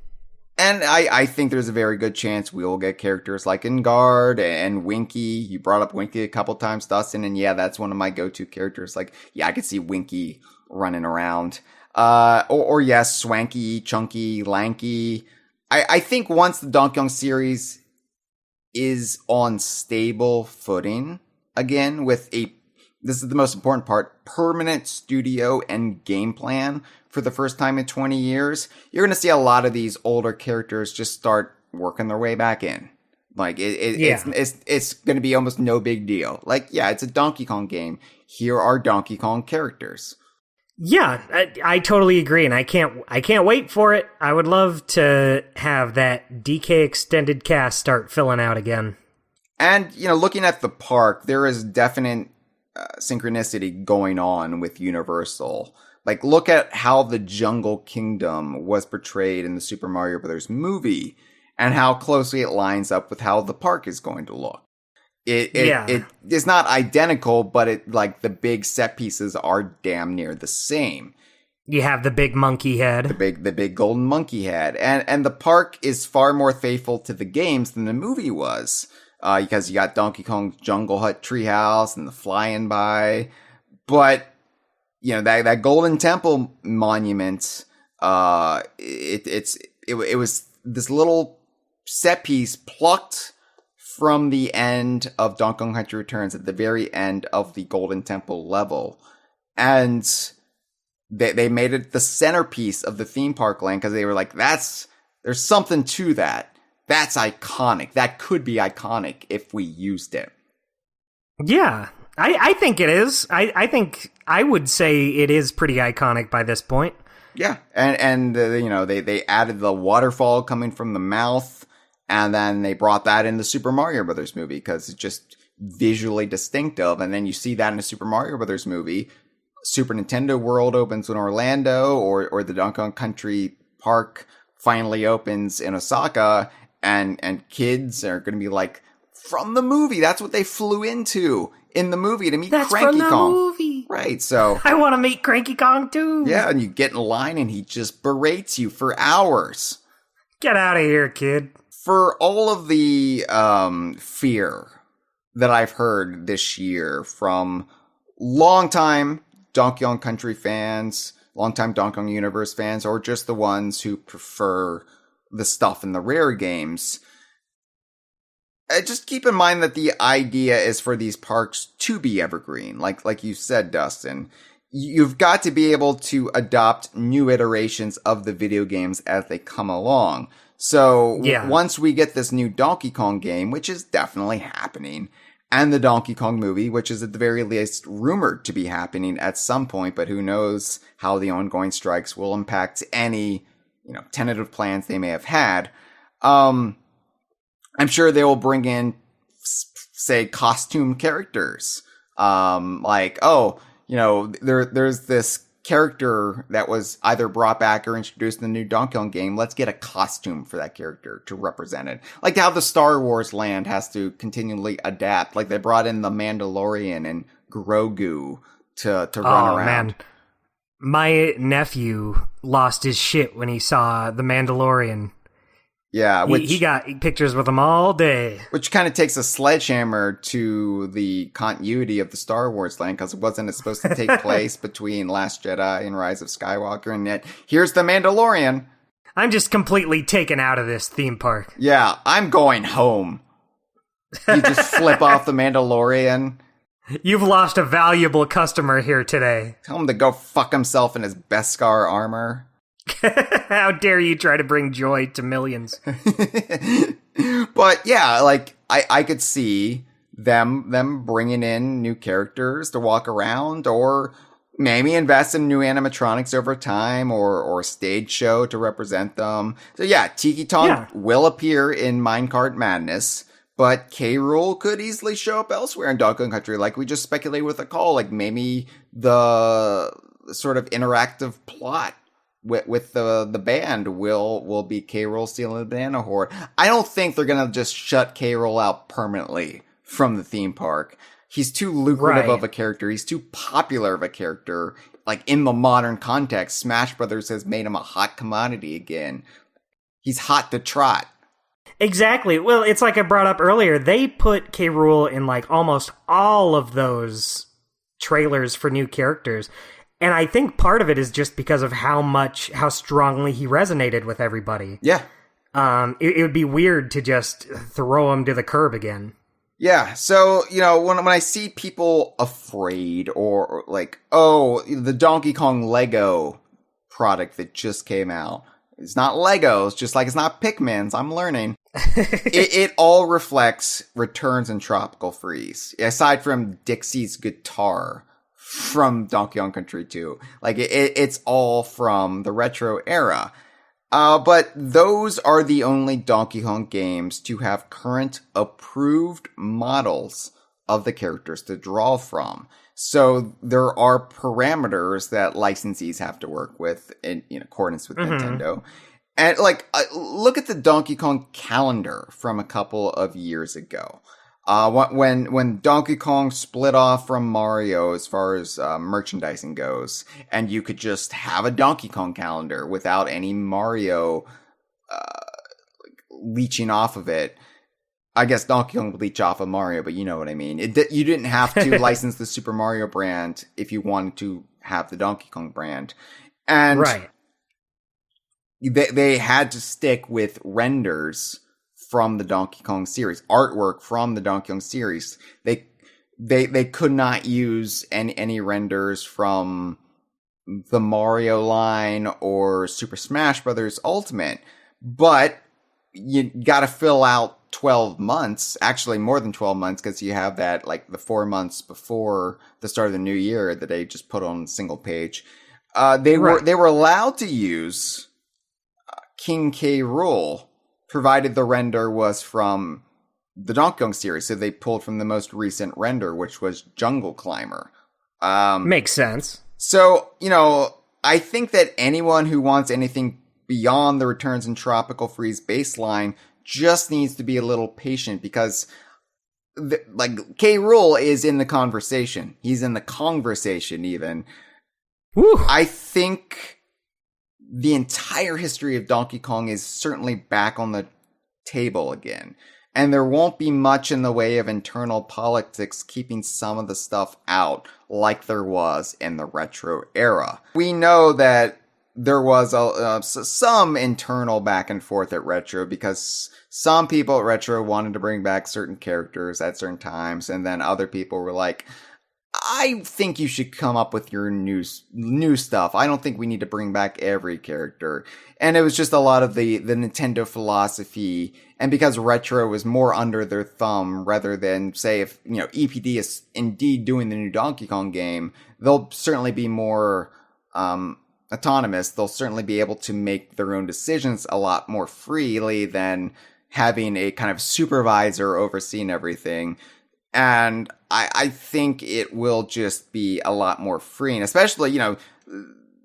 And I think there's a very good chance we'll get characters like Engard and Winky. You brought up Winky a couple times, Dustin, and yeah, that's one of my go-to characters. Like, yeah, I could see Winky running around. Or yes, Swanky, Chunky, Lanky. I think once the Donkey Kong series is on stable footing again with this is the most important part, permanent studio and game plan for the first time in 20 years, you're going to see a lot of these older characters just start working their way back in. Like Yeah. it's going to be almost no big deal. Like, yeah, it's a Donkey Kong game. Here are Donkey Kong characters. Yeah, I totally agree, and I can't wait for it. I would love to have that DK extended cast start filling out again. And, you know, looking at the park, there is definite synchronicity going on with Universal. Like, look at how the Jungle Kingdom was portrayed in the Super Mario Bros. Movie, and how closely it lines up with how the park is going to look. It is not identical, but it, like, the big set pieces are damn near the same. You have the big monkey head. The big golden monkey head. And the park is far more faithful to the games than the movie was. Because you got Donkey Kong's Jungle Hut Treehouse and the flying by. But, you know, that Golden Temple monument, it was this little set piece plucked from the end of Donkey Kong Country Returns at the very end of the Golden Temple level. And they made it the centerpiece of the theme park land because they were like, there's something to that. That's iconic. That could be iconic if we used it. Yeah, I think it is. I think I would say it is pretty iconic by this point. Yeah, and you know, they added the waterfall coming from the mouth, and then they brought that in the Super Mario Brothers movie because it's just visually distinctive. And then you see that in the Super Mario Brothers movie. Super Nintendo World opens in Orlando, or the Donkey Kong Country Park finally opens in Osaka, and kids are going to be like, from the movie, that's what they flew into in the movie to meet That's Cranky from the Kong. movie. Right, so I want to meet Cranky Kong too. yeah, and you get in line and he just berates you for hours. Get out of here, kid. For all of the fear that I've heard this year from longtime Donkey Kong Country fans, longtime Donkey Kong Universe fans, or just the ones who prefer the stuff in the rare games, just keep in mind that the idea is for these parks to be evergreen. Like you said, Dustin, you've got to be able to adopt new iterations of the video games as they come along. So once we get this new Donkey Kong game, which is definitely happening, and the Donkey Kong movie, which is at the very least rumored to be happening at some point, but who knows how the ongoing strikes will impact any, you know, tentative plans they may have had. I'm sure they will bring in, say, costume characters. Like, oh, you know, there's this character that was either brought back or introduced in the new Donkey Kong game. Let's get a costume for that character to represent it. Like how the Star Wars land has to continually adapt. Like they brought in the Mandalorian and Grogu to run around. Man. My nephew lost his shit when he saw the Mandalorian. Yeah, he got pictures with him all day. Which kind of takes a sledgehammer to the continuity of the Star Wars land, because it wasn't supposed to take place between Last Jedi and Rise of Skywalker, and yet here's the Mandalorian. I'm just completely taken out of this theme park. Yeah, I'm going home. You just flip off the Mandalorian. You've lost a valuable customer here today. Tell him to go fuck himself in his Beskar armor. How dare you try to bring joy to millions. But yeah, like I could see them bringing in new characters to walk around, or maybe invest in new animatronics over time, or a stage show to represent them. So yeah, Tiki Tong will appear in Minecart Madness, but K. Rool could easily show up elsewhere in Donkey Kong Country, like we just speculated with a call. Like maybe the sort of interactive plot with the band will be K. Rool stealing the banana horde. I don't think they're gonna just shut K. Rool out permanently from the theme park. He's too lucrative of a character. He's too popular of a character. Like in the modern context, Smash Brothers has made him a hot commodity again. He's hot to trot. Exactly. Well, it's like I brought up earlier. They put K. Rool in like almost all of those trailers for new characters. And I think part of it is just because of how strongly he resonated with everybody. Yeah. It would be weird to just throw him to the curb again. Yeah. So, you know, when I see people afraid or like, oh, the Donkey Kong Lego product that just came out, It's not Legos, just like it's not Pikmin's. I'm learning. It all reflects Returns in Tropical Freeze, aside from Dixie's guitar from Donkey Kong Country 2. Like, it's all from the retro era. But those are the only Donkey Kong games to have current approved models of the characters to draw from. So there are parameters that licensees have to work with in accordance with Nintendo. And like, look at the Donkey Kong calendar from a couple of years ago. When Donkey Kong split off from Mario as far as merchandising goes, and you could just have a Donkey Kong calendar without any Mario leeching off of it. I guess Donkey Kong would leech off of Mario, but you know what I mean. You didn't have to license the Super Mario brand if you wanted to have the Donkey Kong brand. And they had to stick with renders from the Donkey Kong series, artwork from the Donkey Kong series. They could not use any renders from the Mario line or Super Smash Bros. Ultimate, but you gotta fill out 12 months, actually more than 12 months, because you have that, like, the 4 months before the start of the new year that they just put on a single page. They were allowed to use King K. Rool, provided the render was from the Donkey Kong series. So they pulled from the most recent render, which was Jungle Climber. Makes sense. So, I think that anyone who wants anything beyond the Returns in Tropical Freeze baseline just needs to be a little patient, because K. Rool is in the conversation. He's in the Kongversation even. Woo. I think the entire history of Donkey Kong is certainly back on the table again. And there won't be much in the way of internal politics keeping some of the stuff out like there was in the retro era. We know that there was some internal back and forth at Retro, because some people at Retro wanted to bring back certain characters at certain times, and then other people were like, I think you should come up with your new stuff. I don't think we need to bring back every character. And it was just a lot of the Nintendo philosophy. And because Retro was more under their thumb, rather than, say, if EPD is indeed doing the new Donkey Kong game, they'll certainly be more autonomous. They'll certainly be able to make their own decisions a lot more freely than having a kind of supervisor overseeing everything. And I think it will just be a lot more freeing, especially,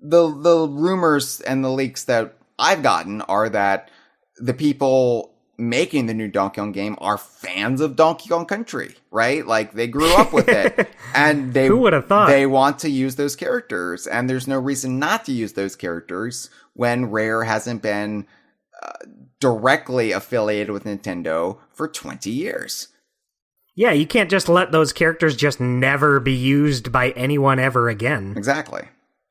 the rumors and the leaks that I've gotten are that the people making the new Donkey Kong game are fans of Donkey Kong Country, right? Like, they grew up with it, and who would have thought? They want to use those characters, and there's no reason not to use those characters when Rare hasn't been directly affiliated with Nintendo for 20 years. Yeah, you can't just let those characters just never be used by anyone ever again. Exactly.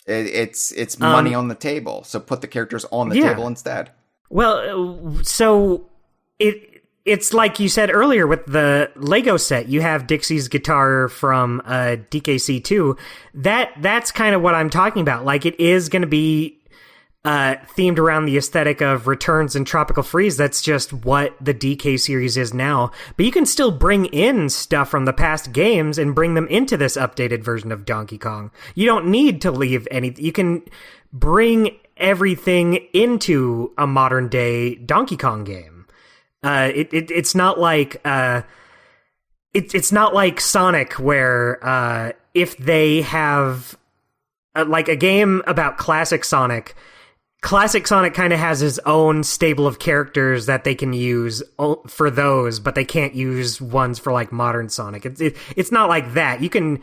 It's money on the table, so put the characters on the table instead. Well, so it's like you said earlier with the Lego set. You have Dixie's guitar from DKC2. That's kind of what I'm talking about. Like, it is going to be themed around the aesthetic of Returns and Tropical Freeze. That's just what the DK series is now. But you can still bring in stuff from the past games and bring them into this updated version of Donkey Kong. You don't need to leave anything. You can bring everything into a modern day Donkey Kong game. It's not like it's not like Sonic, where if they have like a game about classic Sonic kind of has his own stable of characters that they can use for those, but they can't use ones for like modern Sonic. It's not like that. You can,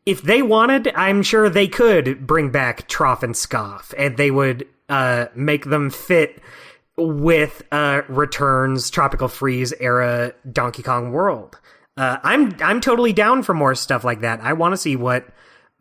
if they wanted, I'm sure they could bring back Troff and Scoff, and they would make them fit with Returns, Tropical Freeze era Donkey Kong world. I'm totally down for more stuff like that. I want to see what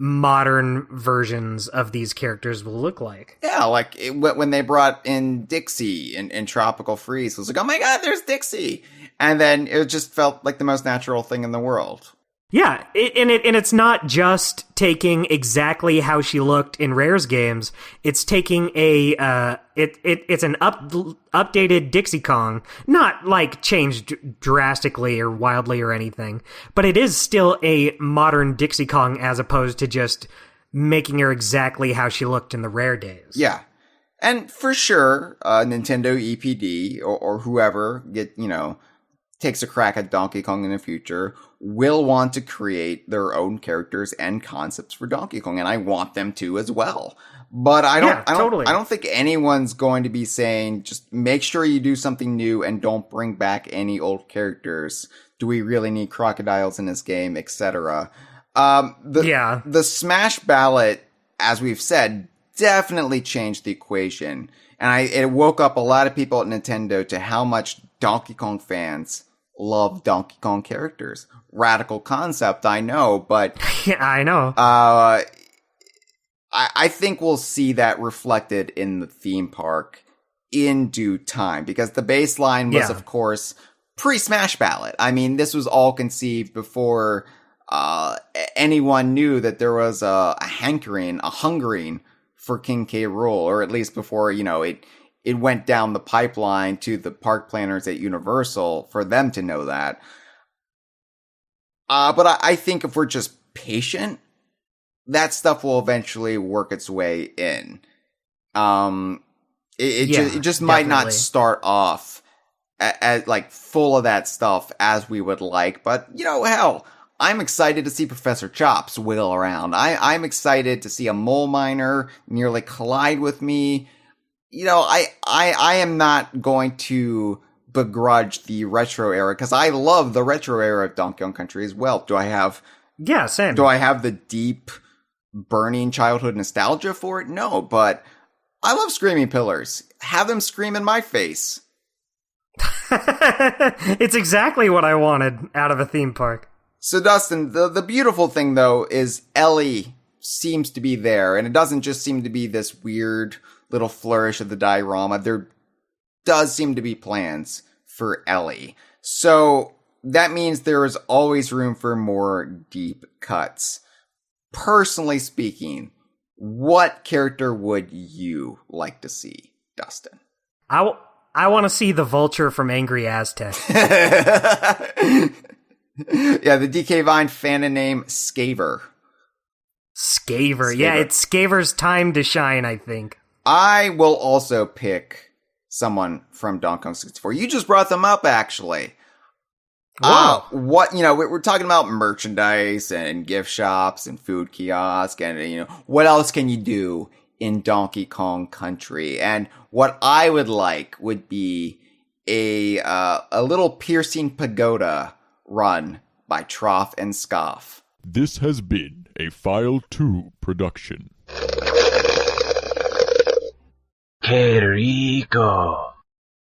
modern versions of these characters will look like. Yeah, like when they brought in Dixie in Tropical Freeze, it was like, oh my god, there's Dixie! And then it just felt like the most natural thing in the world. Yeah, and it's not just taking exactly how she looked in Rare's games. It's taking it's an updated Dixie Kong, not like changed drastically or wildly or anything, but it is still a modern Dixie Kong as opposed to just making her exactly how she looked in the Rare days. Yeah. And for sure, Nintendo EPD or whoever takes a crack at Donkey Kong in the future will want to create their own characters and concepts for Donkey Kong, and I want them to as well. But I don't think anyone's going to be saying just make sure you do something new and don't bring back any old characters. Do we really need crocodiles in this game, etc.? The Smash ballot, as we've said, definitely changed the equation, and it woke up a lot of people at Nintendo to how much Donkey Kong fans love Donkey Kong characters. Radical concept, I know, but yeah, I know. I think we'll see that reflected in the theme park in due time, because the baseline was, of course, pre-Smash ballot. I mean, this was all conceived before anyone knew that there was a hungering for King K. Rool, or at least before, it went down the pipeline to the park planners at Universal for them to know that. But I think if we're just patient, that stuff will eventually work its way in. It just might not start off as like full of that stuff as we would like, but hell, I'm excited to see Professor Chops wiggle around. I'm excited to see a mole miner nearly collide with me. I am not going to begrudge the retro era, because I love the retro era of Donkey Kong Country as well. Do I have same. Do I have the deep burning childhood nostalgia for it? No, but I love screaming pillars. Have them scream in my face. It's exactly what I wanted out of a theme park. So Dustin, the beautiful thing though is Ellie seems to be there, and it doesn't just seem to be this weird little flourish of the diorama. There does seem to be plans for Ellie. So that means there is always room for more deep cuts. Personally speaking, what character would you like to see, Dustin? I want to see the vulture from Angry Aztec. Yeah, the DK Vine fanon name, Skaver. Skaver. Yeah, it's Skaver's time to shine, I think. I will also pick someone from Donkey Kong 64. You just brought them up, actually. Wow. We're talking about merchandise and gift shops and food kiosk and, what else can you do in Donkey Kong Country? And what I would like would be a little piercing pagoda run by Trough and Scoff. This has been a File 2 production. Que rico.